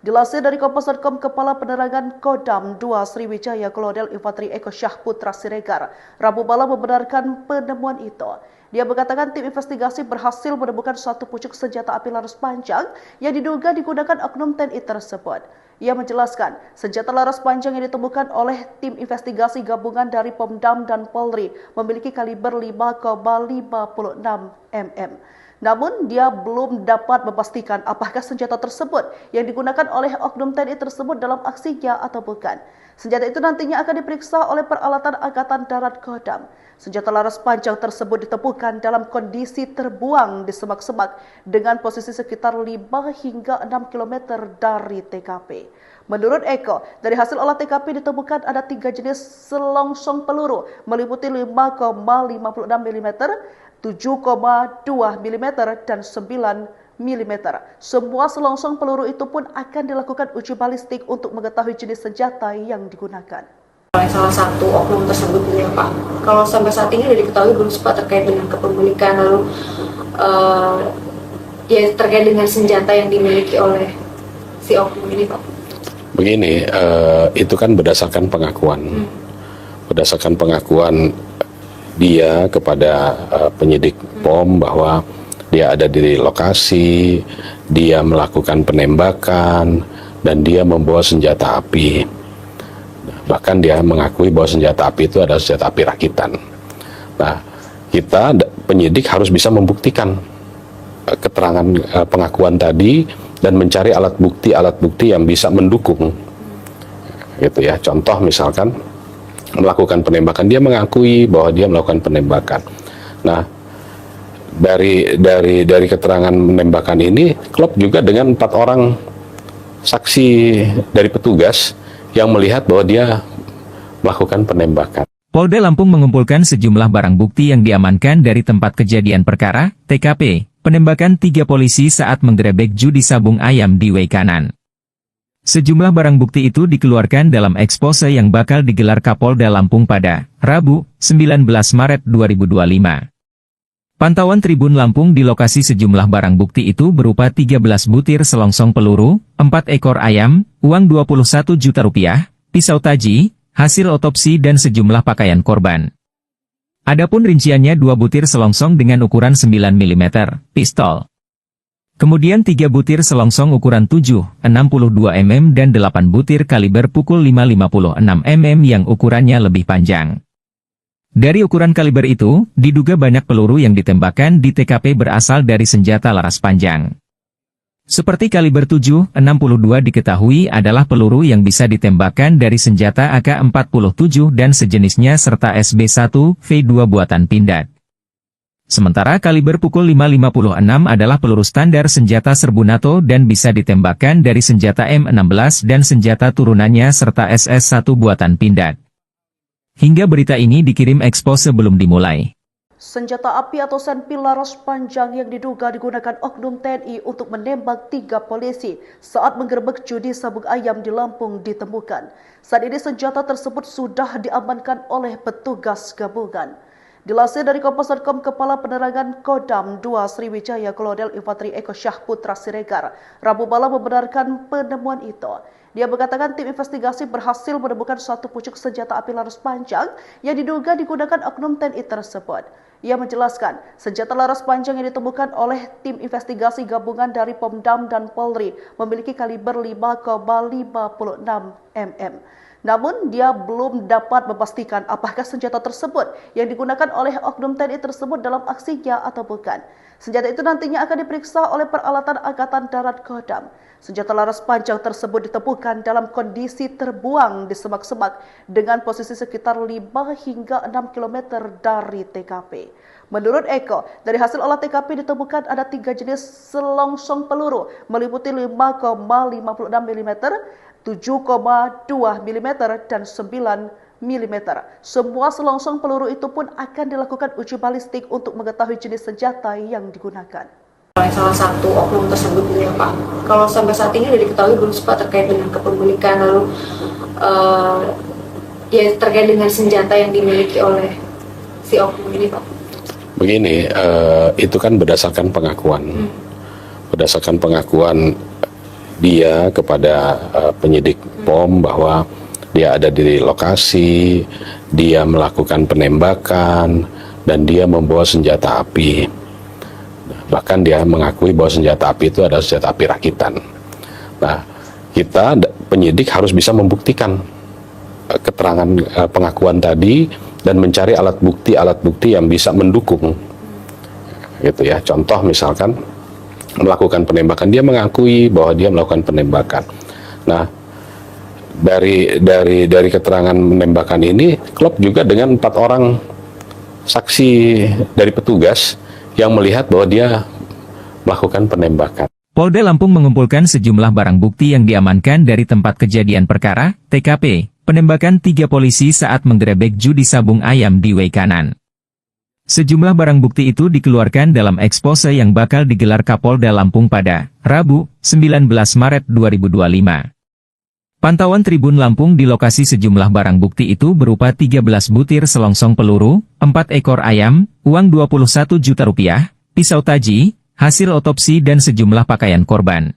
Dilansir dari Kompas.com, Kepala Penerangan Kodam 2 Sriwijaya Kolonel Infanteri Eko Syahputra Siregar Rabu malam membenarkan penemuan itu. Dia mengatakan tim investigasi berhasil menemukan satu pucuk senjata api laras panjang yang diduga digunakan oknum TNI tersebut. Ia menjelaskan, senjata laras panjang yang ditemukan oleh tim investigasi gabungan dari Pomdam dan Polri memiliki kaliber 5,56 mm. Namun, dia belum dapat memastikan apakah senjata tersebut yang digunakan oleh oknum TNI tersebut dalam aksinya atau bukan. Senjata itu nantinya akan diperiksa oleh peralatan Angkatan Darat Kodam. Senjata laras panjang tersebut ditemukan dalam kondisi terbuang di semak-semak dengan posisi sekitar 5 hingga 6 km dari TKP. Menurut Eko, dari hasil olah TKP ditemukan ada 3 jenis selongsong peluru meliputi 5,56 mm, 7,2 mm, dan 9 mm. Semua selongsong peluru itu pun akan dilakukan uji balistik untuk mengetahui jenis senjata yang digunakan. Oleh salah satu oknum tersebut ya Pak. Kalau sampai saat ini sudah diketahui belum Pak terkait dengan kepemilikan lalu ya terkait dengan senjata yang dimiliki oleh si oknum ini Pak? Begini, itu kan berdasarkan pengakuan. Berdasarkan pengakuan dia kepada penyidik POM bahwa dia ada di lokasi, dia melakukan penembakan, dan dia membawa senjata api. Bahkan dia mengakui bahwa senjata api itu adalah senjata api rakitan. Nah, kita penyidik harus bisa membuktikan keterangan pengakuan tadi dan mencari alat bukti yang bisa mendukung, gitu ya. Contoh misalkan melakukan penembakan, dia mengakui bahwa dia melakukan penembakan. Nah, dari keterangan penembakan ini klop juga dengan 4 orang saksi dari petugas yang melihat bahwa dia melakukan penembakan. Polda Lampung mengumpulkan sejumlah barang bukti yang diamankan dari tempat kejadian perkara, TKP, penembakan 3 polisi saat menggerebek judi sabung ayam di Wekanan. Sejumlah barang bukti itu dikeluarkan dalam ekspose yang bakal digelar Kapolda Lampung pada Rabu, 19 Maret 2025. Pantauan Tribun Lampung di lokasi sejumlah barang bukti itu berupa 13 butir selongsong peluru, 4 ekor ayam, uang Rp21 juta, pisau taji, hasil otopsi dan sejumlah pakaian korban. Adapun rinciannya 2 butir selongsong dengan ukuran 9 mm, pistol. Kemudian 3 butir selongsong ukuran 7, 62 mm dan 8 butir kaliber pukul 5,56 mm yang ukurannya lebih panjang. Dari ukuran kaliber itu, diduga banyak peluru yang ditembakkan di TKP berasal dari senjata laras panjang. Seperti kaliber 7,62 diketahui adalah peluru yang bisa ditembakkan dari senjata AK-47 dan sejenisnya serta SB1V2 buatan Pindad. Sementara kaliber pukul 5,56 adalah peluru standar senjata serbu NATO dan bisa ditembakkan dari senjata M16 dan senjata turunannya serta SS1 buatan Pindad. Hingga berita ini dikirim Expo sebelum dimulai. Senjata api atau senpi laras panjang yang diduga digunakan oknum TNI untuk menembak 3 polisi saat menggerebek judi sabung ayam di Lampung ditemukan. Saat ini senjata tersebut sudah diamankan oleh petugas gabungan. Dilansir dari Kompas.com, Kepala Penerangan Kodam 2 Sriwijaya Kolonel Infanteri Eko Syahputra Siregar Rabu malam membenarkan penemuan itu. Dia mengatakan tim investigasi berhasil menemukan 1 pucuk senjata api laras panjang yang diduga digunakan oknum TNI tersebut. Ia menjelaskan, senjata laras panjang yang ditemukan oleh tim investigasi gabungan dari Pomdam dan Polri memiliki kaliber 5,56 mm. Namun, dia belum dapat memastikan apakah senjata tersebut yang digunakan oleh oknum TNI tersebut dalam aksinya atau bukan. Senjata itu nantinya akan diperiksa oleh peralatan Angkatan Darat Kodam. Senjata laras panjang tersebut ditemukan dalam kondisi terbuang di semak-semak dengan posisi sekitar 5 hingga 6 km dari TKP. Menurut Eko, dari hasil olah TKP ditemukan ada 3 jenis selongsong peluru meliputi 5,56 mm, 7,2 mm, dan 9 mm. Semua selongsong peluru itu pun akan dilakukan uji balistik untuk mengetahui jenis senjata yang digunakan. Salah satu oknum tersebut ya Pak, kalau sampai saat ini sudah diketahui belum Pak terkait dengan kepemilikan lalu ya terkait dengan senjata yang dimiliki oleh si oknum ini Pak? Begini, itu kan berdasarkan pengakuan. Berdasarkan pengakuan dia kepada penyidik POM bahwa dia ada di lokasi, dia melakukan penembakan, dan dia membawa senjata api. Bahkan dia mengakui bahwa senjata api itu adalah senjata api rakitan. Nah, kita penyidik harus bisa membuktikan keterangan pengakuan tadi dan mencari alat bukti yang bisa mendukung, gitu ya. Contoh misalkan melakukan penembakan, dia mengakui bahwa dia melakukan penembakan. Nah, dari keterangan penembakan ini klop juga dengan 4 orang saksi dari petugas yang melihat bahwa dia melakukan penembakan. Polda Lampung mengumpulkan sejumlah barang bukti yang diamankan dari tempat kejadian perkara, TKP, penembakan 3 polisi saat menggerebek judi sabung ayam di Wekanan. Sejumlah barang bukti itu dikeluarkan dalam ekspose yang bakal digelar Kapolda Lampung pada Rabu, 19 Maret 2025. Pantauan Tribun Lampung di lokasi sejumlah barang bukti itu berupa 13 butir selongsong peluru, 4 ekor ayam, uang Rp21 juta, pisau taji, hasil otopsi dan sejumlah pakaian korban.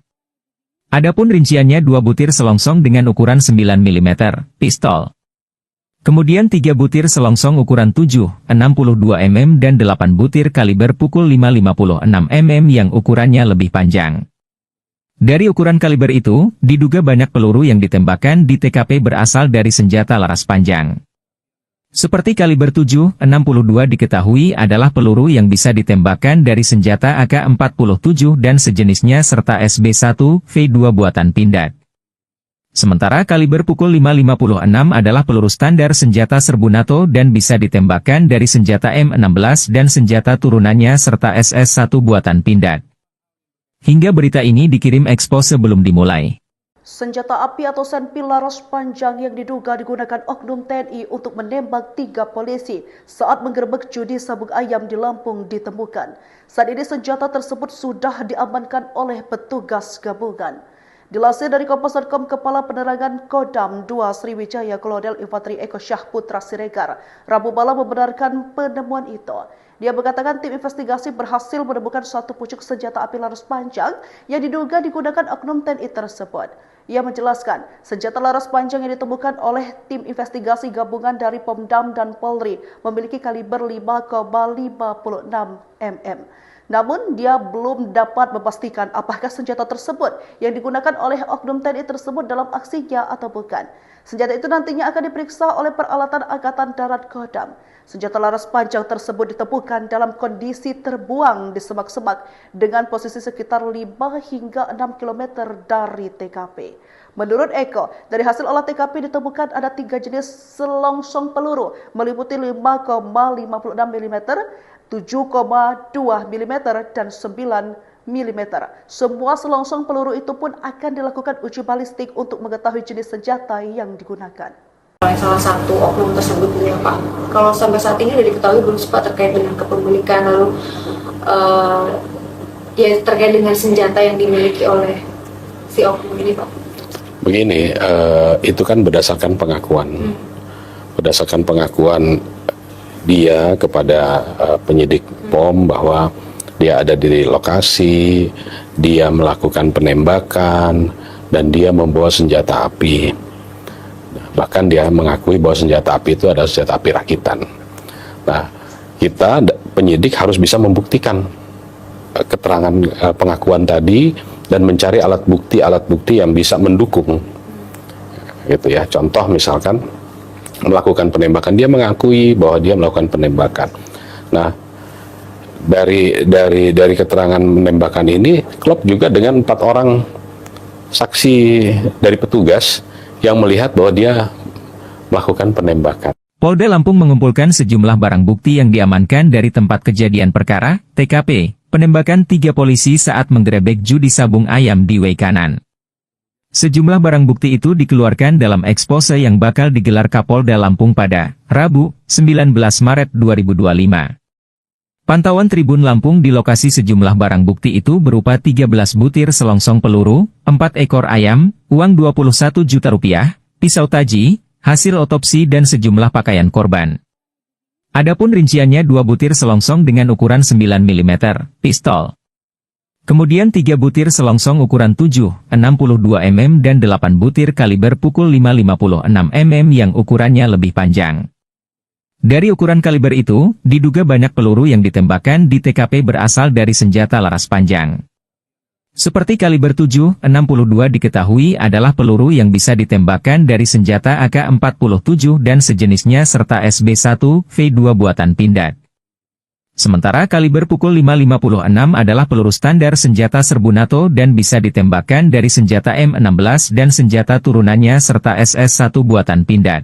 Adapun rinciannya 2 butir selongsong dengan ukuran 9 mm, pistol. Kemudian 3 butir selongsong ukuran 7,62 mm dan 8 butir kaliber pukul 5,56 mm yang ukurannya lebih panjang. Dari ukuran kaliber itu, diduga banyak peluru yang ditembakkan di TKP berasal dari senjata laras panjang. Seperti kaliber 7,62 diketahui adalah peluru yang bisa ditembakkan dari senjata AK-47 dan sejenisnya serta SB1V2 buatan Pindad. Sementara kaliber pukul 5,56 adalah peluru standar senjata serbu NATO dan bisa ditembakkan dari senjata M16 dan senjata turunannya serta SS1 buatan Pindad. Hingga berita ini dikirim Expo sebelum dimulai. Senjata api atau senpi laras panjang yang diduga digunakan oknum TNI untuk menembak 3 polisi saat menggerebek judi sabung ayam di Lampung ditemukan. Saat ini senjata tersebut sudah diamankan oleh petugas gabungan. Dilansir dari Kompas.com, Kepala Penerangan Kodam 2 Sriwijaya Kolonel Infanteri Eko Syahputra Siregar Rabu malam membenarkan penemuan itu. Dia mengatakan tim investigasi berhasil menemukan satu pucuk senjata api laras panjang yang diduga digunakan oknum TNI tersebut. Ia menjelaskan, senjata laras panjang yang ditemukan oleh tim investigasi gabungan dari Pomdam dan Polri memiliki kaliber 5,56 mm. Namun, dia belum dapat memastikan apakah senjata tersebut yang digunakan oleh oknum TNI tersebut dalam aksinya atau bukan. Senjata itu nantinya akan diperiksa oleh peralatan Angkatan Darat Kodam. Senjata laras panjang tersebut ditemukan dalam kondisi terbuang di semak-semak dengan posisi sekitar 5 hingga 6 km dari TKP. Menurut Eko, dari hasil olah TKP ditemukan ada 3 jenis selongsong peluru meliputi 5,56 mm, 7,2 mm, dan 9 mm. Semua selongsong peluru itu pun akan dilakukan uji balistik untuk mengetahui jenis senjata yang digunakan. Oleh salah satu oknum tersebut ya Pak. Kalau sampai saat ini sudah diketahui belum Pak terkait dengan kepemilikan lalu ya terkait dengan senjata yang dimiliki oleh si oknum ini Pak. Begini, itu kan berdasarkan pengakuan. Berdasarkan pengakuan dia kepada penyidik POM bahwa dia ada di lokasi, dia melakukan penembakan, dan dia membawa senjata api. Bahkan dia mengakui bahwa senjata api itu adalah senjata api rakitan. Nah, kita penyidik harus bisa membuktikan keterangan pengakuan tadi dan mencari alat bukti yang bisa mendukung. Gitu ya. Contoh misalkan melakukan penembakan, dia mengakui bahwa dia melakukan penembakan. Nah, dari keterangan penembakan ini klop juga dengan 4 orang saksi dari petugas yang melihat bahwa dia melakukan penembakan. Polda Lampung mengumpulkan sejumlah barang bukti yang diamankan dari tempat kejadian perkara, TKP, penembakan 3 polisi saat menggerebek judi sabung ayam di Weikanan. Sejumlah barang bukti itu dikeluarkan dalam ekspose yang bakal digelar Kapolda Lampung pada Rabu, 19 Maret 2025. Pantauan Tribun Lampung di lokasi sejumlah barang bukti itu berupa 13 butir selongsong peluru, 4 ekor ayam, uang Rp21 juta, pisau taji, hasil otopsi dan sejumlah pakaian korban. Adapun rinciannya 2 butir selongsong dengan ukuran 9 mm, pistol. Kemudian 3 butir selongsong ukuran 7,62 mm dan 8 butir kaliber pukul 5,56 mm yang ukurannya lebih panjang. Dari ukuran kaliber itu, diduga banyak peluru yang ditembakkan di TKP berasal dari senjata laras panjang. Seperti kaliber 7,62 diketahui adalah peluru yang bisa ditembakkan dari senjata AK-47 dan sejenisnya serta SB1V2 buatan Pindad. Sementara kaliber pukul 5,56 adalah peluru standar senjata serbu NATO dan bisa ditembakkan dari senjata M16 dan senjata turunannya serta SS1 buatan Pindad.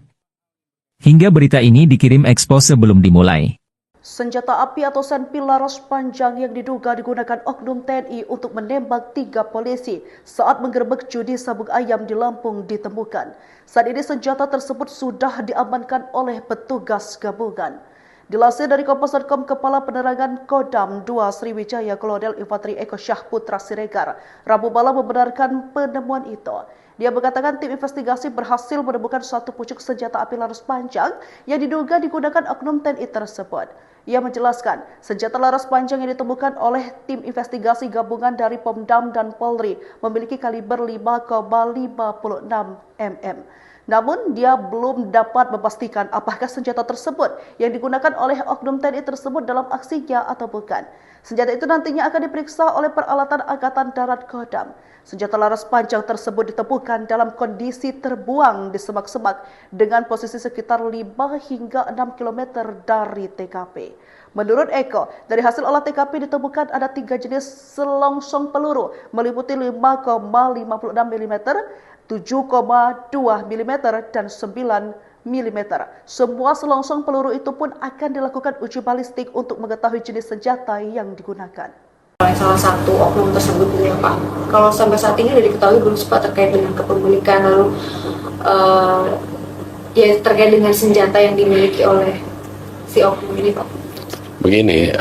Hingga berita ini dikirim Expo sebelum dimulai. Senjata api atau senpi laras panjang yang diduga digunakan oknum TNI untuk menembak 3 polisi saat menggerebek judi sabung ayam di Lampung ditemukan. Saat ini senjata tersebut sudah diamankan oleh petugas gabungan. Dilansir dari Kompas.com, Kepala Penerangan Kodam 2 Sriwijaya Kolonel Infanteri Eko Syahputra Siregar Rabu malam membenarkan penemuan itu. Dia mengatakan tim investigasi berhasil menemukan suatu pucuk senjata api laras panjang yang diduga digunakan oknum TNI tersebut. Ia menjelaskan, senjata laras panjang yang ditemukan oleh tim investigasi gabungan dari Pomdam dan Polri memiliki kaliber 5,56 mm. Namun, dia belum dapat memastikan apakah senjata tersebut yang digunakan oleh oknum TNI tersebut dalam aksinya atau bukan. Senjata itu nantinya akan diperiksa oleh peralatan Angkatan Darat Kodam. Senjata laras panjang tersebut ditemukan dalam kondisi terbuang di semak-semak dengan posisi sekitar 5 hingga 6 km dari TKP. Menurut Eko, dari hasil olah TKP ditemukan ada 3 jenis selongsong peluru meliputi 5,56 mm, 7,2 mm, dan 9 mm. Semua selongsong peluru itu pun akan dilakukan uji balistik untuk mengetahui jenis senjata yang digunakan. Oleh salah satu oknum tersebut ya Pak. Kalau sampai saat ini sudah diketahui belum Pak terkait dengan kepemilikan lalu ya terkait dengan senjata yang dimiliki oleh si oknum ini Pak. Begini,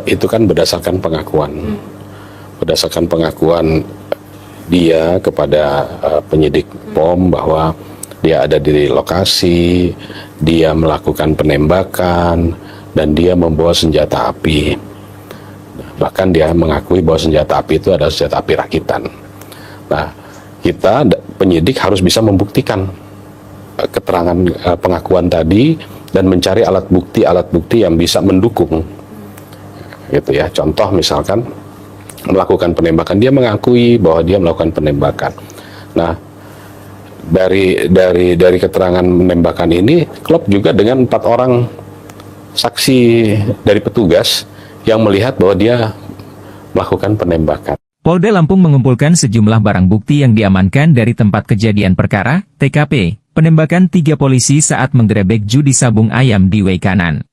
itu kan berdasarkan pengakuan. Berdasarkan pengakuan dia kepada penyidik POM bahwa dia ada di lokasi, dia melakukan penembakan, dan dia membawa senjata api. Bahkan dia mengakui bahwa senjata api itu adalah senjata api rakitan. Nah, kita penyidik harus bisa membuktikan keterangan pengakuan tadi dan mencari alat bukti yang bisa mendukung. Gitu ya. Contoh misalkan melakukan penembakan, dia mengakui bahwa dia melakukan penembakan. Nah, dari keterangan penembakan ini klop juga dengan 4 orang saksi dari petugas yang melihat bahwa dia melakukan penembakan. Polda Lampung mengumpulkan sejumlah barang bukti yang diamankan dari tempat kejadian perkara, TKP, penembakan 3 polisi saat menggerebek judi sabung ayam di Weikanan.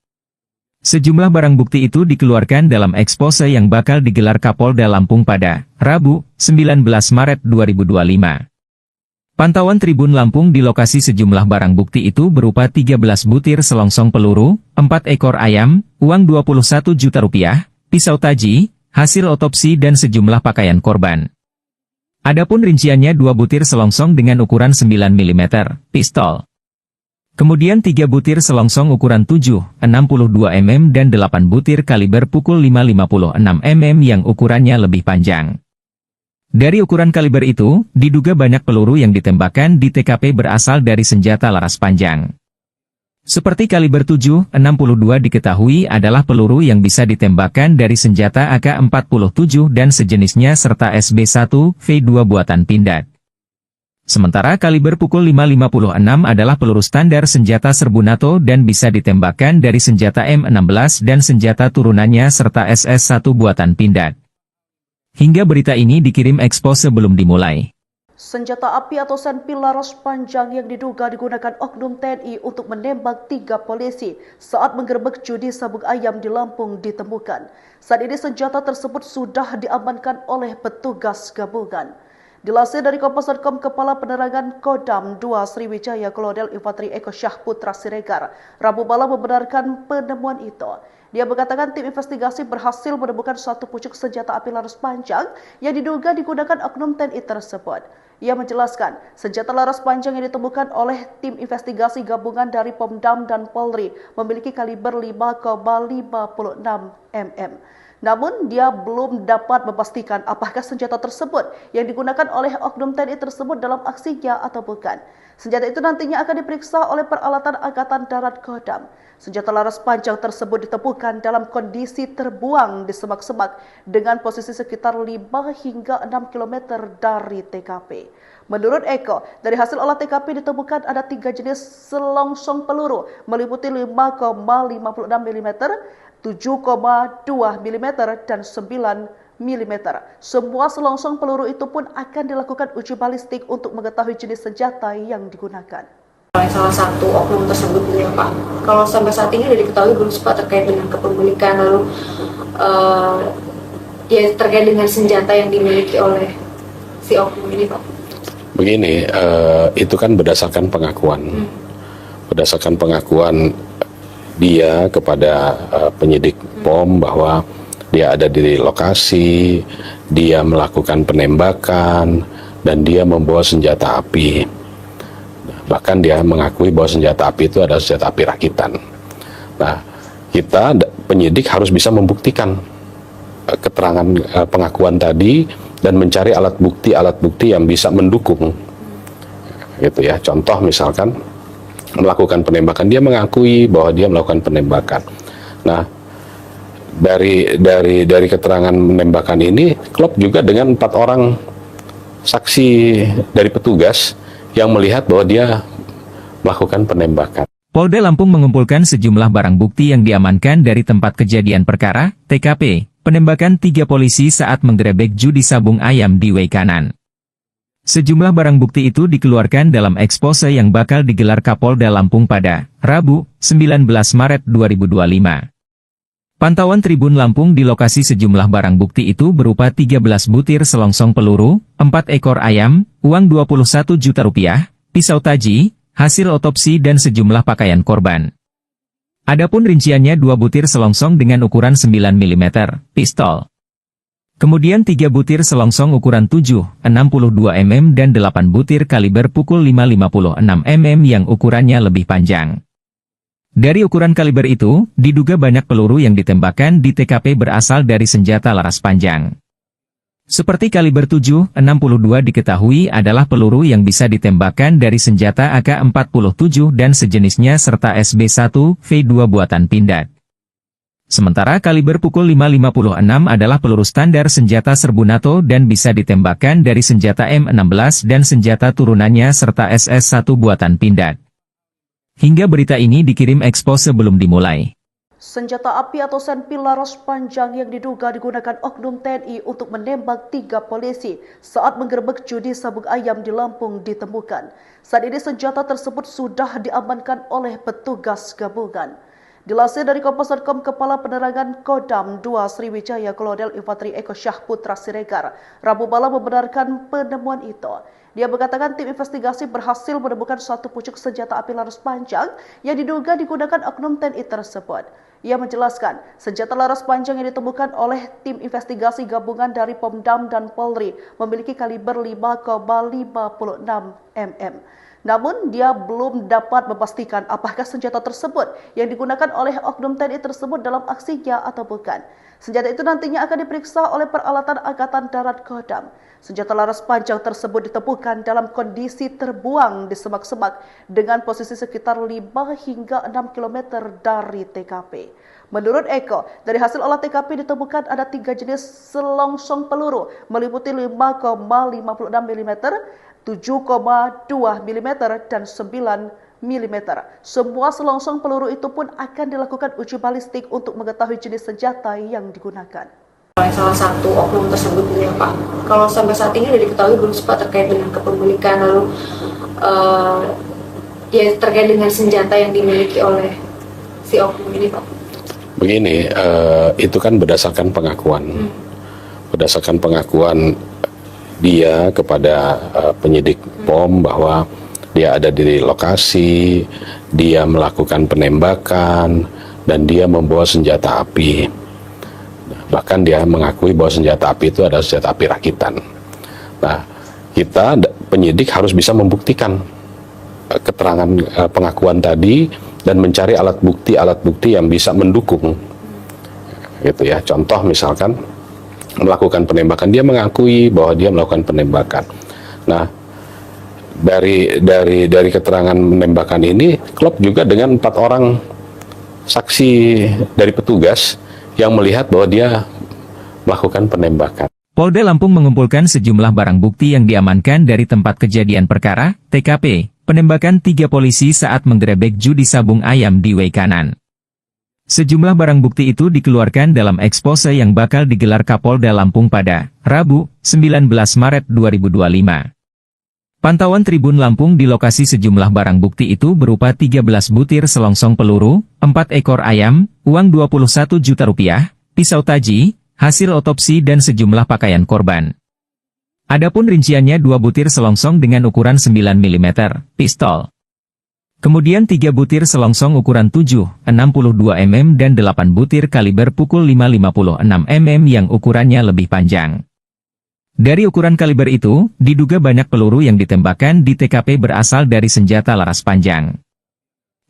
Sejumlah barang bukti itu dikeluarkan dalam ekspose yang bakal digelar Kapolda Lampung pada Rabu, 19 Maret 2025. Pantauan Tribun Lampung di lokasi sejumlah barang bukti itu berupa 13 butir selongsong peluru, 4 ekor ayam, uang Rp21 juta, pisau taji, hasil otopsi dan sejumlah pakaian korban. Adapun rinciannya 2 butir selongsong dengan ukuran 9 mm, pistol. Kemudian 3 butir selongsong ukuran 7,62 mm dan 8 butir kaliber pukul 5,56 mm yang ukurannya lebih panjang. Dari ukuran kaliber itu, diduga banyak peluru yang ditembakkan di TKP berasal dari senjata laras panjang. Seperti kaliber 7,62 diketahui adalah peluru yang bisa ditembakkan dari senjata AK-47 dan sejenisnya serta SB1V2 buatan Pindad. Sementara kaliber pukul 5,56 adalah peluru standar senjata serbu NATO dan bisa ditembakkan dari senjata M16 dan senjata turunannya serta SS1 buatan Pindad. Hingga berita ini dikirim ekspos sebelum dimulai. Senjata api atau senpi laras panjang yang diduga digunakan oknum TNI untuk menembak 3 polisi saat menggerebek judi sabung ayam di Lampung ditemukan. Saat ini senjata tersebut sudah diamankan oleh petugas gabungan. Dilansir dari Kompas.com, Kepala Penerangan Kodam 2 Sriwijaya Kolonel Infanteri Eko Syahputra Siregar Rabu malam membenarkan penemuan itu. Dia mengatakan tim investigasi berhasil menemukan suatu pucuk senjata api laras panjang yang diduga digunakan oknum TNI tersebut. Ia menjelaskan, senjata laras panjang yang ditemukan oleh tim investigasi gabungan dari Pomdam dan Polri memiliki kaliber 5,56 mm. Namun, dia belum dapat memastikan apakah senjata tersebut yang digunakan oleh oknum TNI tersebut dalam aksinya atau bukan. Senjata itu nantinya akan diperiksa oleh peralatan Angkatan Darat Kodam. Senjata laras panjang tersebut ditemukan dalam kondisi terbuang di semak-semak dengan posisi sekitar 5 hingga 6 km dari TKP. Menurut Eko, dari hasil olah TKP ditemukan ada 3 jenis selongsong peluru meliputi 5,56 mm, 7,2 mm, dan 9 mm. Semua selongsong peluru itu pun akan dilakukan uji balistik untuk mengetahui jenis senjata yang digunakan. Oleh salah satu oknum tersebut ya Pak. Kalau sampai saat ini sudah diketahui belum Pak terkait dengan kepemilikan lalu ya terkait dengan senjata yang dimiliki oleh si oknum ini Pak. Begini, itu kan berdasarkan pengakuan. Berdasarkan pengakuan dia kepada penyidik POM bahwa dia ada di lokasi, dia melakukan penembakan, dan dia membawa senjata api. Bahkan dia mengakui bahwa senjata api itu adalah senjata api rakitan. Nah, kita penyidik harus bisa membuktikan keterangan pengakuan tadi dan mencari alat bukti yang bisa mendukung, gitu ya. Contoh misalkan melakukan penembakan, dia mengakui bahwa dia melakukan penembakan. Nah, dari keterangan penembakan ini klop juga dengan 4 orang saksi dari petugas yang melihat bahwa dia melakukan penembakan. Polda Lampung mengumpulkan sejumlah barang bukti yang diamankan dari tempat kejadian perkara, TKP, penembakan 3 polisi saat menggerebek judi sabung ayam di Waikanan. Sejumlah barang bukti itu dikeluarkan dalam ekspose yang bakal digelar Kapolda Lampung pada Rabu, 19 Maret 2025. Pantauan Tribun Lampung di lokasi sejumlah barang bukti itu berupa 13 butir selongsong peluru, 4 ekor ayam, uang Rp21 juta, pisau taji, hasil otopsi dan sejumlah pakaian korban. Adapun rinciannya 2 butir selongsong dengan ukuran 9 mm, pistol. Kemudian 3 butir selongsong ukuran 7,62 mm dan 8 butir kaliber pukul 5,56 mm yang ukurannya lebih panjang. Dari ukuran kaliber itu, diduga banyak peluru yang ditembakkan di TKP berasal dari senjata laras panjang. Seperti kaliber 7,62 diketahui adalah peluru yang bisa ditembakkan dari senjata AK-47 dan sejenisnya serta SB1V2 buatan Pindad. Sementara kaliber pukul 5,56 adalah peluru standar senjata serbu NATO dan bisa ditembakkan dari senjata M16 dan senjata turunannya serta SS1 buatan Pindad. Hingga berita ini dikirim Expo sebelum dimulai. Senjata api atau senpi laras panjang yang diduga digunakan oknum TNI untuk menembak 3 polisi saat menggerebek judi sabung ayam di Lampung ditemukan. Saat ini senjata tersebut sudah diamankan oleh petugas gabungan. Dilansir dari Kompas.com, Kepala Penerangan Kodam 2 Sriwijaya Kolonel Infanteri Eko Syahputra Siregar Rabu malam membenarkan penemuan itu. Dia mengatakan tim investigasi berhasil menemukan 1 pucuk senjata api laras panjang yang diduga digunakan oknum TNI tersebut. Ia menjelaskan, senjata laras panjang yang ditemukan oleh tim investigasi gabungan dari Pomdam dan Polri memiliki kaliber 5,56 mm. Namun, dia belum dapat memastikan apakah senjata tersebut yang digunakan oleh oknum TNI tersebut dalam aksinya atau bukan. Senjata itu nantinya akan diperiksa oleh peralatan Angkatan Darat Kodam. Senjata laras panjang tersebut ditemukan dalam kondisi terbuang di semak-semak dengan posisi sekitar 5 hingga 6 km dari TKP. Menurut Eko, dari hasil olah TKP ditemukan ada 3 jenis selongsong peluru meliputi 5,56 mm, 7,2 mm, dan 9 mm. Semua selongsong peluru itu pun akan dilakukan uji balistik untuk mengetahui jenis senjata yang digunakan. Salah satu oknum tersebut ya Pak, kalau sampai saat ini sudah diketahui belum Pak terkait dengan kepemilikan lalu ya terkait dengan senjata yang dimiliki oleh si oknum ini Pak? Begini, itu kan berdasarkan pengakuan. Berdasarkan pengakuan dia kepada penyidik POM bahwa dia ada di lokasi, dia melakukan penembakan, dan dia membawa senjata api. Bahkan dia mengakui bahwa senjata api itu adalah senjata api rakitan. Nah, kita penyidik harus bisa membuktikan keterangan pengakuan tadi dan mencari alat bukti yang bisa mendukung, gitu ya. Contoh misalkan melakukan penembakan, dia mengakui bahwa dia melakukan penembakan. Nah, dari keterangan penembakan ini klop juga dengan 4 orang saksi dari petugas yang melihat bahwa dia melakukan penembakan. Polda Lampung mengumpulkan sejumlah barang bukti yang diamankan dari tempat kejadian perkara, TKP, penembakan 3 polisi saat menggerebek judi sabung ayam di Waikanan. Sejumlah barang bukti itu dikeluarkan dalam ekspose yang bakal digelar Kapolda Lampung pada Rabu, 19 Maret 2025. Pantauan Tribun Lampung di lokasi sejumlah barang bukti itu berupa 13 butir selongsong peluru, 4 ekor ayam, uang Rp21 juta, pisau taji, hasil otopsi dan sejumlah pakaian korban. Adapun rinciannya 2 butir selongsong dengan ukuran 9 mm, pistol. Kemudian 3 butir selongsong ukuran 7,62 mm dan 8 butir kaliber pukul 5,56 mm yang ukurannya lebih panjang. Dari ukuran kaliber itu, diduga banyak peluru yang ditembakkan di TKP berasal dari senjata laras panjang.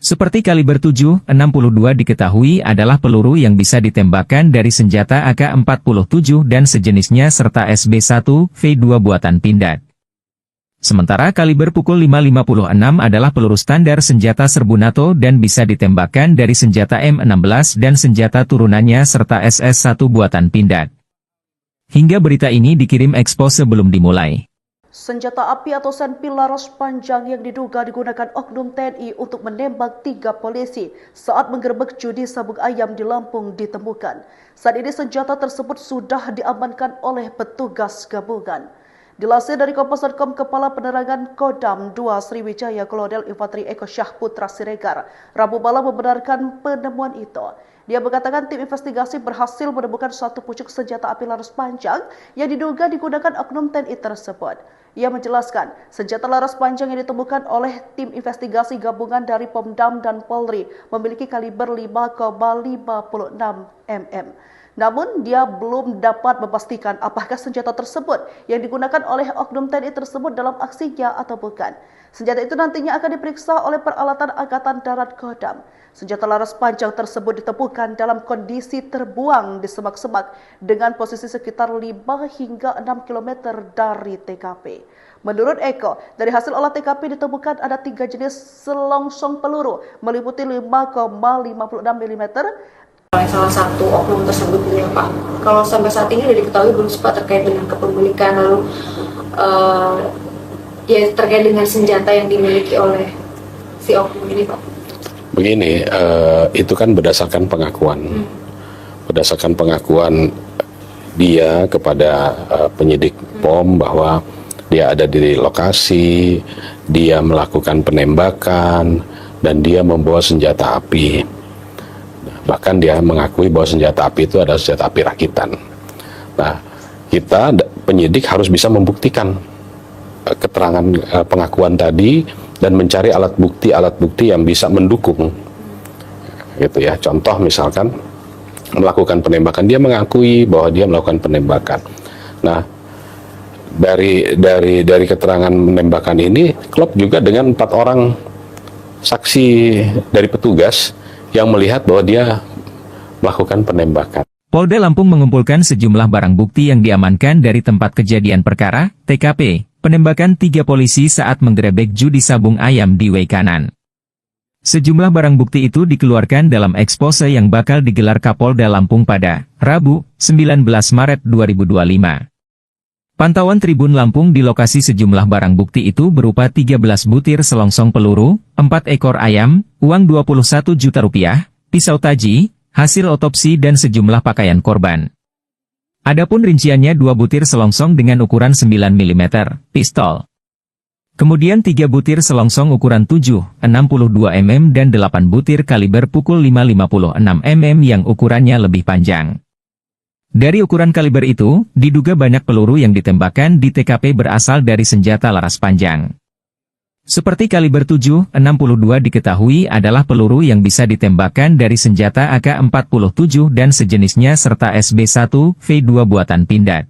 Seperti kaliber 7,62 diketahui adalah peluru yang bisa ditembakkan dari senjata AK-47 dan sejenisnya serta SB1V2 buatan Pindad. Sementara kaliber pukul 5,56 adalah peluru standar senjata serbu NATO dan bisa ditembakkan dari senjata M16 dan senjata turunannya serta SS1 buatan Pindad. Hingga berita ini dikirim Expo sebelum dimulai. Senjata api atau senpi laras panjang yang diduga digunakan oknum TNI untuk menembak 3 polisi saat menggerebek judi sabung ayam di Lampung ditemukan. Saat ini senjata tersebut sudah diamankan oleh petugas gabungan. Dilansir dari Kompas.com, Kepala Penerangan Kodam 2 Sriwijaya Kolonel Infanteri Eko Syahputra Siregar Rabu malam membenarkan penemuan itu. Dia mengatakan tim investigasi berhasil menemukan satu pucuk senjata api laras panjang yang diduga digunakan oknum TNI tersebut. Ia menjelaskan, senjata laras panjang yang ditemukan oleh tim investigasi gabungan dari Pomdam dan Polri memiliki kaliber 5,56 mm. Namun, dia belum dapat memastikan apakah senjata tersebut yang digunakan oleh oknum TNI tersebut dalam aksinya atau bukan. Senjata itu nantinya akan diperiksa oleh peralatan Angkatan Darat Kodam. Senjata laras panjang tersebut ditemukan dalam kondisi terbuang di semak-semak dengan posisi sekitar 5 hingga 6 km dari TKP. Menurut Eko, dari hasil olah TKP ditemukan ada 3 jenis selongsong peluru meliputi 5,56 mm. Oleh salah satu oknum tersebut ya Pak. Kalau sampai saat ini sudah diketahui belum Pak terkait dengan kepemilikan lalu ya terkait dengan senjata yang dimiliki oleh si oknum ini Pak. Begini, itu kan berdasarkan pengakuan. Berdasarkan pengakuan dia kepada penyidik POM bahwa dia ada di lokasi, dia melakukan penembakan, dan dia membawa senjata api. Bahkan dia mengakui bahwa senjata api itu adalah senjata api rakitan. Nah, kita penyidik harus bisa membuktikan keterangan pengakuan tadi dan mencari alat bukti yang bisa mendukung. Gitu ya. Contoh misalkan melakukan penembakan, dia mengakui bahwa dia melakukan penembakan. Nah, dari keterangan penembakan ini klop juga dengan 4 orang saksi dari petugas yang melihat bahwa dia melakukan penembakan. Polda Lampung mengumpulkan sejumlah barang bukti yang diamankan dari tempat kejadian perkara, TKP, penembakan 3 polisi saat menggerebek judi sabung ayam di Weikanan. Sejumlah barang bukti itu dikeluarkan dalam ekspose yang bakal digelar Kapolda Lampung pada Rabu, 19 Maret 2025. Pantauan Tribun Lampung di lokasi sejumlah barang bukti itu berupa 13 butir selongsong peluru, 4 ekor ayam, uang Rp21 juta, pisau taji, hasil otopsi dan sejumlah pakaian korban. Adapun rinciannya 2 butir selongsong dengan ukuran 9 mm, pistol. Kemudian 3 butir selongsong ukuran 7,62 mm dan 8 butir kaliber pukul 5,56 mm yang ukurannya lebih panjang. Dari ukuran kaliber itu, diduga banyak peluru yang ditembakkan di TKP berasal dari senjata laras panjang. Seperti kaliber 7,62 diketahui adalah peluru yang bisa ditembakkan dari senjata AK-47 dan sejenisnya serta SB1V2 buatan Pindad.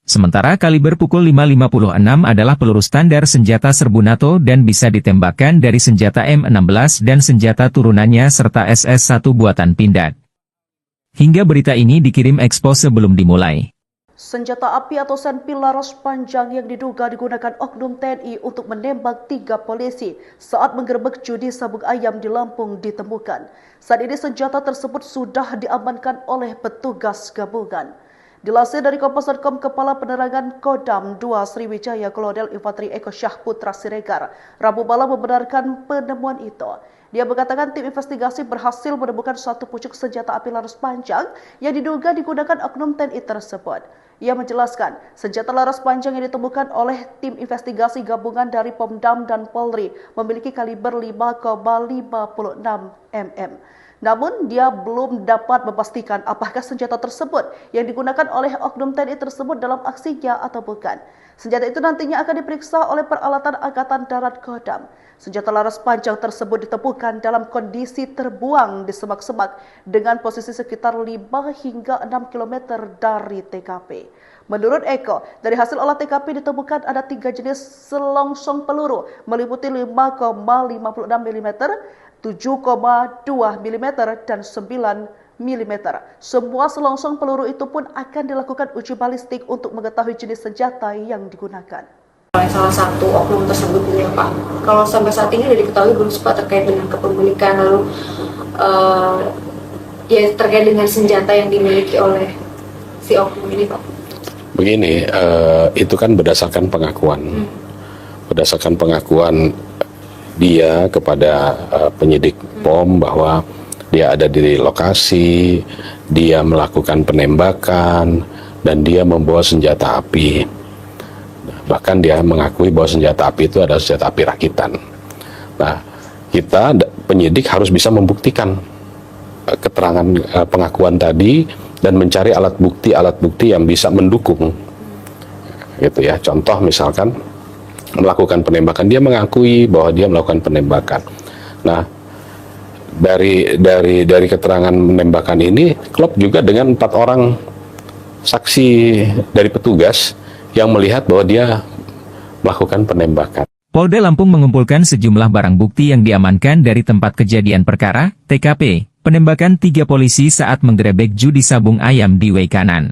Sementara kaliber pukul 5,56 adalah peluru standar senjata serbu NATO dan bisa ditembakkan dari senjata M16 dan senjata turunannya serta SS1 buatan Pindad. Hingga berita ini dikirim Expo sebelum dimulai. Senjata api atau senpi laras panjang yang diduga digunakan oknum TNI untuk menembak 3 polisi saat menggerebek judi sabung ayam di Lampung ditemukan. Saat ini senjata tersebut sudah diamankan oleh petugas gabungan. Dilansir dari Kompas.com, Kepala Penerangan Kodam 2 Sriwijaya Kolonel Infanteri Eko Syahputra Siregar Rabu malam membenarkan penemuan itu. Dia mengatakan tim investigasi berhasil menemukan satu pucuk senjata api laras panjang yang diduga digunakan oknum TNI tersebut. Ia menjelaskan, senjata laras panjang yang ditemukan oleh tim investigasi gabungan dari Pomdam dan Polri memiliki kaliber 5,56 mm. Namun, dia belum dapat memastikan apakah senjata tersebut yang digunakan oleh oknum TNI tersebut dalam aksinya atau bukan. Senjata itu nantinya akan diperiksa oleh peralatan Angkatan Darat Kodam. Senjata laras panjang tersebut ditemukan dalam kondisi terbuang di semak-semak dengan posisi sekitar 5 hingga 6 km dari TKP. Menurut Eko, dari hasil olah TKP ditemukan ada 3 jenis selongsong peluru meliputi 5,56 mm, 7,2 mm, dan 9 mm. Semua selongsong peluru itu pun akan dilakukan uji balistik untuk mengetahui jenis senjata yang digunakan. Oleh salah satu oknum tersebut ya Pak. Kalau sampai saat ini sudah diketahui belum Pak terkait dengan kepemilikan lalu ya terkait dengan senjata yang dimiliki oleh si oknum ini Pak. Begini, itu kan berdasarkan pengakuan. Berdasarkan pengakuan dia kepada penyidik POM bahwa dia ada di lokasi, dia melakukan penembakan, dan dia membawa senjata api. Bahkan dia mengakui bahwa senjata api itu adalah senjata api rakitan. Nah, kita penyidik harus bisa membuktikan keterangan pengakuan tadi dan mencari alat bukti yang bisa mendukung, gitu ya. Contoh misalkan melakukan penembakan, dia mengakui bahwa dia melakukan penembakan. Nah, dari keterangan penembakan ini klop juga dengan 4 orang saksi dari petugas yang melihat bahwa dia melakukan penembakan. Polda Lampung mengumpulkan sejumlah barang bukti yang diamankan dari tempat kejadian perkara, TKP, penembakan 3 polisi saat menggerebek judi sabung ayam di Weikanan.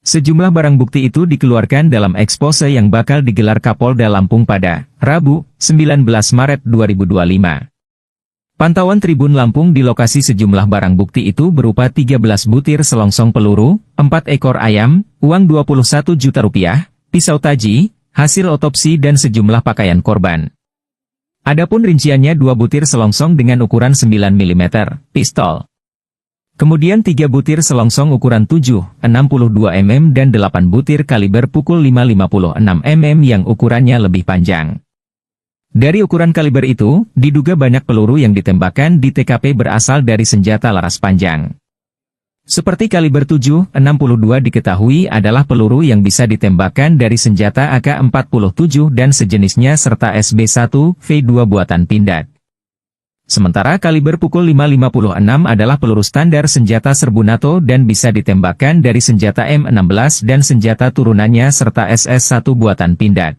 Sejumlah barang bukti itu dikeluarkan dalam ekspose yang bakal digelar Kapolda Lampung pada Rabu, 19 Maret 2025. Pantauan Tribun Lampung di lokasi sejumlah barang bukti itu berupa 13 butir selongsong peluru, 4 ekor ayam, uang Rp21 juta, pisau taji, hasil otopsi dan sejumlah pakaian korban. Adapun rinciannya 2 butir selongsong dengan ukuran 9 mm, pistol. Kemudian 3 butir selongsong ukuran 7, 62 mm dan 8 butir kaliber pukul 5,56 mm yang ukurannya lebih panjang. Dari ukuran kaliber itu, diduga banyak peluru yang ditembakkan di TKP berasal dari senjata laras panjang. Seperti kaliber 7,62 diketahui adalah peluru yang bisa ditembakkan dari senjata AK-47 dan sejenisnya serta SB1V2 buatan Pindad. Sementara kaliber pukul 5,56 adalah peluru standar senjata serbu NATO dan bisa ditembakkan dari senjata M16 dan senjata turunannya serta SS1 buatan Pindad.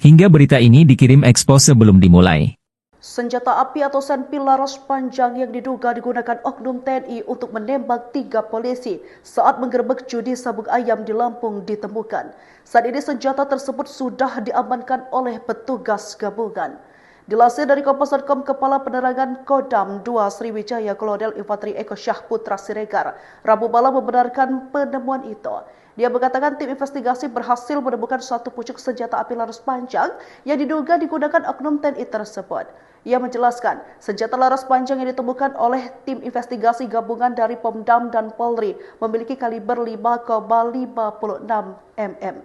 Hingga berita ini dikirim ekspos sebelum dimulai. Senjata api atau senpi laras panjang yang diduga digunakan oknum TNI untuk menembak 3 polisi saat menggerebek judi sabung ayam di Lampung ditemukan. Saat ini senjata tersebut sudah diamankan oleh petugas gabungan. Dilansir dari Kompas.com, Kepala Penerangan Kodam 2 Sriwijaya Kolonel Infanteri Eko Syahputra Siregar Rabu malam membenarkan penemuan itu. Dia mengatakan tim investigasi berhasil menemukan 1 pucuk senjata api laras panjang yang diduga digunakan oknum TNI tersebut. Ia menjelaskan, senjata laras panjang yang ditemukan oleh tim investigasi gabungan dari Pomdam dan Polri memiliki kaliber 5,56 mm.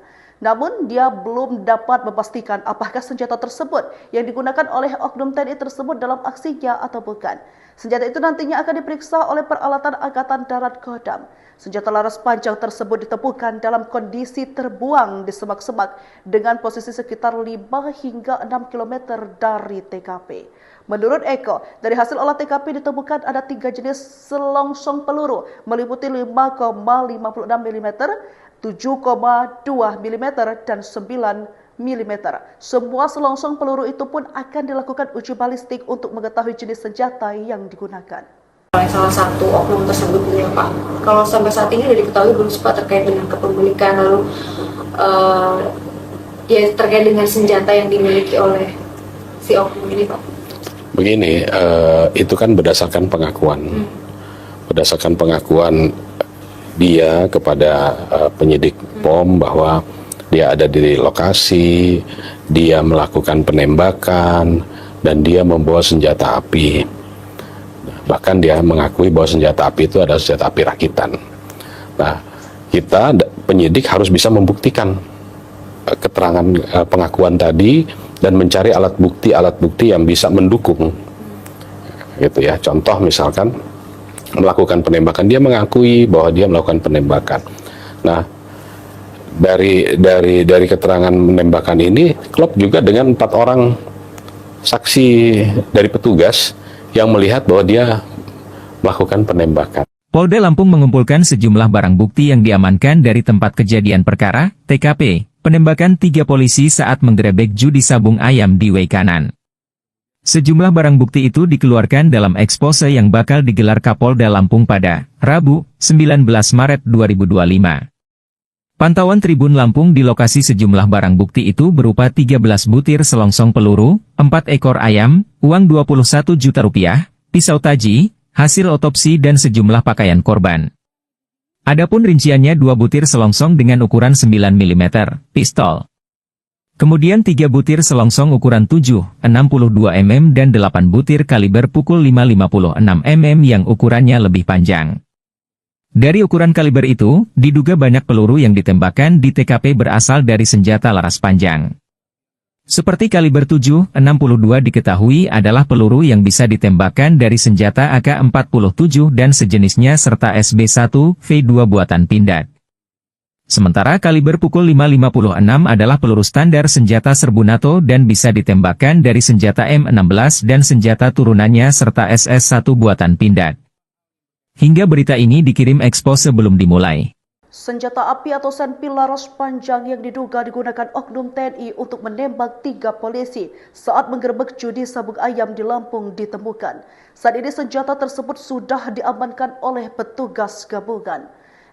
Namun, dia belum dapat memastikan apakah senjata tersebut yang digunakan oleh oknum TNI tersebut dalam aksinya atau bukan. Senjata itu nantinya akan diperiksa oleh peralatan Angkatan Darat Kodam. Senjata laras panjang tersebut ditemukan dalam kondisi terbuang di semak-semak dengan posisi sekitar 5 hingga 6 km dari TKP. Menurut Eko, dari hasil olah TKP ditemukan ada 3 jenis selongsong peluru meliputi 5,56 mm, 7,2 mm, dan 9 mm. Semua selongsong peluru itu pun akan dilakukan uji balistik untuk mengetahui jenis senjata yang digunakan. Oleh salah satu oknum tersebut ya Pak. Kalau sampai saat ini sudah diketahui belum Pak terkait dengan kepemilikan lalu ya terkait dengan senjata yang dimiliki oleh si oknum ini Pak. Begini, itu kan berdasarkan pengakuan. Berdasarkan pengakuan dia kepada penyidik POM bahwa dia ada di lokasi, dia melakukan penembakan, dan dia membawa senjata api. Bahkan dia mengakui bahwa senjata api itu adalah senjata api rakitan. Nah, kita penyidik harus bisa membuktikan keterangan pengakuan tadi dan mencari alat bukti yang bisa mendukung, gitu ya. Contoh misalkan melakukan penembakan, dia mengakui bahwa dia melakukan penembakan. Nah, dari keterangan penembakan ini klop juga dengan 4 orang saksi dari petugas yang melihat bahwa dia melakukan penembakan. Polda Lampung mengumpulkan sejumlah barang bukti yang diamankan dari tempat kejadian perkara, TKP, penembakan 3 polisi saat menggerebek judi sabung ayam di Weikanan. Sejumlah barang bukti itu dikeluarkan dalam ekspose yang bakal digelar Kapolda Lampung pada Rabu, 19 Maret 2025. Pantauan Tribun Lampung di lokasi sejumlah barang bukti itu berupa 13 butir selongsong peluru, 4 ekor ayam, uang 21 juta rupiah, pisau taji, hasil otopsi dan sejumlah pakaian korban. Adapun rinciannya 2 butir selongsong dengan ukuran 9 mm, pistol. Kemudian 3 butir selongsong ukuran 7, 62 mm dan 8 butir kaliber pukul 5,56 mm yang ukurannya lebih panjang. Dari ukuran kaliber itu, diduga banyak peluru yang ditembakkan di TKP berasal dari senjata laras panjang. Seperti kaliber 7,62 diketahui adalah peluru yang bisa ditembakkan dari senjata AK-47 dan sejenisnya serta SB1V2 buatan Pindad. Sementara kaliber pukul 5,56 adalah peluru standar senjata serbu NATO dan bisa ditembakkan dari senjata M16 dan senjata turunannya serta SS1 buatan Pindad. Hingga berita ini dikirim ekspos sebelum dimulai. Senjata api atau senpi laras panjang yang diduga digunakan oknum TNI untuk menembak 3 polisi saat menggerebek judi sabung ayam di Lampung ditemukan. Saat ini senjata tersebut sudah diamankan oleh petugas gabungan.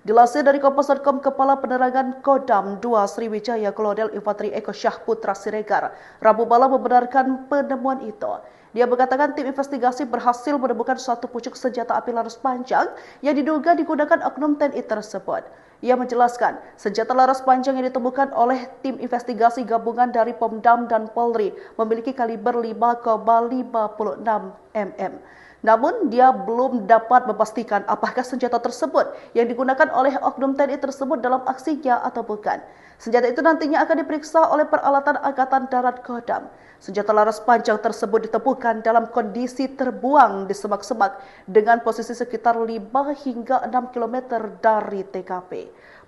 Dilansir dari Kompas.com, Kepala Penerangan Kodam 2 Sriwijaya Kolonel Infanteri Eko Syahputra Siregar Rabu malam membenarkan penemuan itu. Dia mengatakan tim investigasi berhasil menemukan 1 pucuk senjata api laras panjang yang diduga digunakan oknum TNI tersebut. Ia menjelaskan, senjata laras panjang yang ditemukan oleh tim investigasi gabungan dari Pomdam dan Polri memiliki kaliber 5,56 mm. Namun, dia belum dapat memastikan apakah senjata tersebut yang digunakan oleh oknum TNI tersebut dalam aksinya atau bukan. Senjata itu nantinya akan diperiksa oleh peralatan Angkatan Darat Kodam. Senjata laras panjang tersebut ditemukan dalam kondisi terbuang di semak-semak dengan posisi sekitar 5 hingga 6 km dari TKP.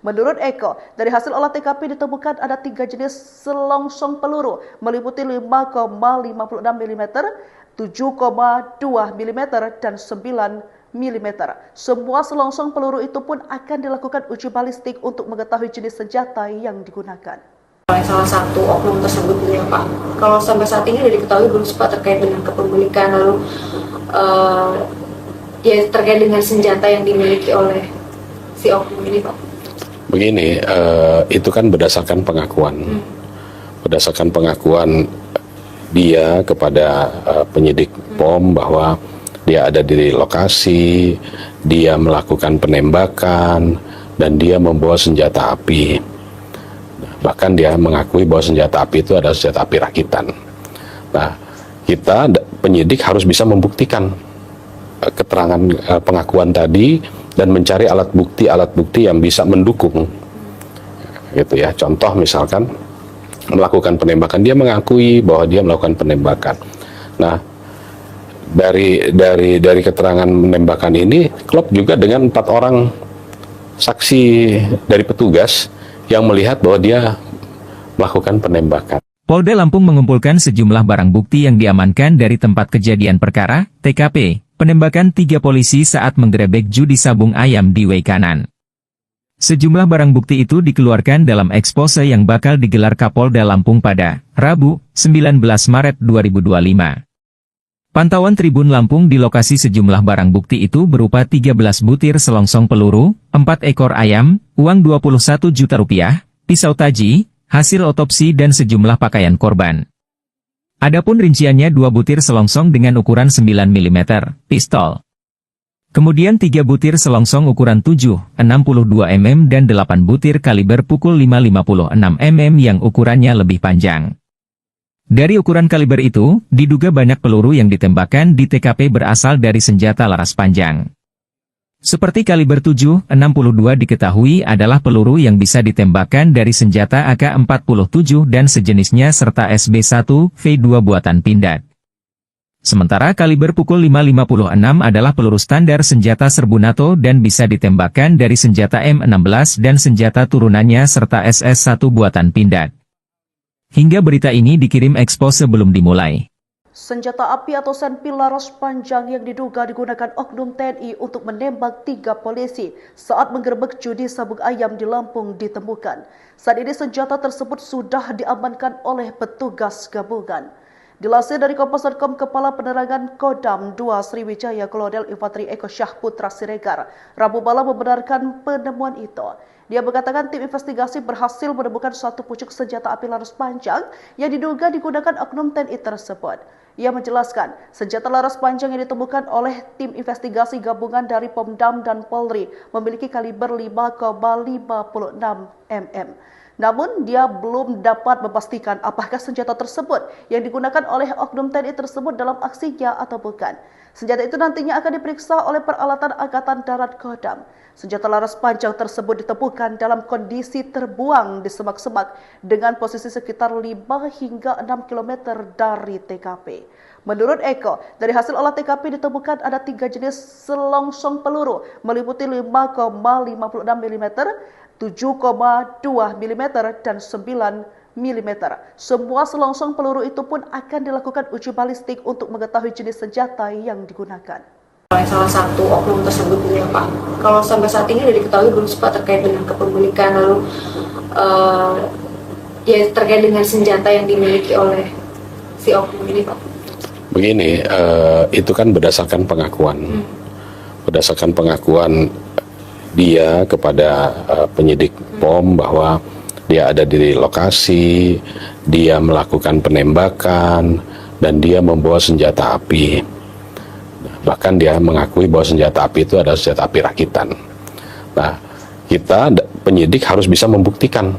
Menurut Eko, dari hasil olah TKP ditemukan ada 3 jenis selongsong peluru meliputi 5,56 mm, 7,2 mm, dan 9 mm. Semua selongsong peluru itu pun akan dilakukan uji balistik untuk mengetahui jenis senjata yang digunakan. Oleh salah satu oknum tersebut ya Pak. Kalau sampai saat ini sudah diketahui belum Pak terkait dengan kepemilikan lalu ya terkait dengan senjata yang dimiliki oleh si oknum ini Pak. Begini, itu kan berdasarkan pengakuan. Berdasarkan pengakuan dia kepada penyidik POM bahwa dia ada di lokasi, dia melakukan penembakan, dan dia membawa senjata api. Bahkan dia mengakui bahwa senjata api itu adalah senjata api rakitan. Nah, kita penyidik harus bisa membuktikan keterangan pengakuan tadi dan mencari alat bukti yang bisa mendukung. Gitu ya. Contoh misalkan melakukan penembakan, dia mengakui bahwa dia melakukan penembakan. Nah, dari keterangan penembakan ini klop juga dengan 4 orang saksi dari petugas yang melihat bahwa dia melakukan penembakan. Polda Lampung mengumpulkan sejumlah barang bukti yang diamankan dari tempat kejadian perkara, TKP, penembakan 3 polisi saat menggerebek judi sabung ayam di Weikanan. Sejumlah barang bukti itu dikeluarkan dalam ekspose yang bakal digelar Kapolda Lampung pada Rabu, 19 Maret 2025. Pantauan Tribun Lampung di lokasi sejumlah barang bukti itu berupa 13 butir selongsong peluru, 4 ekor ayam, uang 21 juta rupiah, pisau taji, hasil otopsi dan sejumlah pakaian korban. Adapun rinciannya 2 butir selongsong dengan ukuran 9 mm, pistol. Kemudian 3 butir selongsong ukuran 7, 62 mm dan 8 butir kaliber pukul 5,56 mm yang ukurannya lebih panjang. Dari ukuran kaliber itu, diduga banyak peluru yang ditembakkan di TKP berasal dari senjata laras panjang. Seperti kaliber 7,62 diketahui adalah peluru yang bisa ditembakkan dari senjata AK-47 dan sejenisnya serta SB1V2 buatan Pindad. Sementara kaliber pukul 5,56 adalah peluru standar senjata serbu NATO dan bisa ditembakkan dari senjata M16 dan senjata turunannya serta SS1 buatan Pindad. Hingga berita ini dikirim ekspos sebelum dimulai. Senjata api atau senpi laras panjang yang diduga digunakan oknum TNI untuk menembak 3 polisi saat menggerebek judi sabung ayam di Lampung ditemukan. Saat ini senjata tersebut sudah diamankan oleh petugas gabungan. Dilansir dari Kompas.com, Kepala Penerangan Kodam 2 Sriwijaya Kolonel Infanteri Eko Syahputra Siregar Rabu malam membenarkan penemuan itu. Dia mengatakan tim investigasi berhasil menemukan satu pucuk senjata api laras panjang yang diduga digunakan oknum TNI tersebut. Ia menjelaskan, senjata laras panjang yang ditemukan oleh tim investigasi gabungan dari Pomdam dan Polri memiliki kaliber 5,56 mm. Namun, dia belum dapat memastikan apakah senjata tersebut yang digunakan oleh oknum TNI tersebut dalam aksinya atau bukan. Senjata itu nantinya akan diperiksa oleh peralatan Angkatan Darat Kodam. Senjata laras panjang tersebut ditemukan dalam kondisi terbuang di semak-semak dengan posisi sekitar 5 hingga 6 km dari TKP. Menurut Eko, dari hasil olah TKP ditemukan ada 3 jenis selongsong peluru meliputi 5,56 mm, 7,2 mm, dan 9 mm. Semua selongsong peluru itu pun akan dilakukan uji balistik untuk mengetahui jenis senjata yang digunakan. Oleh salah satu oknum tersebut ya Pak. Kalau sampai saat ini sudah diketahui belum Pak terkait dengan kepemilikan lalu ya terkait dengan senjata yang dimiliki oleh si oknum ini Pak. Begini, itu kan berdasarkan pengakuan. Berdasarkan pengakuan dia kepada penyidik POM bahwa dia ada di lokasi, dia melakukan penembakan, dan dia membawa senjata api. Bahkan dia mengakui bahwa senjata api itu adalah senjata api rakitan. Nah, kita penyidik harus bisa membuktikan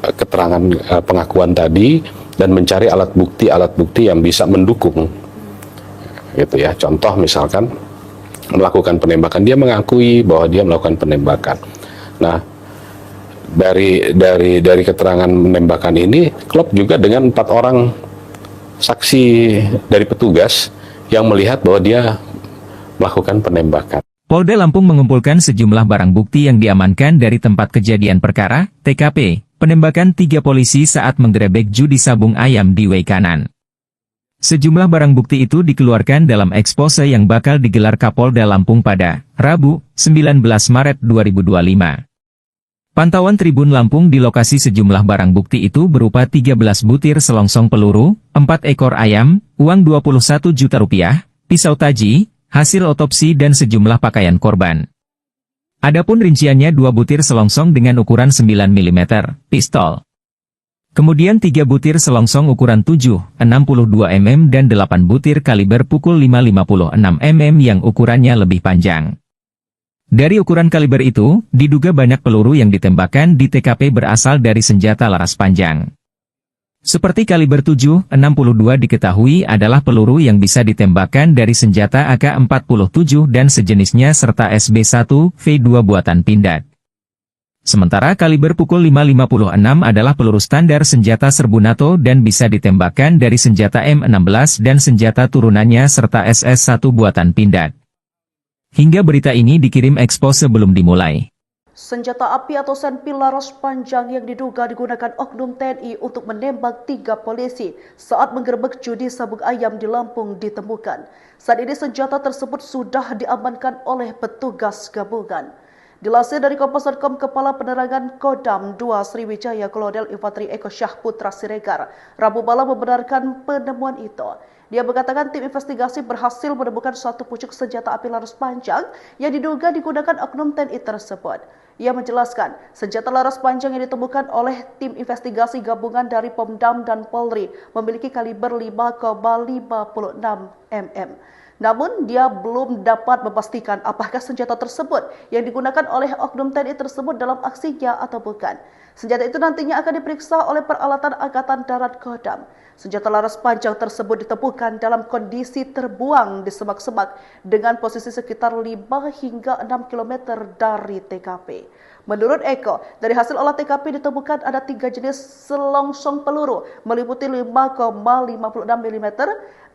keterangan pengakuan tadi dan mencari alat bukti yang bisa mendukung. Gitu ya. Contoh misalkan melakukan penembakan, dia mengakui bahwa dia melakukan penembakan. Nah, dari keterangan penembakan ini klop juga dengan 4 orang saksi dari petugas yang melihat bahwa dia melakukan penembakan. Polda Lampung mengumpulkan sejumlah barang bukti yang diamankan dari tempat kejadian perkara, TKP, penembakan 3 polisi saat menggerebek judi sabung ayam di Weikanan. Sejumlah barang bukti itu dikeluarkan dalam ekspose yang bakal digelar Kapolda Lampung pada Rabu, 19 Maret 2025. Pantauan Tribun Lampung di lokasi sejumlah barang bukti itu berupa 13 butir selongsong peluru, 4 ekor ayam, uang Rp21 juta, pisau taji, hasil otopsi dan sejumlah pakaian korban. Adapun rinciannya 2 butir selongsong dengan ukuran 9 mm, pistol. Kemudian 3 butir selongsong ukuran 7,62 mm dan 8 butir kaliber pukul 5,56 mm yang ukurannya lebih panjang. Dari ukuran kaliber itu, diduga banyak peluru yang ditembakkan di TKP berasal dari senjata laras panjang. Seperti kaliber 7,62 diketahui adalah peluru yang bisa ditembakkan dari senjata AK-47 dan sejenisnya serta SB1V2 buatan Pindad. Sementara kaliber pukul 5,56 adalah peluru standar senjata serbu NATO dan bisa ditembakkan dari senjata M16 dan senjata turunannya serta SS1 buatan Pindad. Hingga berita ini dikirim ekspos sebelum dimulai. Senjata api atau senpi laras panjang yang diduga digunakan oknum TNI untuk menembak 3 polisi saat menggerebek judi sabung ayam di Lampung ditemukan. Saat ini senjata tersebut sudah diamankan oleh petugas gabungan. Dilansir dari Kompas.com, Kepala Penerangan Kodam 2 Sriwijaya Kolonel Infanteri Eko Syahputra Siregar Rabu malam membenarkan penemuan itu. Dia mengatakan tim investigasi berhasil menemukan satu pucuk senjata api laras panjang yang diduga digunakan oknum TNI tersebut. Ia menjelaskan, senjata laras panjang yang ditemukan oleh tim investigasi gabungan dari Pomdam dan Polri memiliki kaliber 5,56 mm. Namun, dia belum dapat memastikan apakah senjata tersebut yang digunakan oleh oknum TNI tersebut dalam aksinya atau bukan. Senjata itu nantinya akan diperiksa oleh peralatan Angkatan Darat Kodam. Senjata laras panjang tersebut ditemukan dalam kondisi terbuang di semak-semak dengan posisi sekitar 5 hingga 6 km dari TKP. Menurut Eko, dari hasil olah TKP ditemukan ada 3 jenis selongsong peluru meliputi 5,56 mm,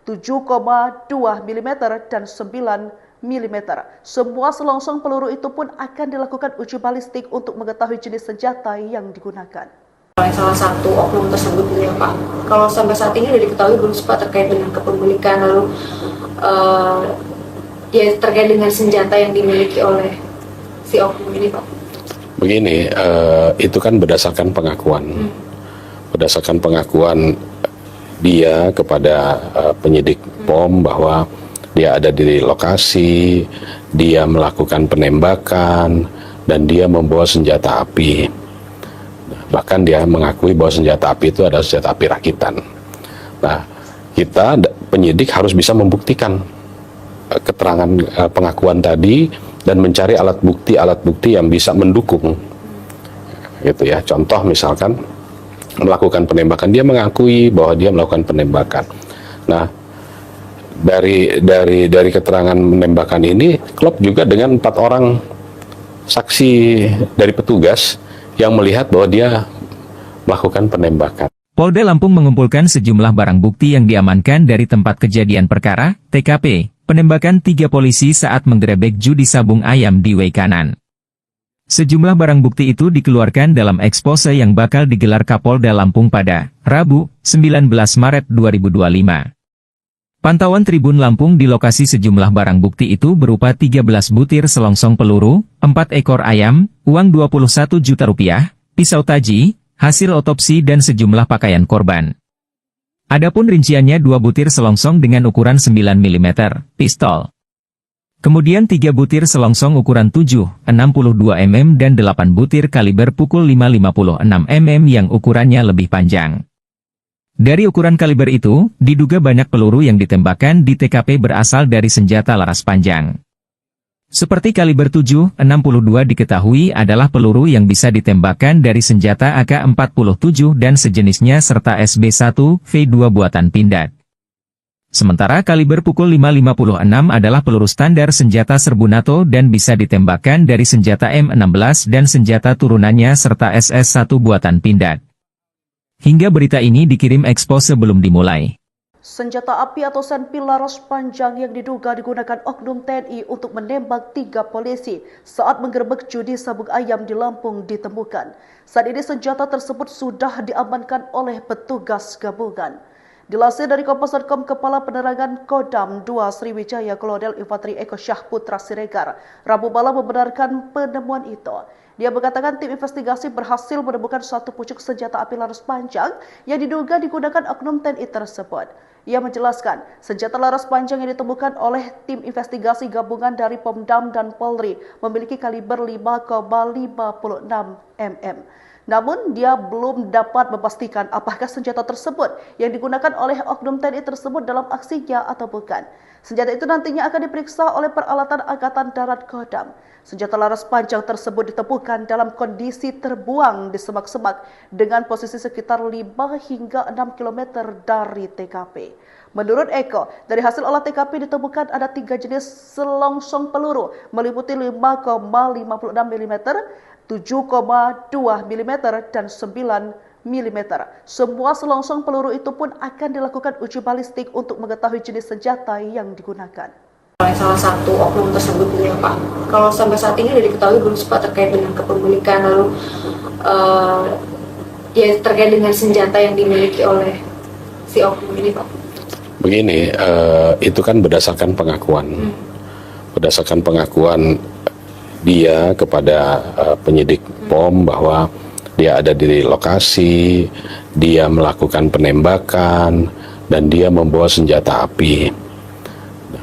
7,2 mm, dan 9 mm. Semua selongsong peluru itu pun akan dilakukan uji balistik untuk mengetahui jenis senjata yang digunakan. oleh salah satu oknum tersebut gitu ya Pak. Kalau sampai saat ini sudah diketahui belum sih Pak terkait dengan kepemilikan lalu ya terkait dengan senjata yang dimiliki oleh si oknum ini Pak? Begini, itu kan berdasarkan pengakuan. Berdasarkan pengakuan dia kepada penyidik POM bahwa dia ada di lokasi, dia melakukan penembakan, dan dia membawa senjata api. Bahkan dia mengakui bahwa senjata api itu adalah senjata api rakitan. Nah, kita penyidik harus bisa membuktikan keterangan pengakuan tadi dan mencari alat bukti yang bisa mendukung, gitu ya. Contoh misalkan melakukan penembakan, dia mengakui bahwa dia melakukan penembakan. Nah, dari keterangan penembakan ini klop juga dengan 4 orang saksi dari petugas yang melihat bahwa dia melakukan penembakan. Polda Lampung mengumpulkan sejumlah barang bukti yang diamankan dari tempat kejadian perkara, TKP, penembakan 3 polisi saat menggerebek judi sabung ayam di Weikanan. Sejumlah barang bukti itu dikeluarkan dalam ekspose yang bakal digelar Kapolda Lampung pada Rabu, 19 Maret 2025. Pantauan Tribun Lampung di lokasi sejumlah barang bukti itu berupa 13 butir selongsong peluru, 4 ekor ayam, uang 21 juta rupiah, pisau taji, hasil otopsi dan sejumlah pakaian korban. Adapun rinciannya 2 butir selongsong dengan ukuran 9 mm, pistol. Kemudian 3 butir selongsong ukuran 7, 62 mm dan 8 butir kaliber pukul 5,56 mm yang ukurannya lebih panjang. Dari ukuran kaliber itu, diduga banyak peluru yang ditembakkan di TKP berasal dari senjata laras panjang. Seperti kaliber 7,62 diketahui adalah peluru yang bisa ditembakkan dari senjata AK-47 dan sejenisnya serta SB1V2 buatan Pindad. Sementara kaliber pukul 5,56 adalah peluru standar senjata serbu NATO dan bisa ditembakkan dari senjata M16 dan senjata turunannya serta SS1 buatan Pindad. Hingga berita ini dikirim ekspos sebelum dimulai. Senjata api atau senpi laras panjang yang diduga digunakan oknum TNI untuk menembak 3 polisi saat menggerebek judi sabung ayam di Lampung ditemukan. Saat ini senjata tersebut sudah diamankan oleh petugas gabungan. Dilansir dari Kompas.com, Kepala Penerangan Kodam 2 Sriwijaya Kolonel Infanteri Eko Syahputra Siregar Rabu malam membenarkan penemuan itu. Dia mengatakan tim investigasi berhasil menemukan 1 pucuk senjata api laras panjang yang diduga digunakan oknum TNI tersebut. Ia menjelaskan, senjata laras panjang yang ditemukan oleh tim investigasi gabungan dari Pomdam dan Polri memiliki kaliber 5,56 mm. Namun, dia belum dapat memastikan apakah senjata tersebut yang digunakan oleh oknum TNI tersebut dalam aksinya atau bukan. Senjata itu nantinya akan diperiksa oleh peralatan Angkatan Darat Kodam. Senjata laras panjang tersebut ditemukan dalam kondisi terbuang di semak-semak dengan posisi sekitar 5 hingga 6 km dari TKP. Menurut Eko, dari hasil olah TKP ditemukan ada 3 jenis selongsong peluru meliputi 5,56 mm, 7,2 mm, dan 9 mm. Semua selongsong peluru itu pun akan dilakukan uji balistik untuk mengetahui jenis senjata yang digunakan. Oleh salah satu oknum tersebut gitu ya Pak. Kalau sampai saat ini sudah diketahui belum sih Pak terkait dengan kepemilikan lalu ya terkait dengan senjata yang dimiliki oleh si oknum ini Pak? Begini, itu kan berdasarkan pengakuan. Berdasarkan pengakuan dia kepada penyidik POM bahwa dia ada di lokasi, dia melakukan penembakan, dan dia membawa senjata api.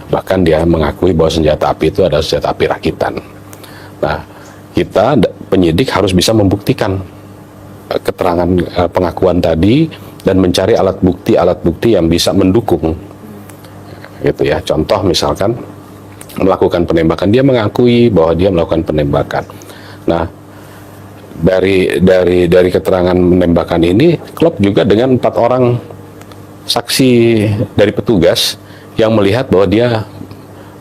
Bahkan dia mengakui bahwa senjata api itu adalah senjata api rakitan. Nah, kita penyidik harus bisa membuktikan keterangan pengakuan tadi dan mencari alat bukti yang bisa mendukung, gitu ya. Contoh misalkan melakukan penembakan, dia mengakui bahwa dia melakukan penembakan. Nah, dari keterangan penembakan ini klop juga dengan 4 orang saksi dari petugas yang melihat bahwa dia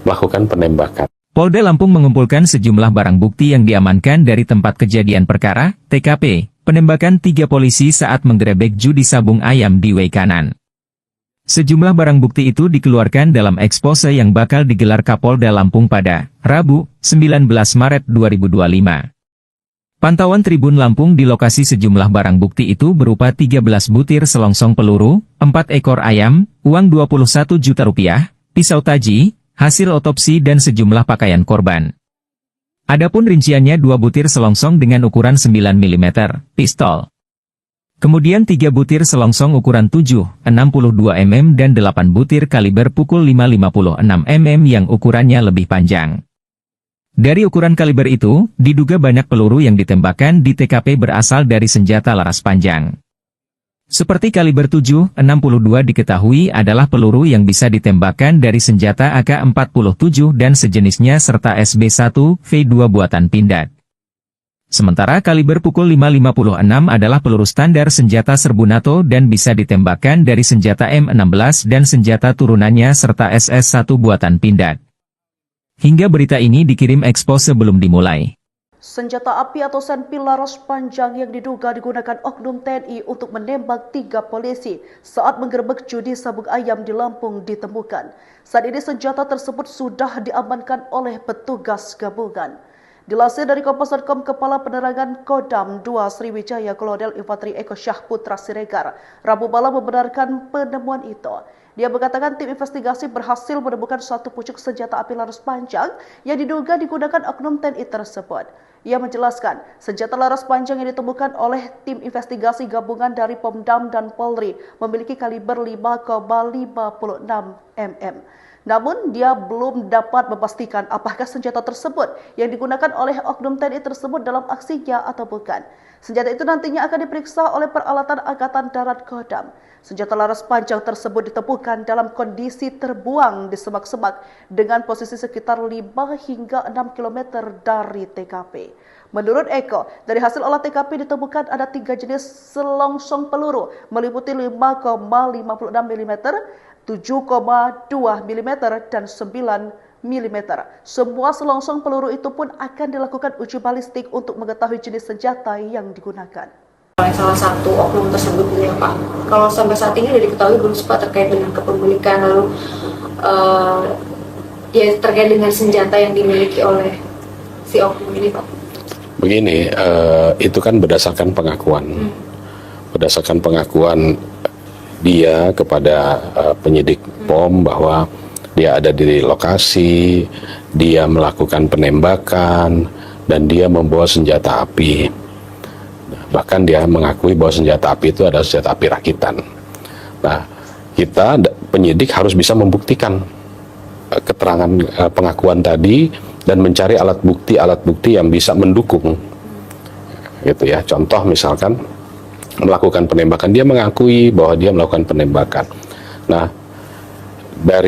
melakukan penembakan. Polda Lampung mengumpulkan sejumlah barang bukti yang diamankan dari tempat kejadian perkara, TKP, penembakan 3 polisi saat menggerebek judi sabung ayam di Weikanan. Sejumlah barang bukti itu dikeluarkan dalam ekspose yang bakal digelar Kapolda Lampung pada Rabu, 19 Maret 2025. Pantauan Tribun Lampung di lokasi sejumlah barang bukti itu berupa 13 butir selongsong peluru, 4 ekor ayam, uang Rp21 juta, pisau taji, hasil otopsi dan sejumlah pakaian korban. Adapun rinciannya 2 butir selongsong dengan ukuran 9 mm, pistol. Kemudian 3 butir selongsong ukuran 7, 62 mm dan 8 butir kaliber pukul 5,56 mm yang ukurannya lebih panjang. Dari ukuran kaliber itu, diduga banyak peluru yang ditembakkan di TKP berasal dari senjata laras panjang. Seperti kaliber 7,62 diketahui adalah peluru yang bisa ditembakkan dari senjata AK-47 dan sejenisnya serta SB1V2 buatan Pindad. Sementara kaliber pukul 5,56 adalah peluru standar senjata serbu NATO dan bisa ditembakkan dari senjata M16 dan senjata turunannya serta SS1 buatan Pindad. Hingga berita ini dikirim Expo sebelum dimulai. Senjata api atau senpi laras panjang yang diduga digunakan oknum TNI untuk menembak 3 polisi saat menggerebek judi sabung ayam di Lampung ditemukan. Saat ini senjata tersebut sudah diamankan oleh petugas gabungan. Dilansir dari Kompas.com, Kepala Penerangan Kodam 2 Sriwijaya Kolonel Infanteri Eko Syahputra Siregar Rabu malam membenarkan penemuan itu. Dia mengatakan tim investigasi berhasil menemukan suatu pucuk senjata api laras panjang yang diduga digunakan oknum TNI tersebut. Ia menjelaskan, senjata laras panjang yang ditemukan oleh tim investigasi gabungan dari Pomdam dan Polri memiliki kaliber 5,56 mm. Namun, dia belum dapat memastikan apakah senjata tersebut yang digunakan oleh oknum TNI tersebut dalam aksinya atau bukan. Senjata itu nantinya akan diperiksa oleh peralatan Angkatan Darat Kodam. Senjata laras panjang tersebut ditemukan dalam kondisi terbuang di semak-semak dengan posisi sekitar 5 hingga 6 km dari TKP. Menurut Eko, dari hasil olah TKP ditemukan ada 3 jenis selongsong peluru meliputi 5,56 mm, 7,2 mm, dan 9 mm. Semua selongsong peluru itu pun akan dilakukan uji balistik untuk mengetahui jenis senjata yang digunakan. Oleh salah satu oknum tersebut ya Pak. Kalau sampai saat ini sudah diketahui belum Pak terkait dengan kepemilikan lalu ya terkait dengan senjata yang dimiliki oleh si oknum ini Pak? Begini, itu kan berdasarkan pengakuan. Berdasarkan pengakuan dia kepada penyidik POM bahwa dia ada di lokasi, dia melakukan penembakan, dan dia membawa senjata api. Bahkan dia mengakui bahwa senjata api itu adalah senjata api rakitan. Nah, kita penyidik harus bisa membuktikan keterangan pengakuan tadi dan mencari alat bukti yang bisa mendukung. Gitu ya. Contoh misalkan melakukan penembakan, dia mengakui bahwa dia melakukan penembakan. Nah, dari